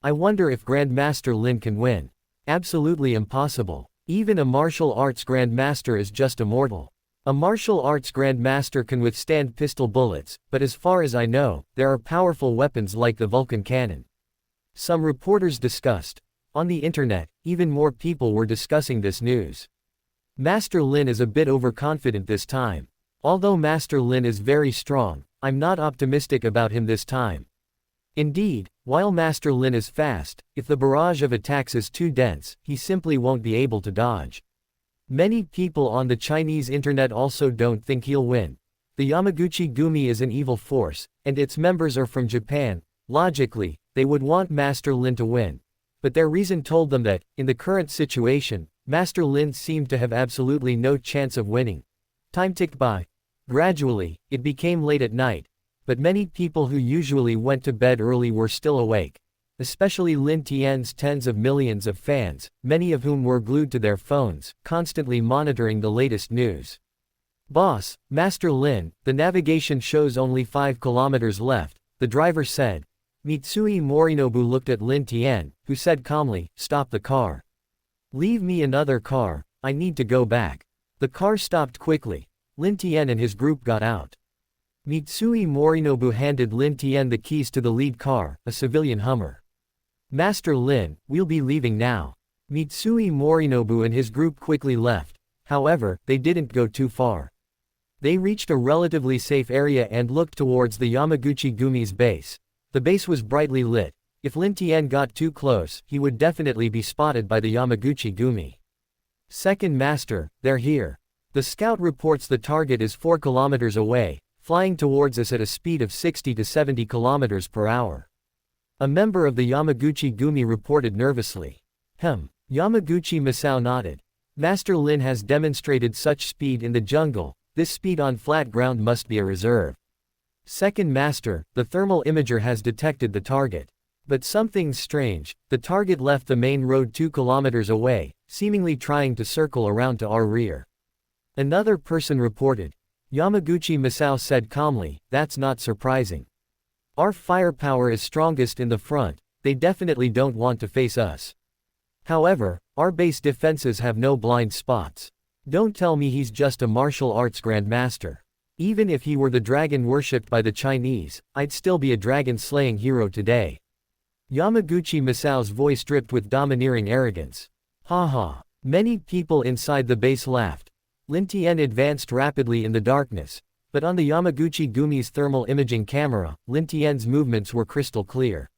I wonder if Grandmaster Lin can win. Absolutely impossible. Even a martial arts grandmaster is just a mortal. A martial arts grandmaster can withstand pistol bullets, but as far as I know, there are powerful weapons like the Vulcan cannon. Some reporters discussed. On the internet, even more people were discussing this news. Master Lin is a bit overconfident this time. Although Master Lin is very strong, I'm not optimistic about him this time. Indeed, While Master Lin is fast, if the barrage of attacks is too dense, he simply won't be able to dodge. Many people on the Chinese internet also don't think he'll win. The Yamaguchi Gumi is an evil force, and its members are from Japan. Logically, they would want Master Lin to win. But their reason told them that, in the current situation, Master Lin seemed to have absolutely no chance of winning. Time ticked by. Gradually, it became late at night. But many people who usually went to bed early were still awake. Especially Lin Tian's tens of millions of fans, many of whom were glued to their phones, constantly monitoring the latest news. "Boss, Master Lin, the navigation shows only 5 kilometers left," the driver said. Mitsui Morinobu looked at Lin Tian, who said calmly, "Stop the car. Leave me another car, I need to go back." The car stopped quickly. Lin Tian and his group got out. Mitsui Morinobu handed Lin Tian the keys to the lead car, a civilian Hummer. "Master Lin, we'll be leaving now." Mitsui Morinobu and his group quickly left. However, they didn't go too far. They reached a relatively safe area and looked towards the Yamaguchi Gumi's base. The base was brightly lit. If Lin Tian got too close, he would definitely be spotted by the Yamaguchi Gumi. "Second Master, they're here. The scout reports the target is 4 kilometers away, flying towards us at a speed of 60 to 70 kilometers per hour." A member of the Yamaguchi Gumi reported nervously. Yamaguchi Masao nodded. "Master Lin has demonstrated such speed in the jungle, this speed on flat ground must be a reserve." "Second Master, the thermal imager has detected the target. But something's strange, the target left the main road 2 kilometers away, seemingly trying to circle around to our rear." Another person reported. Yamaguchi Masao said calmly, "That's not surprising. Our firepower is strongest in the front, they definitely don't want to face us. However, our base defenses have no blind spots. Don't tell me he's just a martial arts grandmaster. Even if he were the dragon worshipped by the Chinese, I'd still be a dragon-slaying hero today." Yamaguchi Masao's voice dripped with domineering arrogance. "Ha ha." Many people inside the base laughed. Lin Tian advanced rapidly in the darkness, but on the Yamaguchi Gumi's thermal imaging camera, Lin Tian's movements were crystal clear.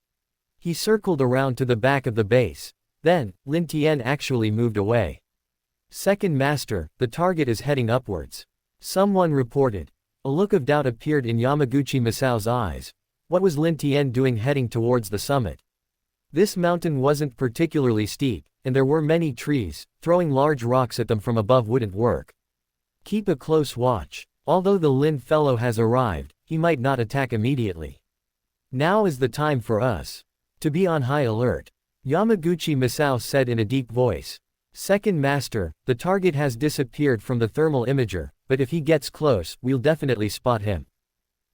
He circled around to the back of the base. Then, Lin Tian actually moved away. "Second Master, the target is heading upwards," someone reported. A look of doubt appeared in Yamaguchi Masao's eyes. What was Lin Tian doing heading towards the summit? This mountain wasn't particularly steep, and there were many trees. Throwing large rocks at them from above wouldn't work. Keep a close watch. Although the Lin fellow has arrived, he might not attack immediately. Now is the time for us to be on high alert, Yamaguchi Masao said in a deep voice. "Second Master, the target has disappeared from the thermal imager, but if he gets close, we'll definitely spot him,"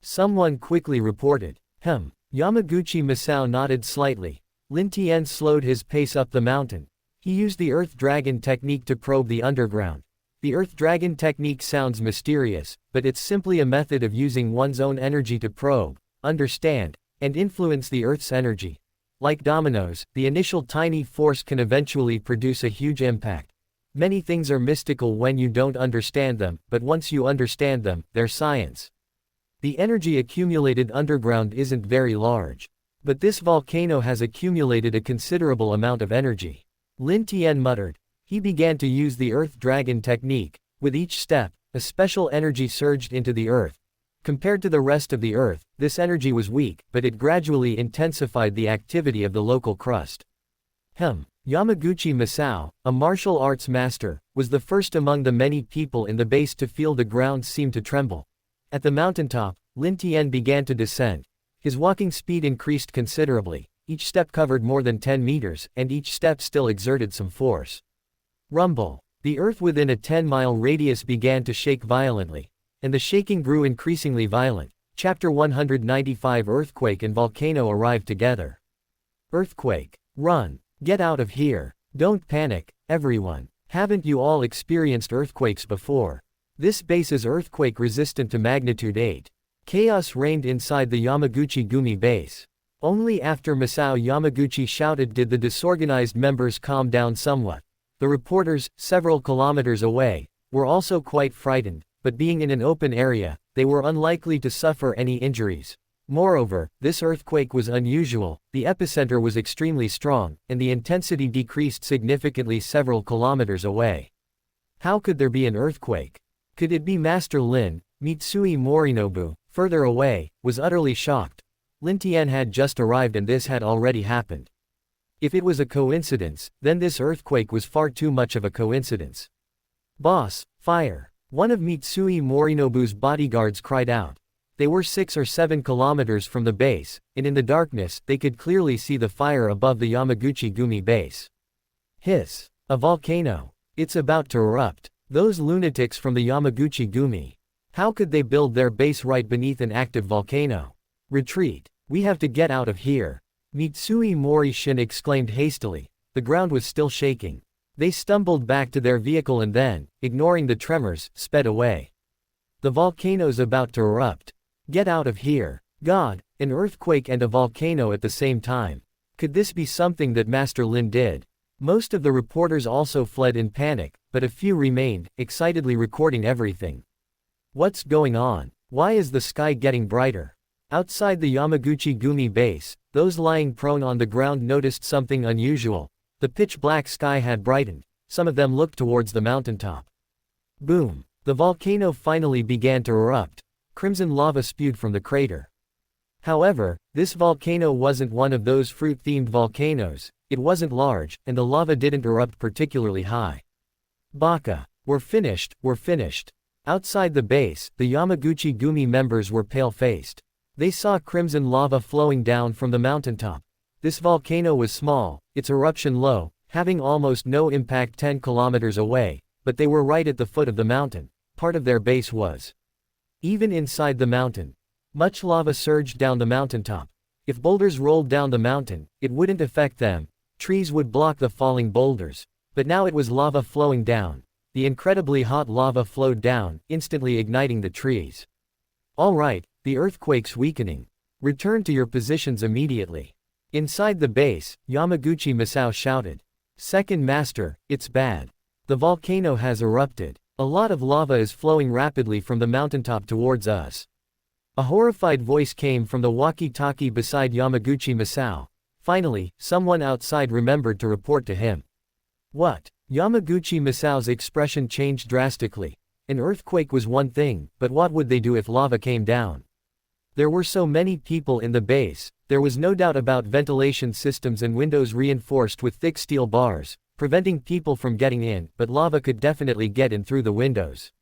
someone quickly reported. Yamaguchi Masao nodded slightly. Lin Tian slowed his pace up the mountain. He used the Earth Dragon technique to probe the underground. The Earth Dragon technique sounds mysterious, but it's simply a method of using one's own energy to probe, understand, and influence the Earth's energy. Like dominoes, the initial tiny force can eventually produce a huge impact. Many things are mystical when you don't understand them, but once you understand them, they're science. The energy accumulated underground isn't very large. But this volcano has accumulated a considerable amount of energy. Lin Tian muttered. He began to use the Earth Dragon technique. With each step, a special energy surged into the Earth. Compared to the rest of the Earth, this energy was weak, but it gradually intensified the activity of the local crust. Yamaguchi Masao, a martial arts master, was the first among the many people in the base to feel the ground seem to tremble. At the mountaintop, Lin Tian began to descend. His walking speed increased considerably. Each step covered more than 10 meters, and each step still exerted some force. Rumble. The earth within a 10-mile radius began to shake violently. And the shaking grew increasingly violent. Chapter 195 Earthquake and Volcano arrived together. Earthquake. Run. Get out of here. Don't panic, everyone. Haven't you all experienced earthquakes before? This base is earthquake resistant to magnitude 8. Chaos reigned inside the Yamaguchi Gumi base. Only after Masao Yamaguchi shouted did the disorganized members calm down somewhat. The reporters, several kilometers away, were also quite frightened, but being in an open area, they were unlikely to suffer any injuries. Moreover, this earthquake was unusual, the epicenter was extremely strong, and the intensity decreased significantly several kilometers away. How could there be an earthquake? Could it be Master Lin? Mitsui Morinobu, further away, was utterly shocked. Lin Tian had just arrived and this had already happened. If it was a coincidence, then this earthquake was far too much of a coincidence. Boss, fire! One of Mitsui Morinobu's bodyguards cried out. They were 6 or 7 kilometers from the base, and in the darkness, they could clearly see the fire above the Yamaguchi-gumi base. Hiss! A volcano! It's about to erupt. Those lunatics from the Yamaguchi-gumi. How could they build their base right beneath an active volcano? Retreat! We have to get out of here! Mitsui Morishin exclaimed hastily. The ground was still shaking. They stumbled back to their vehicle and then, ignoring the tremors, sped away. The volcano's about to erupt. Get out of here. God, an earthquake and a volcano at the same time. Could this be something that Master Lin did? Most of the reporters also fled in panic, but a few remained, excitedly recording everything. What's going on? Why is the sky getting brighter? Outside the Yamaguchi-gumi base, those lying prone on the ground noticed something unusual. The pitch-black sky had brightened. Some of them looked towards the mountaintop. Boom! The volcano finally began to erupt. Crimson lava spewed from the crater. However, this volcano wasn't one of those fruit-themed volcanoes. It wasn't large, and the lava didn't erupt particularly high. Baka! We're finished, we're finished. Outside the base, the Yamaguchi-gumi members were pale-faced. They saw crimson lava flowing down from the mountaintop. This volcano was small, its eruption low, having almost no impact 10 kilometers away, but they were right at the foot of the mountain. Part of their base was. Even inside the mountain, much lava surged down the mountaintop. If boulders rolled down the mountain, it wouldn't affect them. Trees would block the falling boulders. But now it was lava flowing down. The incredibly hot lava flowed down, instantly igniting the trees. All right, the earthquake's weakening. Return to your positions immediately. Inside the base, Yamaguchi Masao shouted. Second Master, it's bad. The volcano has erupted. A lot of lava is flowing rapidly from the mountaintop towards us. A horrified voice came from the walkie-talkie beside Yamaguchi Masao. Finally, someone outside remembered to report to him. What? Yamaguchi Masao's expression changed drastically. An earthquake was one thing, but what would they do if lava came down? There were so many people in the base, there was no doubt about ventilation systems and windows reinforced with thick steel bars, preventing people from getting in, but lava could definitely get in through the windows.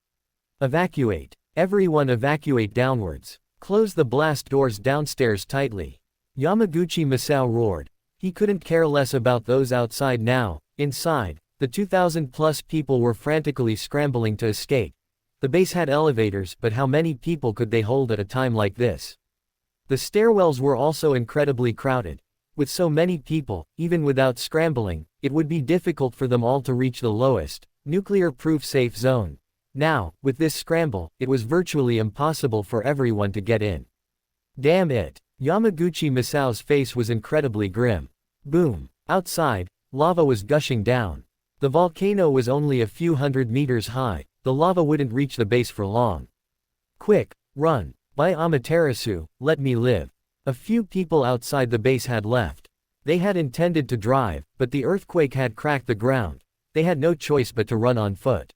Evacuate. Everyone evacuate downwards. Close the blast doors downstairs tightly. Yamaguchi Masao roared. He couldn't care less about those outside now. Inside, the 2,000+ people were frantically scrambling to escape. The base had elevators, but how many people could they hold at a time like this? The stairwells were also incredibly crowded. With so many people, even without scrambling, it would be difficult for them all to reach the lowest, nuclear-proof safe zone. Now, with this scramble, it was virtually impossible for everyone to get in. Damn it! Yamaguchi Masao's face was incredibly grim. Boom! Outside, lava was gushing down. The volcano was only a few hundred meters high. The lava wouldn't reach the base for long. Quick, run! By Amaterasu, let me live. A few people outside the base had left. They had intended to drive, but the earthquake had cracked the ground. They had no choice but to run on foot.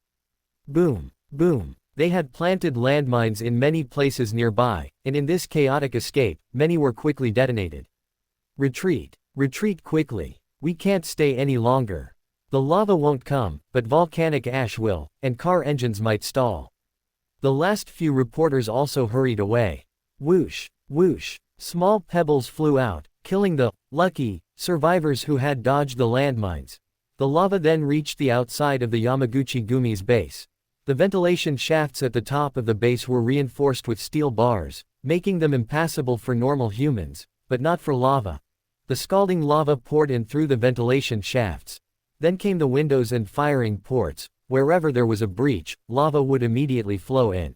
Boom! Boom! They had planted landmines in many places nearby, and in this chaotic escape, many were quickly detonated. Retreat! Retreat quickly! We can't stay any longer. The lava won't come, but volcanic ash will, and car engines might stall. The last few reporters also hurried away. Whoosh! Whoosh! Small pebbles flew out, killing the lucky survivors who had dodged the landmines. The lava then reached the outside of the Yamaguchi-gumi's base. The ventilation shafts at the top of the base were reinforced with steel bars, making them impassable for normal humans, but not for lava. The scalding lava poured in through the ventilation shafts. Then came the windows and firing ports. Wherever there was a breach, lava would immediately flow in.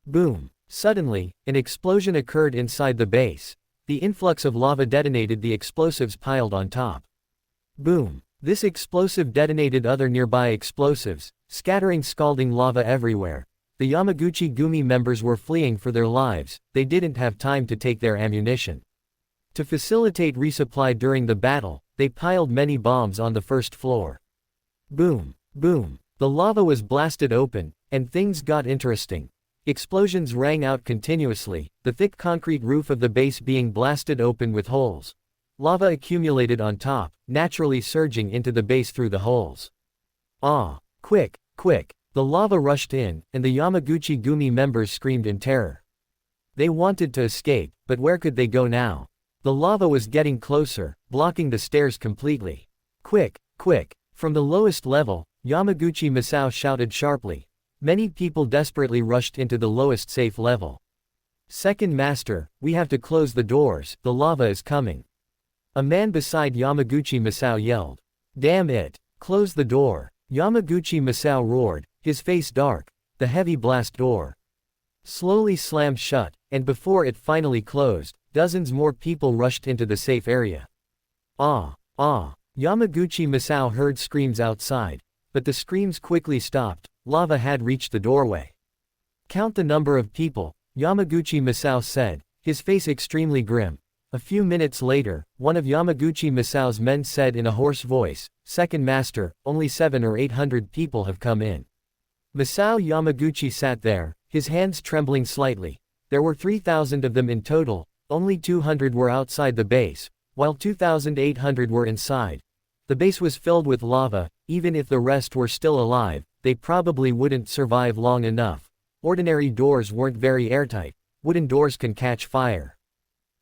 Boom! Suddenly, an explosion occurred inside the base. The influx of lava detonated the explosives piled on top. Boom! This explosive detonated other nearby explosives, scattering scalding lava everywhere. The The Yamaguchi Gumi members were fleeing for their lives, they didn't have time to take their ammunition. To facilitate resupply during the battle, they piled many bombs on the first floor. Boom, boom. The lava was blasted open, and things got interesting. Explosions rang out continuously, the thick concrete roof of the base being blasted open with holes. Lava accumulated on top, naturally surging into the base through the holes. Ah! Quick, quick! The lava rushed in, and the Yamaguchi Gumi members screamed in terror. They wanted to escape, but where could they go now? The lava was getting closer, blocking the stairs completely. Quick, quick! From the lowest level, Yamaguchi Masao shouted sharply. Many people desperately rushed into the lowest safe level. Second master, we have to close the doors, the lava is coming. A man beside Yamaguchi Masao yelled. Damn it! Close the door! Yamaguchi Masao roared, his face dark. The heavy blast door slowly slammed shut, and before it finally closed, dozens more people rushed into the safe area. Ah! Ah! Yamaguchi Masao heard screams outside. But the screams quickly stopped, lava had reached the doorway. Count the number of people, Yamaguchi Masao said, his face extremely grim. A few minutes later, one of Yamaguchi Masao's men said in a hoarse voice, Second master, only 700 or 800 people have come in. Masao Yamaguchi sat there, his hands trembling slightly. There were 3,000 of them in total, only 200 were outside the base, while 2,800 were inside. The base was filled with lava, even if the rest were still alive, they probably wouldn't survive long enough. Ordinary doors weren't very airtight, wooden doors can catch fire.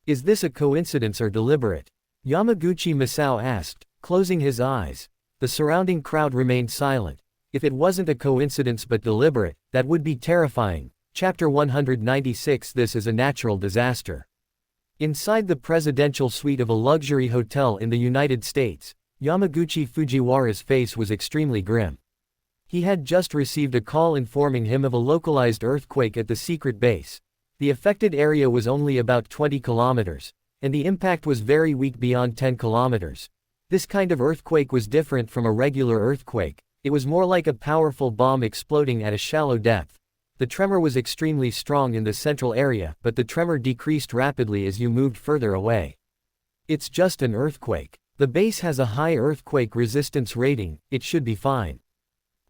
Is this a coincidence or deliberate? Yamaguchi Masao asked, closing his eyes. The surrounding crowd remained silent. If it wasn't a coincidence but deliberate, that would be terrifying. Chapter 196 This is a natural disaster. Inside the presidential suite of a luxury hotel in the United States, Yamaguchi Fujiwara's face was extremely grim. He had just received a call informing him of a localized earthquake at the secret base. The affected area was only about 20 kilometers, and the impact was very weak beyond 10 kilometers. This kind of earthquake was different from a regular earthquake, it was more like a powerful bomb exploding at a shallow depth. The tremor was extremely strong in the central area, but the tremor decreased rapidly as you moved further away. It's just an earthquake. The base has a high earthquake resistance rating, it should be fine.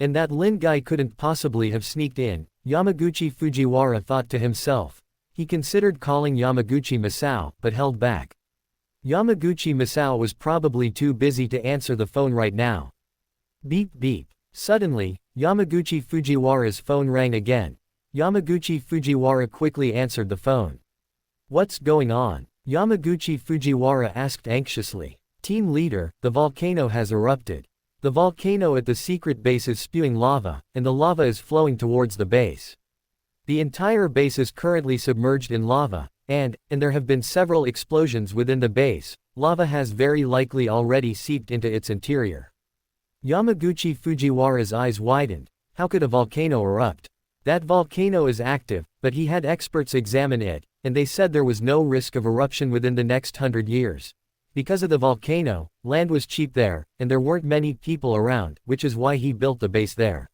And that Lin guy couldn't possibly have sneaked in, Yamaguchi Fujiwara thought to himself. He considered calling Yamaguchi Masao, but held back. Yamaguchi Masao was probably too busy to answer the phone right now. Beep beep. Suddenly, Yamaguchi Fujiwara's phone rang again. Yamaguchi Fujiwara quickly answered the phone. What's going on? Yamaguchi Fujiwara asked anxiously. Team leader, the volcano has erupted. The volcano at the secret base is spewing lava, and the lava is flowing towards the base. The entire base is currently submerged in lava, and there have been several explosions within the base. Lava has very likely already seeped into its interior. Yamaguchi Fujiwara's eyes widened. How could a volcano erupt? That volcano is active, but he had experts examine it, and they said there was no risk of eruption within the next 100 years. Because of the volcano, land was cheap there, and there weren't many people around, which is why he built the base there.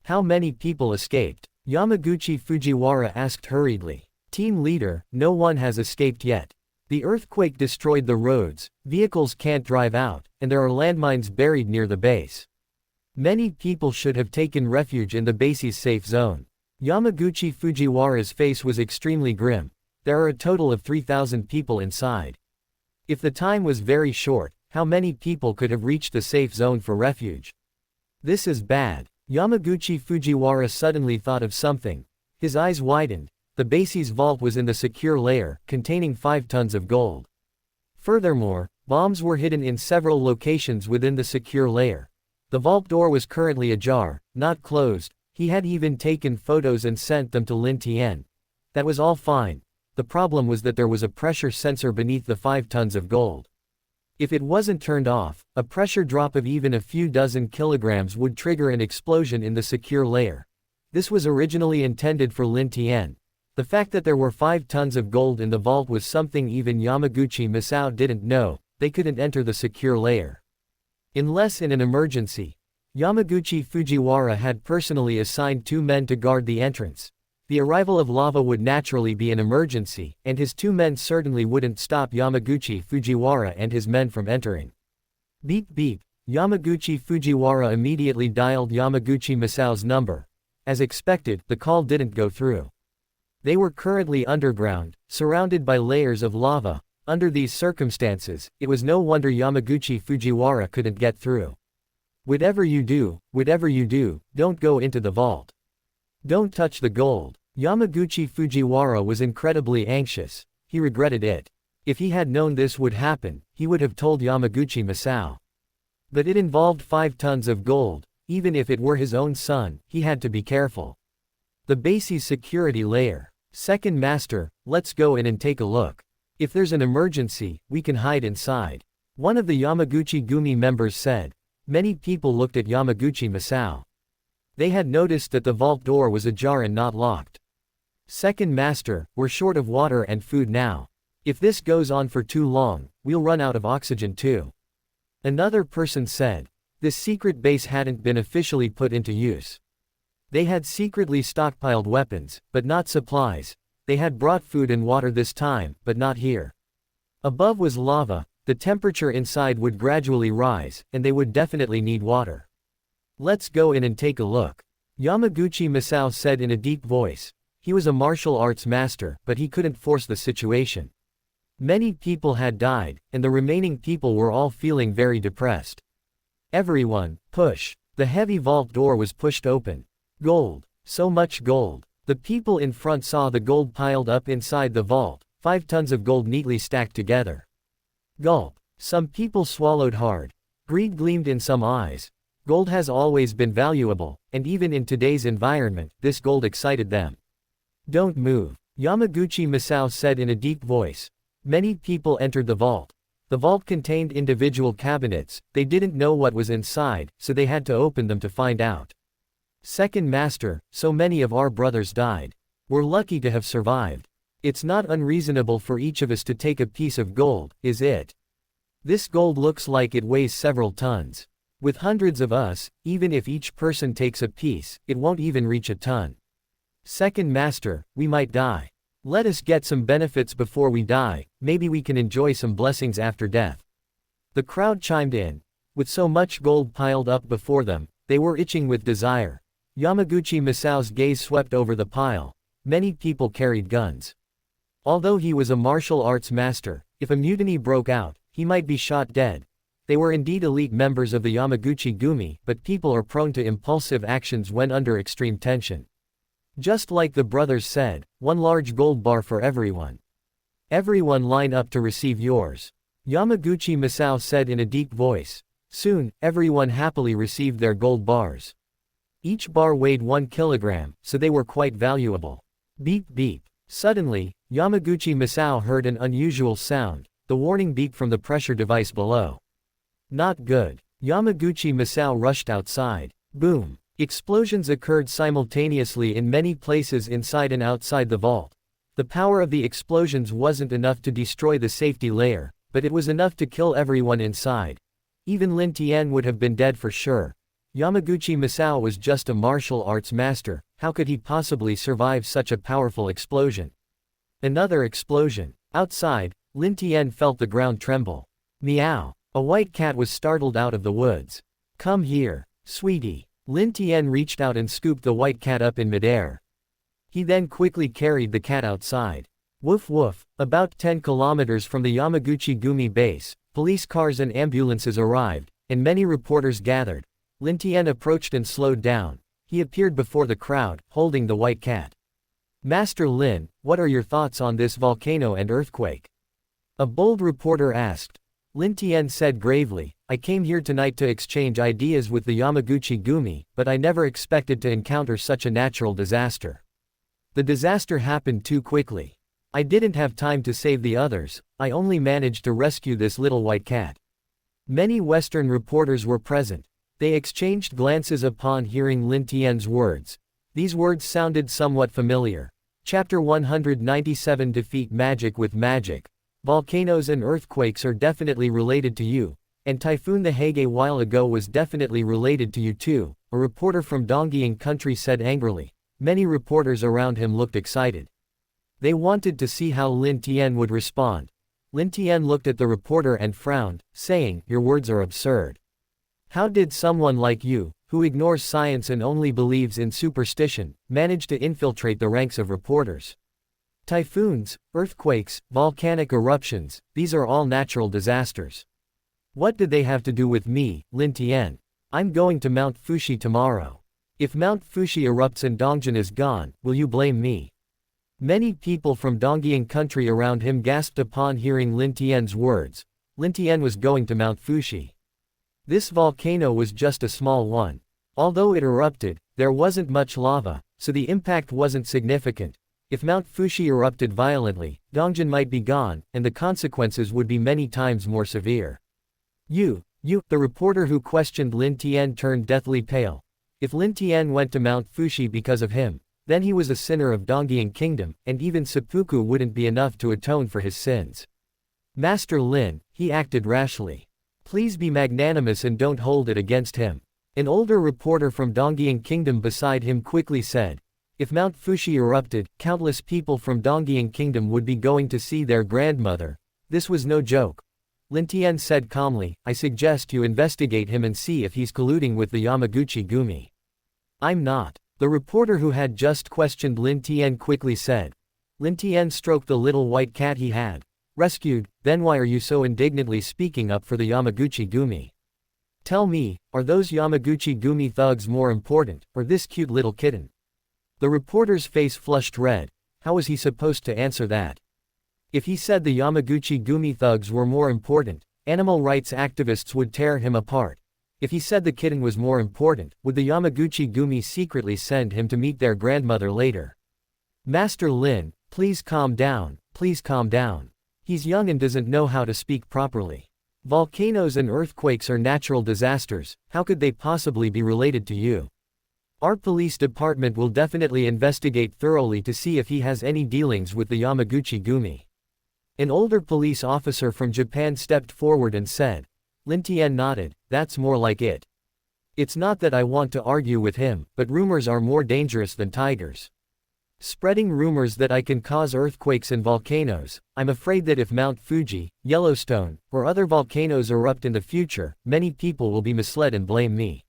How many people escaped? Yamaguchi Fujiwara asked hurriedly. Team leader, no one has escaped yet. The earthquake destroyed the roads, vehicles can't drive out, and there are landmines buried near the base. Many people should have taken refuge in the base's safe zone. Yamaguchi Fujiwara's face was extremely grim. There are a total of 3,000 people inside. If the time was very short, how many people could have reached the safe zone for refuge? This is bad. Yamaguchi Fujiwara suddenly thought of something. His eyes widened. The base's vault was in the secure layer, containing 5 tons of gold. Furthermore, bombs were hidden in several locations within the secure layer. The vault door was currently ajar, not closed. He had even taken photos and sent them to Lin Tian. That was all fine. The problem was that there was a pressure sensor beneath the 5 tons of gold. If it wasn't turned off, a pressure drop of even a few dozen kilograms would trigger an explosion in the secure layer. This was originally intended for Lin Tian. The fact that there were 5 tons of gold in the vault was something even Yamaguchi Masao didn't know. They couldn't enter the secure layer. Unless in an emergency. Yamaguchi Fujiwara had personally assigned 2 men to guard the entrance. The arrival of lava would naturally be an emergency, and his 2 men certainly wouldn't stop Yamaguchi Fujiwara and his men from entering. Beep beep. Yamaguchi Fujiwara immediately dialed Yamaguchi Masao's number. As expected, the call didn't go through. They were currently underground, surrounded by layers of lava. Under these circumstances, it was no wonder Yamaguchi Fujiwara couldn't get through. Whatever you do, don't go into the vault. Don't touch the gold. Yamaguchi Fujiwara was incredibly anxious. He regretted it. If he had known this would happen, he would have told Yamaguchi Masao. But it involved 5 tons of gold. Even if it were his own son, he had to be careful. The base's security layer. Second master, let's go in and take a look. If there's an emergency, we can hide inside. One of the Yamaguchi Gumi members said. Many people looked at Yamaguchi Masao. They had noticed that the vault door was ajar and not locked. Second master, we're short of water and food now. If this goes on for too long, we'll run out of oxygen too. Another person said. This secret base hadn't been officially put into use. They had secretly stockpiled weapons, but not supplies. They had brought food and water this time, but not here. Above was lava. The temperature inside would gradually rise, and they would definitely need water. Let's go in and take a look. Yamaguchi Masao said in a deep voice. He was a martial arts master, but he couldn't force the situation. Many people had died, and the remaining people were all feeling very depressed. Everyone, push. The heavy vault door was pushed open. Gold. So much gold. The people in front saw the gold piled up inside the vault, 5 tons of gold neatly stacked together. Gulp. Some people swallowed hard. Greed gleamed in some eyes. Gold has always been valuable, and even in today's environment, this gold excited them. Don't move. Yamaguchi Masao said in a deep voice. Many people entered the vault. The vault contained individual cabinets. They didn't know what was inside, so they had to open them to find out. Second master, so many of our brothers died. We're lucky to have survived. It's not unreasonable for each of us to take a piece of gold, is it? This gold looks like it weighs several tons. With hundreds of us, even if each person takes a piece, it won't even reach a ton. Second master, we might die. Let us get some benefits before we die, maybe we can enjoy some blessings after death. The crowd chimed in. With so much gold piled up before them, they were itching with desire. Yamaguchi Masao's gaze swept over the pile. Many people carried guns. Although he was a martial arts master, if a mutiny broke out, he might be shot dead. They were indeed elite members of the Yamaguchi Gumi, but people are prone to impulsive actions when under extreme tension. Just like the brothers said, 1 large gold bar for everyone. Everyone line up to receive yours. Yamaguchi Masao said in a deep voice. Soon, everyone happily received their gold bars. Each bar weighed 1 kilogram, so they were quite valuable. Beep beep. Suddenly, Yamaguchi Masao heard an unusual sound, the warning beep from the pressure device below. Not good. Yamaguchi Masao rushed outside. Boom. Explosions occurred simultaneously in many places inside and outside the vault. The power of the explosions wasn't enough to destroy the safety layer, but it was enough to kill everyone inside. Even Lin Tian would have been dead for sure. Yamaguchi Masao was just a martial arts master, how could he possibly survive such a powerful explosion? Another explosion. Outside, Lin Tian felt the ground tremble. Meow. A white cat was startled out of the woods. Come here, sweetie. Lin Tian reached out and scooped the white cat up in midair. He then quickly carried the cat outside. Woof woof. About 10 kilometers from the Yamaguchi Gumi base, police cars and ambulances arrived, and many reporters gathered. Lin Tian approached and slowed down. He appeared before the crowd, holding the white cat. Master Lin, what are your thoughts on this volcano and earthquake? A bold reporter asked. Lin Tian said gravely, I came here tonight to exchange ideas with the Yamaguchi Gumi, but I never expected to encounter such a natural disaster. The disaster happened too quickly. I didn't have time to save the others, I only managed to rescue this little white cat. Many Western reporters were present. They exchanged glances upon hearing Lin Tian's words. These words sounded somewhat familiar. Chapter 197 Defeat magic with magic. Volcanoes and earthquakes are definitely related to you. And Typhoon the Hague a while ago was definitely related to you too, a reporter from Dongying country said angrily. Many reporters around him looked excited. They wanted to see how Lin Tian would respond. Lin Tian looked at the reporter and frowned, saying, "Your words are absurd. How did someone like you, who ignores science and only believes in superstition, manage to infiltrate the ranks of reporters? Typhoons, earthquakes, volcanic eruptions, these are all natural disasters. What did they have to do with me, Lin Tian? I'm going to Mount Fuxi tomorrow. If Mount Fuxi erupts and Dongjin is gone, will you blame me?" Many people from Dongying country around him gasped upon hearing Lin Tian's words. Lin Tian was going to Mount Fuxi. This volcano was just a small one. Although it erupted, there wasn't much lava, so the impact wasn't significant. If Mount Fuxi erupted violently, Dongjin might be gone, and the consequences would be many times more severe. You, the reporter who questioned Lin Tian turned deathly pale. If Lin Tian went to Mount Fuxi because of him, then he was a sinner of Dongying Kingdom, and even seppuku wouldn't be enough to atone for his sins. Master Lin, he acted rashly. Please be magnanimous and don't hold it against him. An older reporter from Dongying Kingdom beside him quickly said. If Mount Fuxi erupted, countless people from Dongying Kingdom would be going to see their grandmother. This was no joke. Lin Tian said calmly, "I suggest you investigate him and see if he's colluding with the Yamaguchi Gumi." "I'm not." The reporter who had just questioned Lin Tian quickly said. Lin Tian stroked the little white cat he had rescued. "Then why are you so indignantly speaking up for the Yamaguchi Gumi? Tell me, are those Yamaguchi Gumi thugs more important, or this cute little kitten?" The reporter's face flushed red. How was he supposed to answer that? If he said the Yamaguchi Gumi thugs were more important, animal rights activists would tear him apart. If he said the kitten was more important, would the Yamaguchi Gumi secretly send him to meet their grandmother later? "Master Lin, please calm down, please calm down. He's young and doesn't know how to speak properly. Volcanoes and earthquakes are natural disasters, how could they possibly be related to you? Our police department will definitely investigate thoroughly to see if he has any dealings with the Yamaguchi Gumi." An older police officer from Japan stepped forward and said. Lin Tian nodded, "That's more like it. It's not that I want to argue with him, but rumors are more dangerous than tigers. Spreading rumors that I can cause earthquakes and volcanoes, I'm afraid that if Mount Fuji, Yellowstone, or other volcanoes erupt in the future, many people will be misled and blame me."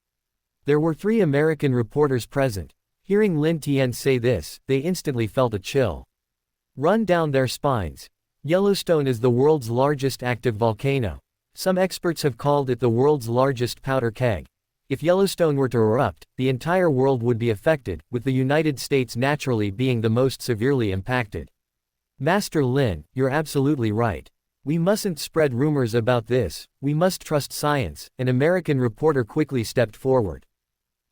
There were 3 American reporters present. Hearing Lin Tian say this, they instantly felt a chill run down their spines. Yellowstone is the world's largest active volcano. Some experts have called it the world's largest powder keg. If Yellowstone were to erupt, the entire world would be affected, with the United States naturally being the most severely impacted. "Master Lin, you're absolutely right. We mustn't spread rumors about this, we must trust science," an American reporter quickly stepped forward.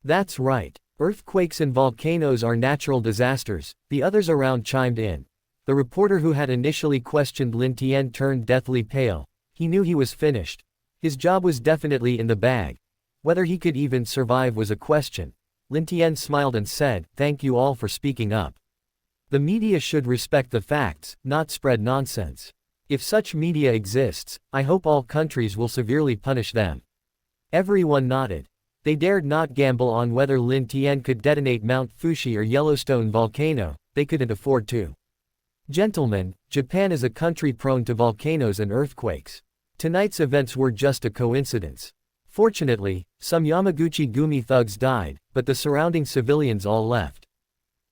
"That's right. Earthquakes and volcanoes are natural disasters," the others around chimed in. The reporter who had initially questioned Lin Tian turned deathly pale. He knew he was finished. His job was definitely in the bag. Whether he could even survive was a question. Lin Tian smiled and said, "Thank you all for speaking up. The media should respect the facts, not spread nonsense. If such media exists, I hope all countries will severely punish them." Everyone nodded. They dared not gamble on whether Lin Tian could detonate Mount Fuxi or Yellowstone volcano, they couldn't afford to. Gentlemen, Japan is a country prone to volcanoes and earthquakes. Tonight's events were just a coincidence. Fortunately, some Yamaguchi Gumi thugs died, but the surrounding civilians all left.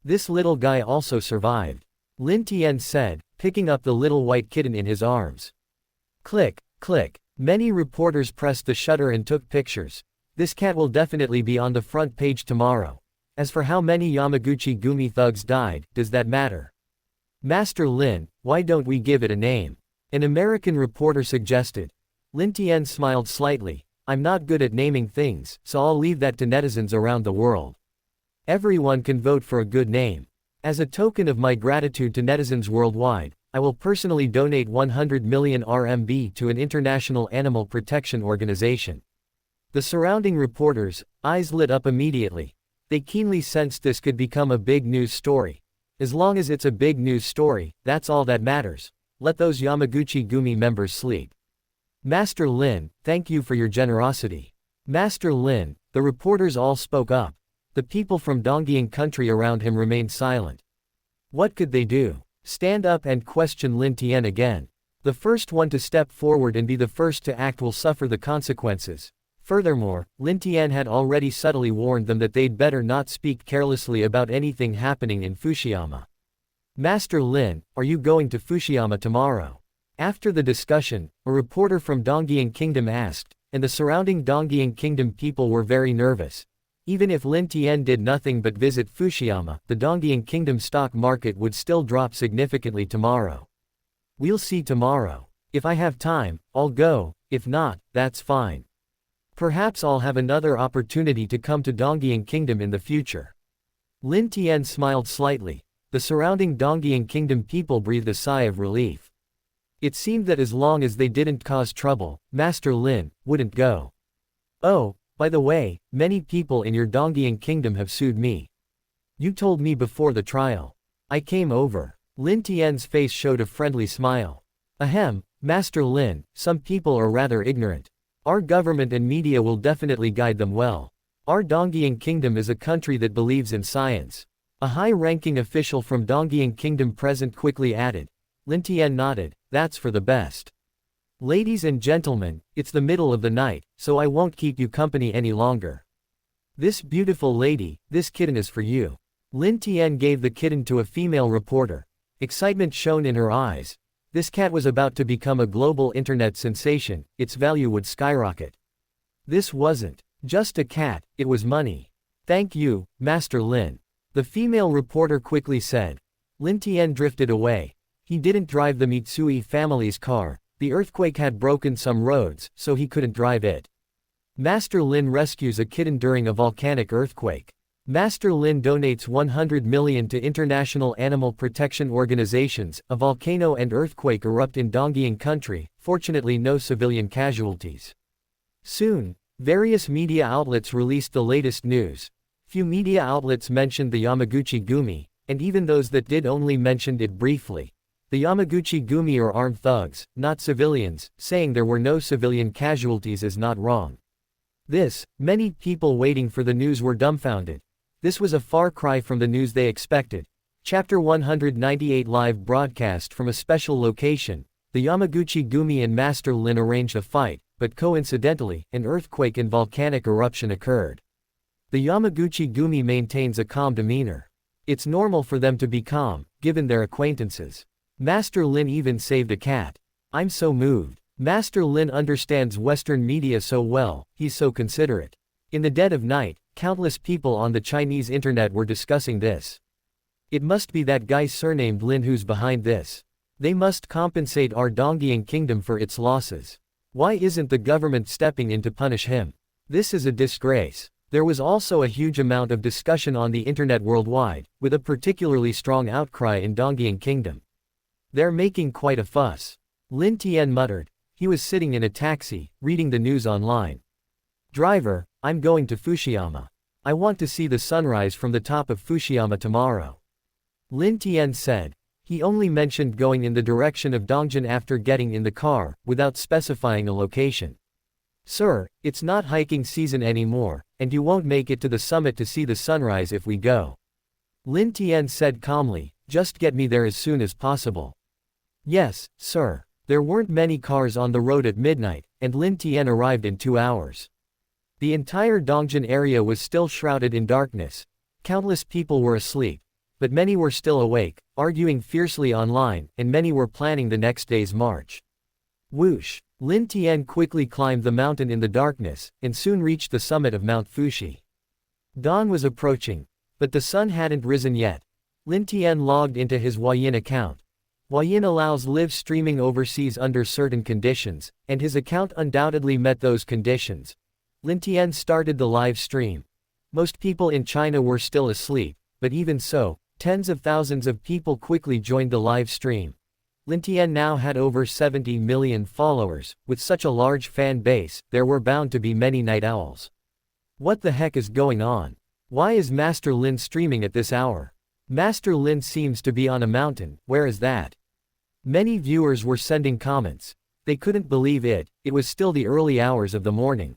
This little guy also survived. Lin Tian said, picking up the little white kitten in his arms. Click, click. Many reporters pressed the shutter and took pictures. This cat will definitely be on the front page tomorrow. As for how many Yamaguchi Gumi thugs died, does that matter? Master Lin, why don't we give it a name? An American reporter suggested. Lin Tian smiled slightly. I'm not good at naming things, so I'll leave that to netizens around the world. Everyone can vote for a good name. As a token of my gratitude to netizens worldwide, I will personally donate 100 million RMB to an international animal protection organization. The surrounding reporters' eyes lit up immediately. They keenly sensed this could become a big news story. As long as it's a big news story, that's all that matters. Let those Yamaguchi Gumi members sleep. Master Lin, thank you for your generosity. Master Lin, the reporters all spoke up. The people from Dongying country around him remained silent. What could they do? Stand up and question Lin Tian again. The first one to step forward and be the first to act will suffer the consequences. Furthermore, Lin Tian had already subtly warned them that they'd better not speak carelessly about anything happening in Fukushima. Master Lin, are you going to Fukushima tomorrow? After the discussion, a reporter from Dongying Kingdom asked, and the surrounding Dongying Kingdom people were very nervous. Even if Lin Tian did nothing but visit Fukushima, the Dongying Kingdom stock market would still drop significantly tomorrow. We'll see tomorrow. If I have time, I'll go, if not, that's fine. Perhaps I'll have another opportunity to come to Dongying Kingdom in the future. Lin Tian smiled slightly. The surrounding Dongying Kingdom people breathed a sigh of relief. It seemed that as long as they didn't cause trouble, Master Lin wouldn't go. Oh, by the way, many people in your Dongying Kingdom have sued me. You told me before the trial. I came over. Lin Tian's face showed a friendly smile. Ahem, Master Lin, some people are rather ignorant. Our government and media will definitely guide them well. Our Dongying Kingdom is a country that believes in science. A high-ranking official from Dongying Kingdom present quickly added. Lin Tian nodded, that's for the best. Ladies and gentlemen, it's the middle of the night, so I won't keep you company any longer. This beautiful lady, this kitten is for you. Lin Tian gave the kitten to a female reporter. Excitement shone in her eyes. This cat was about to become a global internet sensation, its value would skyrocket. This wasn't just a cat, it was money. Thank you, Master Lin. The female reporter quickly said. Lin Tian drifted away. He didn't drive the Mitsui family's car. The earthquake had broken some roads, so he couldn't drive it. Master Lin rescues a kitten during a volcanic earthquake. Master Lin donates 100 million to international animal protection organizations. A volcano and earthquake erupt in Dongying country, fortunately no civilian casualties. Soon, various media outlets released the latest news. Few media outlets mentioned the Yamaguchi Gumi, and even those that did only mentioned it briefly. The Yamaguchi Gumi are armed thugs, not civilians, saying there were no civilian casualties is not wrong. Many people waiting for the news were dumbfounded. This was a far cry from the news they expected. Chapter 198 Live broadcast from a special location. The Yamaguchi Gumi and Master Lin arranged a fight, but coincidentally, an earthquake and volcanic eruption occurred. The Yamaguchi Gumi maintains a calm demeanor. It's normal for them to be calm, given their acquaintances. Master Lin even saved a cat. I'm so moved. Master Lin understands Western media so well, he's so considerate. In the dead of night, countless people on the Chinese internet were discussing this. It must be that guy surnamed Lin who's behind this. They must compensate our Dongying Kingdom for its losses. Why isn't the government stepping in to punish him? This is a disgrace. There was also a huge amount of discussion on the internet worldwide, with a particularly strong outcry in Dongying Kingdom. They're making quite a fuss. Lin Tian muttered. He was sitting in a taxi, reading the news online. Driver, I'm going to Fukushima. I want to see the sunrise from the top of Fukushima tomorrow. Lin Tian said. He only mentioned going in the direction of Dongjin after getting in the car, without specifying a location. Sir, it's not hiking season anymore, and you won't make it to the summit to see the sunrise if we go. Lin Tian said calmly, just get me there as soon as possible. Yes, sir. There weren't many cars on the road at midnight, and Lin Tian arrived in 2 hours. The entire Dongjin area was still shrouded in darkness. Countless people were asleep. But many were still awake, arguing fiercely online, and many were planning the next day's march. Whoosh! Lin Tian quickly climbed the mountain in the darkness, and soon reached the summit of Mount Fuji. Dawn was approaching, but the sun hadn't risen yet. Lin Tian logged into his Huayin account. Huayin allows live streaming overseas under certain conditions, and his account undoubtedly met those conditions. Lin Tian started the live stream. Most people in China were still asleep, but even so, tens of thousands of people quickly joined the live stream. Lin Tian now had over 70 million followers. With such a large fan base, there were bound to be many night owls. What the heck is going on? Why is Master Lin streaming at this hour? Master Lin seems to be on a mountain, where is that? Many viewers were sending comments. They couldn't believe it, it was still the early hours of the morning.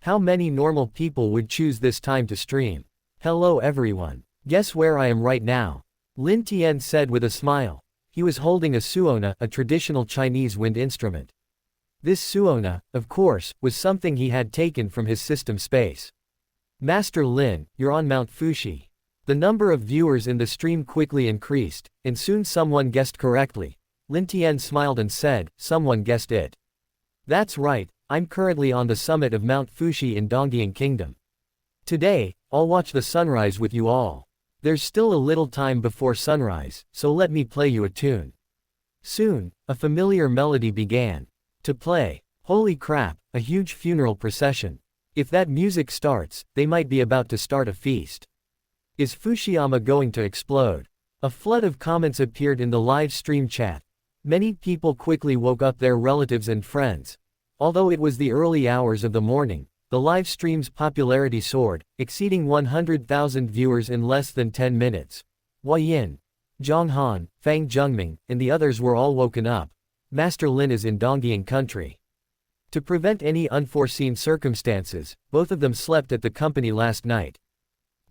How many normal people would choose this time to stream? Hello everyone. Guess where I am right now? Lin Tian said with a smile. He was holding a suona, a traditional Chinese wind instrument. This suona, of course, was something he had taken from his system space. Master Lin, you're on Mount Fuxi. The number of viewers in the stream quickly increased, and soon someone guessed correctly. Lin Tian smiled and said, someone guessed it. That's right, I'm currently on the summit of Mount Fuxi in Dongdian Kingdom. Today, I'll watch the sunrise with you all. There's still a little time before sunrise, so let me play you a tune. Soon, a familiar melody began to play. Holy crap, a huge funeral procession. If that music starts, they might be about to start a feast. Is Fukushima going to explode? A flood of comments appeared in the live stream chat. Many people quickly woke up their relatives and friends. Although it was the early hours of the morning, the live stream's popularity soared, exceeding 100,000 viewers in less than 10 minutes. Hua Yin, Zhang Han, Fang Zhengming, and the others were all woken up. Master Lin is in Dongdian country. To prevent any unforeseen circumstances, both of them slept at the company last night.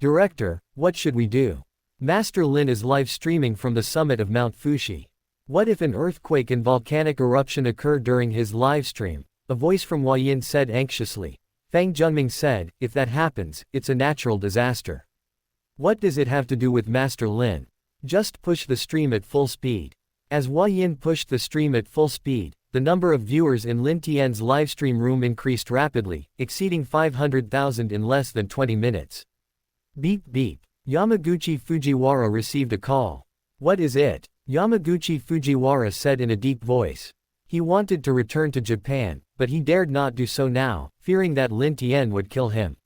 Director, what should we do? Master Lin is live streaming from the summit of Mount Fuxi. What if an earthquake and volcanic eruption occurred during his live stream? A voice from Hua Yin said anxiously. Fang Zhengming said, if that happens, it's a natural disaster. What does it have to do with Master Lin? Just push the stream at full speed. As Hua Yin pushed the stream at full speed, the number of viewers in Lin Tian's livestream room increased rapidly, exceeding 500,000 in less than 20 minutes. Beep beep. Yamaguchi Fujiwara received a call. What is it? Yamaguchi Fujiwara said in a deep voice. He wanted to return to Japan, but he dared not do so now, fearing that Lin Tian would kill him.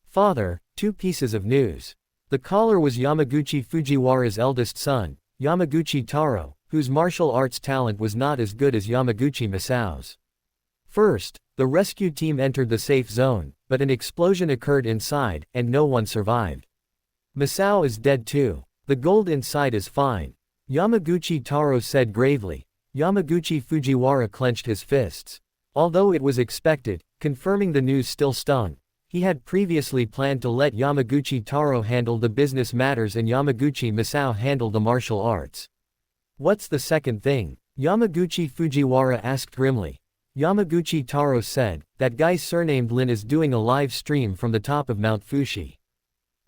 Father, 2 pieces of news. The caller was Yamaguchi Fujiwara's eldest son, Yamaguchi Taro, whose martial arts talent was not as good as Yamaguchi Masao's. First, the rescue team entered the safe zone, but an explosion occurred inside, and no one survived. Masao is dead too. The gold inside is fine. Yamaguchi Taro said gravely. Yamaguchi Fujiwara clenched his fists. Although it was expected, confirming the news still stung. He had previously planned to let Yamaguchi Taro handle the business matters and Yamaguchi Masao handle the martial arts. What's the second thing? Yamaguchi Fujiwara asked grimly. Yamaguchi Taro said, that guy surnamed Lin is doing a live stream from the top of Mount Fuxi.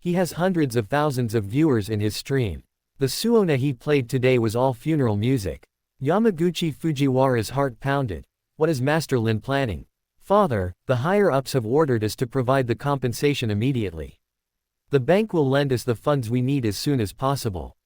He has hundreds of thousands of viewers in his stream. The suona he played today was all funeral music. Yamaguchi Fujiwara's heart pounded. What is Master Lin planning? Father, the higher-ups have ordered us to provide the compensation immediately. The bank will lend us the funds we need as soon as possible.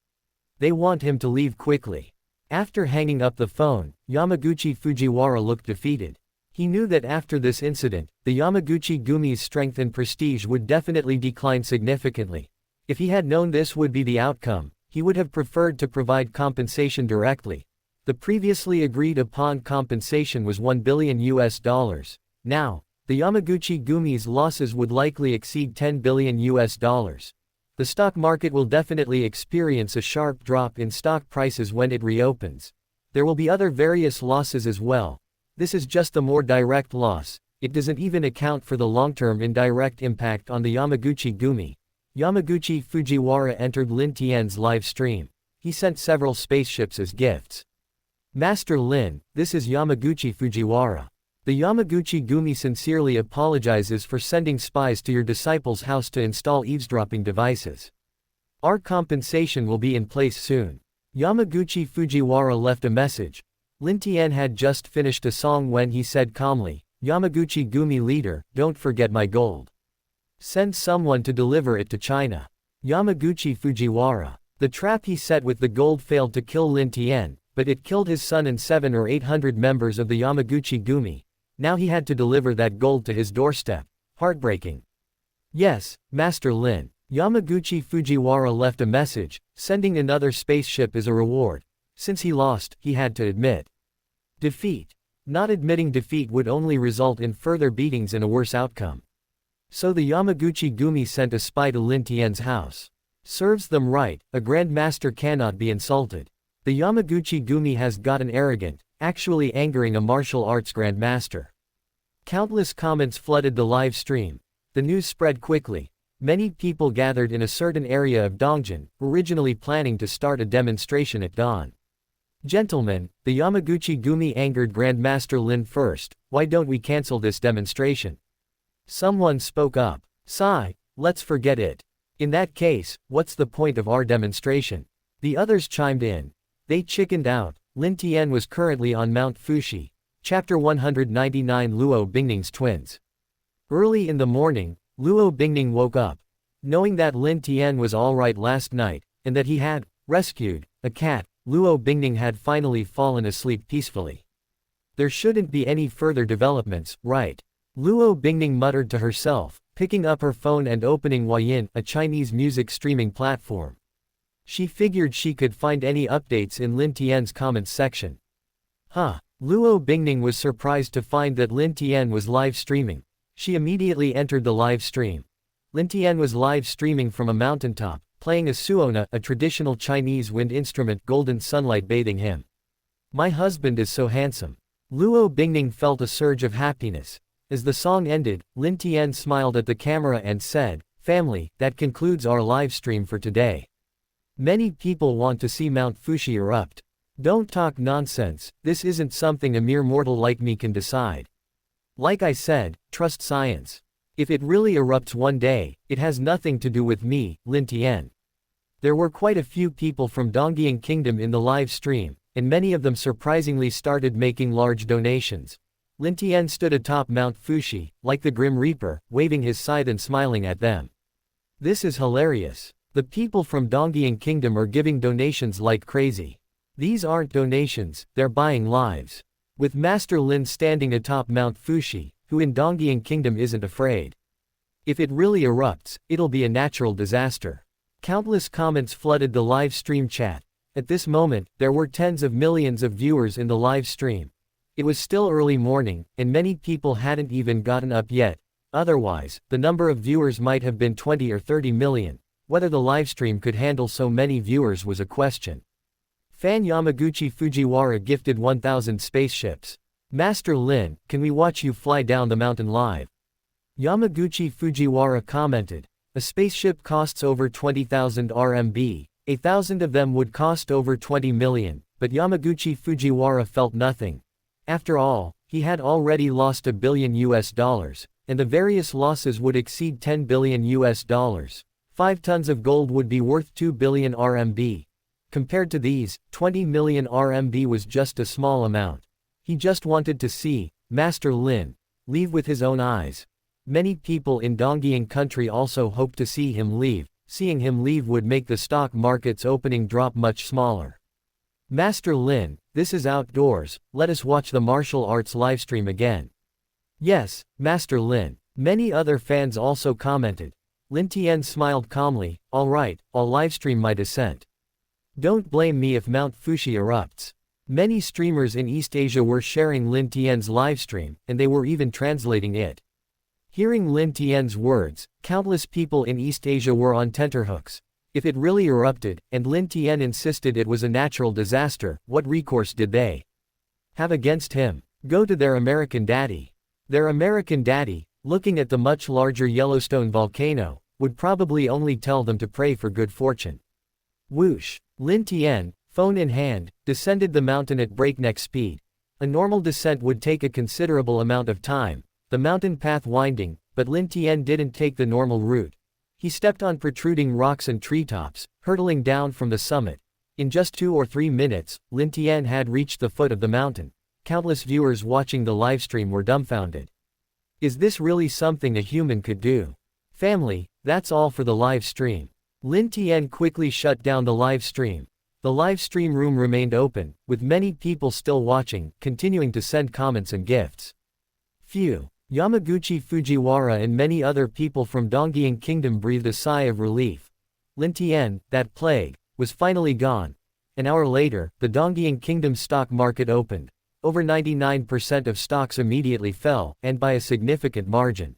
They want him to leave quickly. After hanging up the phone, Yamaguchi Fujiwara looked defeated. He knew that after this incident, the Yamaguchi Gumi's strength and prestige would definitely decline significantly. If he had known this would be the outcome, he would have preferred to provide compensation directly. The previously agreed upon compensation was $1 billion. Now, the Yamaguchi Gumi's losses would likely exceed $10 billion. The stock market will definitely experience a sharp drop in stock prices when it reopens. There will be other various losses as well. This is just the more direct loss. It doesn't even account for the long-term indirect impact on the Yamaguchi Gumi. Yamaguchi Fujiwara entered Lin Tian's live stream. He sent several spaceships as gifts. Master Lin, this is Yamaguchi Fujiwara. The Yamaguchi Gumi sincerely apologizes for sending spies to your disciple's house to install eavesdropping devices. Our compensation will be in place soon. Yamaguchi Fujiwara left a message. Lin Tian had just finished a song when he said calmly, Yamaguchi Gumi leader, don't forget my gold. Send someone to deliver it to China. Yamaguchi Fujiwara. The trap he set with the gold failed to kill Lin Tian, but it killed his son and 700 or 800 members of the Yamaguchi Gumi. Now he had to deliver that gold to his doorstep. Heartbreaking. Yes, Master Lin. Yamaguchi Fujiwara left a message, sending another spaceship as a reward. Since he lost, he had to admit defeat. Not admitting defeat would only result in further beatings and a worse outcome. So the Yamaguchi Gumi sent a spy to Lin Tian's house. Serves them right, a Grand Master cannot be insulted. The Yamaguchi Gumi has gotten arrogant. actually angering a martial arts grandmaster. Countless comments flooded the live stream. The news spread quickly. Many people gathered in a certain area of Dongjin, originally planning to start a demonstration at dawn. "Gentlemen, the Yamaguchi Gumi angered Grandmaster Lin first, why don't we cancel this demonstration?" Someone spoke up. "Sigh, let's forget it. In that case, what's the point of our demonstration?" The others chimed in. They chickened out. Lin Tian was currently on Mount Fuxi. Chapter 199 Luo Bingning's twins. Early in the morning, Luo Bingning woke up. Knowing that Lin Tian was alright last night, and that he had rescued a cat, Luo Bingning had finally fallen asleep peacefully. There shouldn't be any further developments, right? Luo Bingning muttered to herself, picking up her phone and opening Huayin, a Chinese music streaming platform. She figured she could find any updates in Lin Tian's comments section. Luo Bingning was surprised to find that Lin Tian was live streaming. She immediately entered the live stream. Lin Tian was live streaming from a mountaintop, playing a suona, a traditional Chinese wind instrument, golden sunlight bathing him. "My husband is so handsome." Luo Bingning felt a surge of happiness. As the song ended, Lin Tian smiled at the camera and said, "Family, that concludes our live stream for today. Many people want to see Mount Fuxi erupt. Don't talk nonsense, this isn't something a mere mortal like me can decide. Like I said, trust science. If it really erupts one day, it has nothing to do with me, Lin Tian." There were quite a few people from Dongying Kingdom in the live stream, and many of them surprisingly started making large donations. Lin Tian stood atop Mount Fuxi, like the Grim Reaper, waving his scythe and smiling at them. "This is hilarious. The people from Dongying Kingdom are giving donations like crazy. These aren't donations, they're buying lives." With Master Lin standing atop Mount Fuxi, who in Dongying Kingdom isn't afraid. If it really erupts, it'll be a natural disaster. Countless comments flooded the live stream chat. At this moment, there were tens of millions of viewers in the live stream. It was still early morning, and many people hadn't even gotten up yet. Otherwise, the number of viewers might have been 20 or 30 million. Whether the livestream could handle so many viewers was a question. Fan Yamaguchi Fujiwara gifted 1,000 spaceships. "Master Lin, can we watch you fly down the mountain live?" Yamaguchi Fujiwara commented. "A spaceship costs over 20,000 RMB, 1,000 of them would cost over 20 million, but Yamaguchi Fujiwara felt nothing. After all, he had already lost $1 billion, and the various losses would exceed $10 billion. 5 tons of gold would be worth 2 billion RMB. Compared to these, 20 million RMB was just a small amount. He just wanted to see Master Lin leave with his own eyes. Many people in Dongying country also hoped to see him leave. Seeing him leave would make the stock market's opening drop much smaller. "Master Lin, this is outdoors, let us watch the martial arts livestream again." "Yes, Master Lin." Many other fans also commented. Lin Tian smiled calmly, "Alright, I'll livestream my descent. Don't blame me if Mount Fuxi erupts." Many streamers in East Asia were sharing Lin Tian's livestream, and they were even translating it. Hearing Lin Tian's words, countless people in East Asia were on tenterhooks. If it really erupted, and Lin Tian insisted it was a natural disaster, what recourse did they have against him? Go to their American daddy. Their American daddy, looking at the much larger Yellowstone volcano, would probably only tell them to pray for good fortune. Whoosh! Lin Tian, phone in hand, descended the mountain at breakneck speed. A normal descent would take a considerable amount of time, the mountain path winding, but Lin Tian didn't take the normal route. He stepped on protruding rocks and treetops, hurtling down from the summit. In just 2 or 3 minutes, Lin Tian had reached the foot of the mountain. Countless viewers watching the livestream were dumbfounded. Is this really something a human could do? Family, that's all for the live stream. Lin Tian quickly shut down the live stream. The live stream room remained open, with many people still watching, continuing to send comments and gifts. Phew! Yamaguchi Fujiwara and many other people from Dongying Kingdom breathed a sigh of relief. Lin Tian, that plague, was finally gone. An hour later, the Dongying Kingdom stock market opened. Over 99% of stocks immediately fell, and by a significant margin.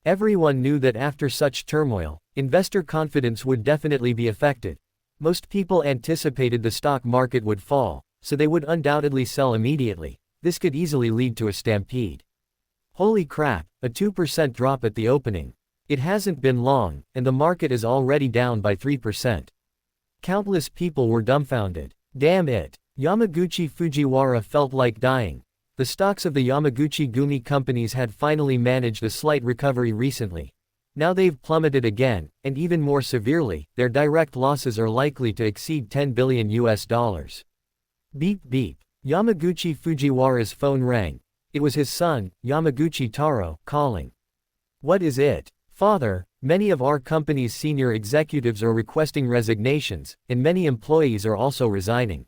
Everyone knew that after such turmoil, investor confidence would definitely be affected. Most people anticipated the stock market would fall, so they would undoubtedly sell immediately. This could easily lead to a stampede. Holy crap, a 2% drop at the opening. It hasn't been long, and the market is already down by 3%. Countless people were dumbfounded. Damn it. Yamaguchi Fujiwara felt like dying. The stocks of the Yamaguchi Gumi companies had finally managed a slight recovery recently. Now they've plummeted again, and even more severely, their direct losses are likely to exceed $10 billion. Beep beep. Yamaguchi Fujiwara's phone rang. It was his son, Yamaguchi Taro, calling. What is it? Father, many of our company's senior executives are requesting resignations, and many employees are also resigning.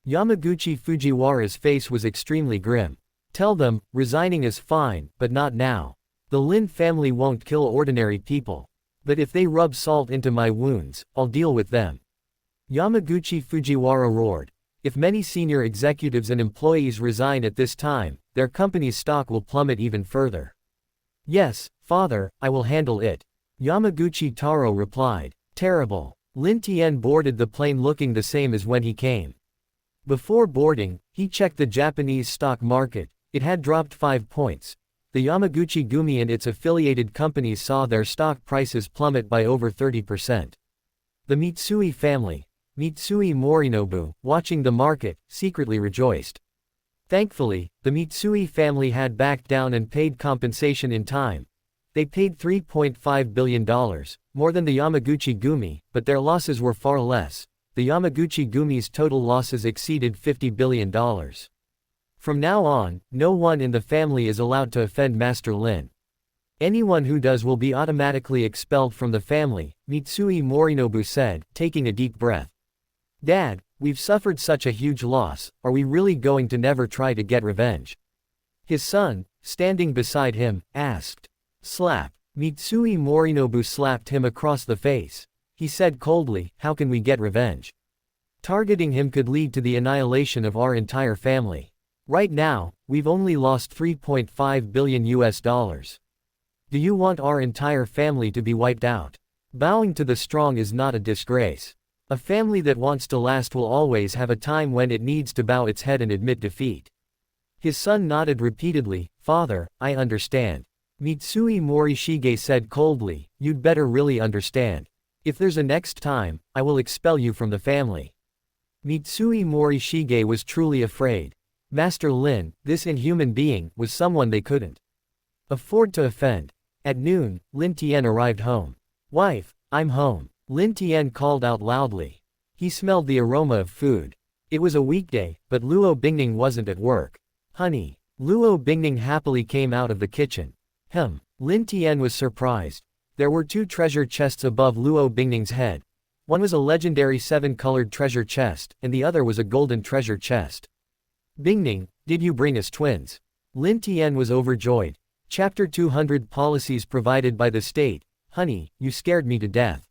Yamaguchi Fujiwara's face was extremely grim. Tell them, resigning is fine, but not now. The Lin family won't kill ordinary people. But if they rub salt into my wounds, I'll deal with them. Yamaguchi Fujiwara roared. If many senior executives and employees resign at this time, their company's stock will plummet even further. Yes, father, I will handle it. Yamaguchi Taro replied. Terrible. Lin Tian boarded the plane looking the same as when he came. Before boarding, he checked the Japanese stock market. It had dropped 5 points. The Yamaguchi Gumi and its affiliated companies saw their stock prices plummet by over 30%. The Mitsui family, Mitsui Morinobu, watching the market, secretly rejoiced. Thankfully, the Mitsui family had backed down and paid compensation in time. They paid $3.5 billion, more than the Yamaguchi Gumi, but their losses were far less. The Yamaguchi Gumi's total losses exceeded $50 billion. From now on, no one in the family is allowed to offend Master Lin. Anyone who does will be automatically expelled from the family, Mitsui Morinobu said, taking a deep breath. Dad, we've suffered such a huge loss, are we really going to never try to get revenge? His son, standing beside him, asked. Slap. Mitsui Morinobu slapped him across the face. He said coldly, how can we get revenge? Targeting him could lead to the annihilation of our entire family. Right now, we've only lost $3.5 billion. Do you want our entire family to be wiped out? Bowing to the strong is not a disgrace. A family that wants to last will always have a time when it needs to bow its head and admit defeat. His son nodded repeatedly. Father, I understand. Mitsui Morishige said coldly, you'd better really understand. If there's a next time, I will expel you from the family. Mitsui Morishige was truly afraid. Master Lin, this inhuman being, was someone they couldn't afford to offend. At noon, Lin Tian arrived home. Wife, I'm home. Lin Tian called out loudly. He smelled the aroma of food. It was a weekday, but Luo Bingning wasn't at work. Honey. Luo Bingning happily came out of the kitchen. Lin Tian was surprised. There were 2 treasure chests above Luo Bingning's head. One was a legendary 7-colored treasure chest, and the other was a golden treasure chest. Bingning, did you bring us twins? Lin Tian was overjoyed. Chapter 200 Policies provided by the state. Honey, you scared me to death.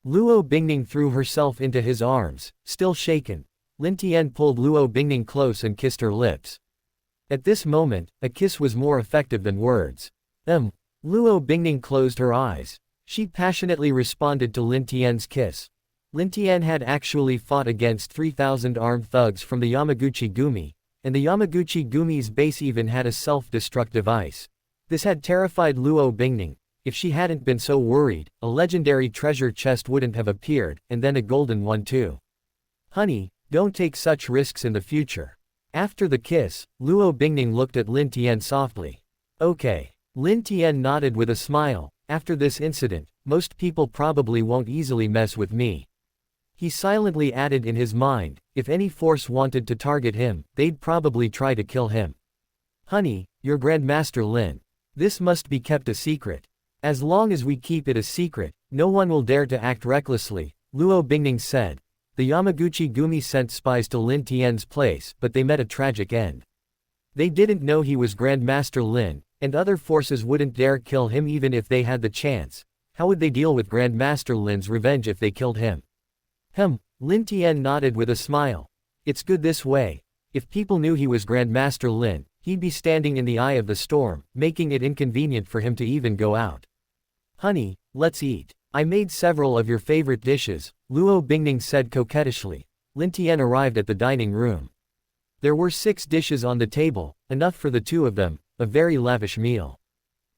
Luo Bingning threw herself into his arms, still shaken. Lin Tian pulled Luo Bingning close and kissed her lips. At this moment, a kiss was more effective than words. Luo Bingning closed her eyes. She passionately responded to Lin Tian's kiss. Lin Tian had actually fought against 3,000 armed thugs from the Yamaguchi Gumi, and the Yamaguchi Gumi's base even had a self-destruct device. This had terrified Luo Bingning. If she hadn't been so worried, a legendary treasure chest wouldn't have appeared, and then a golden one too. Honey, don't take such risks in the future. After the kiss, Luo Bingning looked at Lin Tian softly. Okay. Lin Tian nodded with a smile. After this incident, most people probably won't easily mess with me. He silently added in his mind, if any force wanted to target him, they'd probably try to kill him. Honey, you're Grandmaster Lin. This must be kept a secret. As long as we keep it a secret, no one will dare to act recklessly, Luo Bingning said. The Yamaguchi Gumi sent spies to Lin Tian's place, but they met a tragic end. They didn't know he was Grandmaster Lin, and other forces wouldn't dare kill him even if they had the chance. How would they deal with Grandmaster Lin's revenge if they killed him? Lin Tian nodded with a smile. It's good this way. If people knew he was Grandmaster Lin, he'd be standing in the eye of the storm, making it inconvenient for him to even go out. Honey, let's eat. I made several of your favorite dishes, Luo Bingning said coquettishly. Lin Tian arrived at the dining room. There were 6 dishes on the table, enough for the 2 of them, a very lavish meal.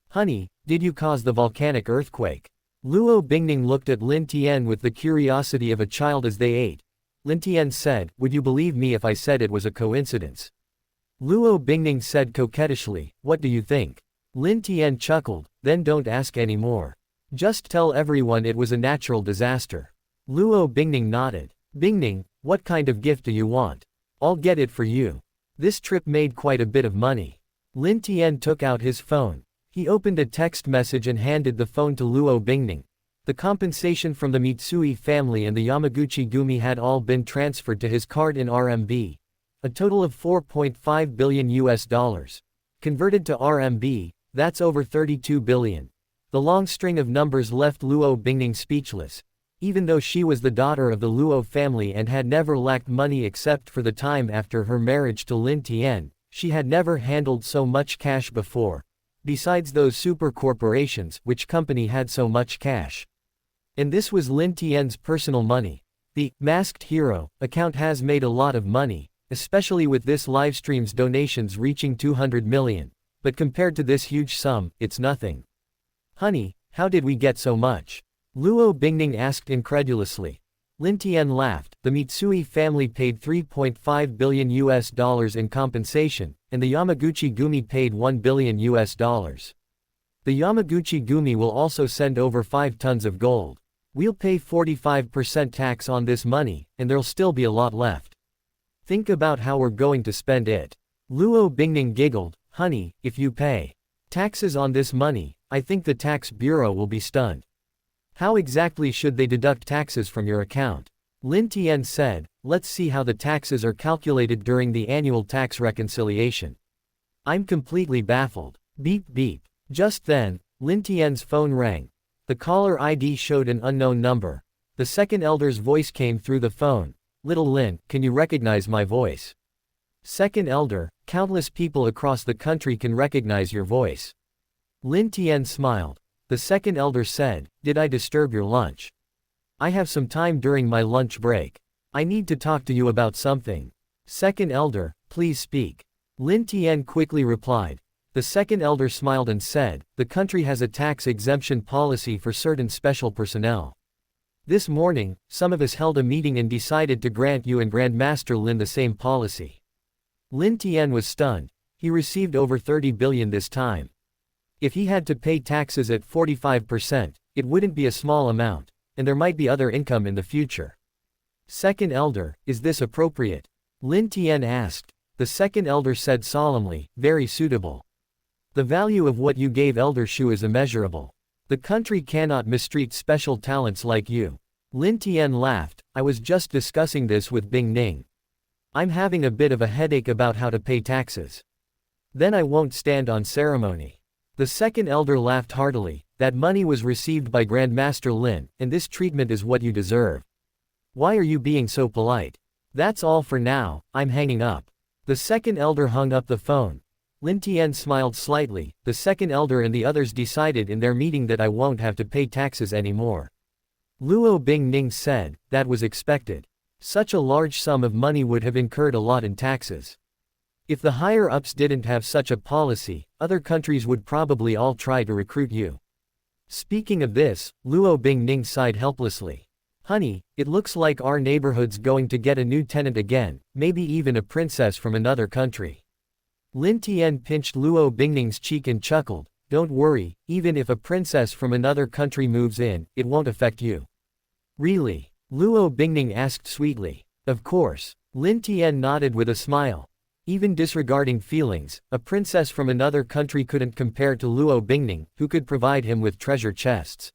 Honey, did you cause the volcanic earthquake? Luo Bingning looked at Lin Tian with the curiosity of a child as they ate. Lin Tian said, would you believe me if I said it was a coincidence? Luo Bingning said coquettishly, what do you think? Lin Tian chuckled, then don't ask any more. Just tell everyone it was a natural disaster. Luo Bingning nodded. Bingning, what kind of gift do you want? I'll get it for you. This trip made quite a bit of money. Lin Tian took out his phone. He opened a text message and handed the phone to Luo Bingning. The compensation from the Mitsui family and the Yamaguchi Gumi had all been transferred to his card in RMB. A total of 4.5 billion US dollars. Converted to RMB, that's over 32 billion. The long string of numbers left Luo Bingning speechless. Even though she was the daughter of the Luo family and had never lacked money except for the time after her marriage to Lin Tian, she had never handled so much cash before. Besides those super corporations, which company had so much cash? And this was Lin Tian's personal money. The Masked Hero account has made a lot of money, especially with this livestream's donations reaching 200 million. But compared to this huge sum, it's nothing. Honey, how did we get so much? Luo Bingning asked incredulously. Lin Tian laughed. The Mitsui family paid 3.5 billion US dollars in compensation, and the Yamaguchi Gumi paid 1 billion US dollars. The Yamaguchi Gumi will also send over 5 tons of gold. We'll pay 45% tax on this money, and there'll still be a lot left. Think about how we're going to spend it. Luo Bingning giggled. Honey, if you pay taxes on this money, I think the tax bureau will be stunned. How exactly should they deduct taxes from your account? Lin Tian said, let's see how the taxes are calculated during the annual tax reconciliation. I'm completely baffled. Beep beep. Just then, Lin Tian's phone rang. The caller ID showed an unknown number. The second elder's voice came through the phone. Little Lin, can you recognize my voice? Second elder, countless people across the country can recognize your voice. Lin Tian smiled. The second elder said, did I disturb your lunch? I have some time during my lunch break. I need to talk to you about something. Second elder, please speak. Lin Tian quickly replied. The second elder smiled and said, the country has a tax exemption policy for certain special personnel. This morning, some of us held a meeting and decided to grant you and Grandmaster Lin the same policy. Lin Tian was stunned. He received over 30 billion this time. If he had to pay taxes at 45%, it wouldn't be a small amount, and there might be other income in the future. Second elder, is this appropriate? Lin Tian asked. The second elder said solemnly, very suitable. The value of what you gave Elder Shu is immeasurable. The country cannot mistreat special talents like you. Lin Tian laughed. I was just discussing this with Bingning. I'm having a bit of a headache about how to pay taxes. Then I won't stand on ceremony. The second elder laughed heartily. That money was received by Grandmaster Lin, and this treatment is what you deserve. Why are you being so polite? That's all for now, I'm hanging up. The second elder hung up the phone. Lin Tian smiled slightly. The second elder and the others decided in their meeting that I won't have to pay taxes anymore. Luo Bingning said, that was expected. Such a large sum of money would have incurred a lot in taxes. If the higher-ups didn't have such a policy, other countries would probably all try to recruit you. Speaking of this, Luo Bingning sighed helplessly. Honey, it looks like our neighborhood's going to get a new tenant again, maybe even a princess from another country. Lin Tian pinched Luo Bingning's cheek and chuckled. Don't worry, even if a princess from another country moves in, it won't affect you. Really? Luo Bingning asked sweetly. Of course. Lin Tian nodded with a smile. Even disregarding feelings, a princess from another country couldn't compare to Luo Bingning, who could provide him with treasure chests.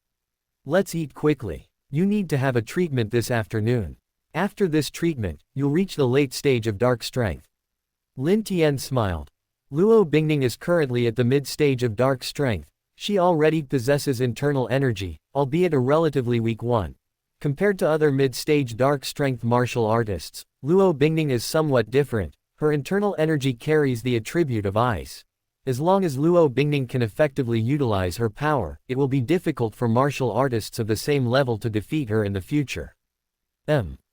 Let's eat quickly. You need to have a treatment this afternoon. After this treatment, you'll reach the late stage of dark strength. Lin Tian smiled. Luo Bingning is currently at the mid-stage of dark strength. She already possesses internal energy, albeit a relatively weak one. Compared to other mid-stage dark strength martial artists, Luo Bingning is somewhat different. Her internal energy carries the attribute of ice. As long as Luo Bingning can effectively utilize her power, it will be difficult for martial artists of the same level to defeat her in the future.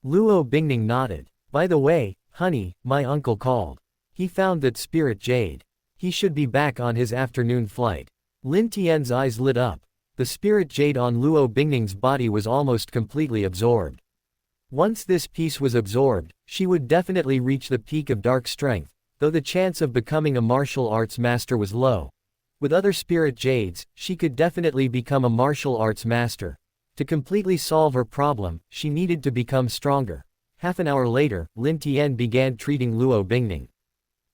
Luo Bingning nodded. By the way, honey, my uncle called. He found that spirit jade. He should be back on his afternoon flight. Lin Tian's eyes lit up. The spirit jade on Luo Bingning's body was almost completely absorbed. Once this piece was absorbed, she would definitely reach the peak of dark strength, though the chance of becoming a martial arts master was low. With other spirit jades, she could definitely become a martial arts master. To completely solve her problem, she needed to become stronger. Half an hour later, Lin Tian began treating Luo Bingning.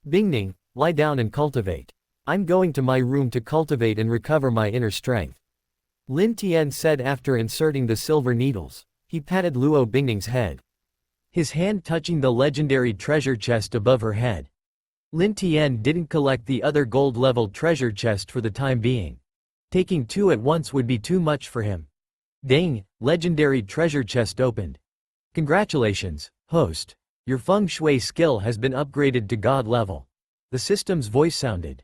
Bingning, lie down and cultivate. I'm going to my room to cultivate and recover my inner strength. Lin Tian said after inserting the silver needles. He patted Luo Bingning's head, his hand touching the legendary treasure chest above her head. Lin Tian didn't collect the other gold-level treasure chest for the time being. Taking two at once would be too much for him. Ding! Legendary treasure chest opened. Congratulations, host. Your feng shui skill has been upgraded to god level. The system's voice sounded.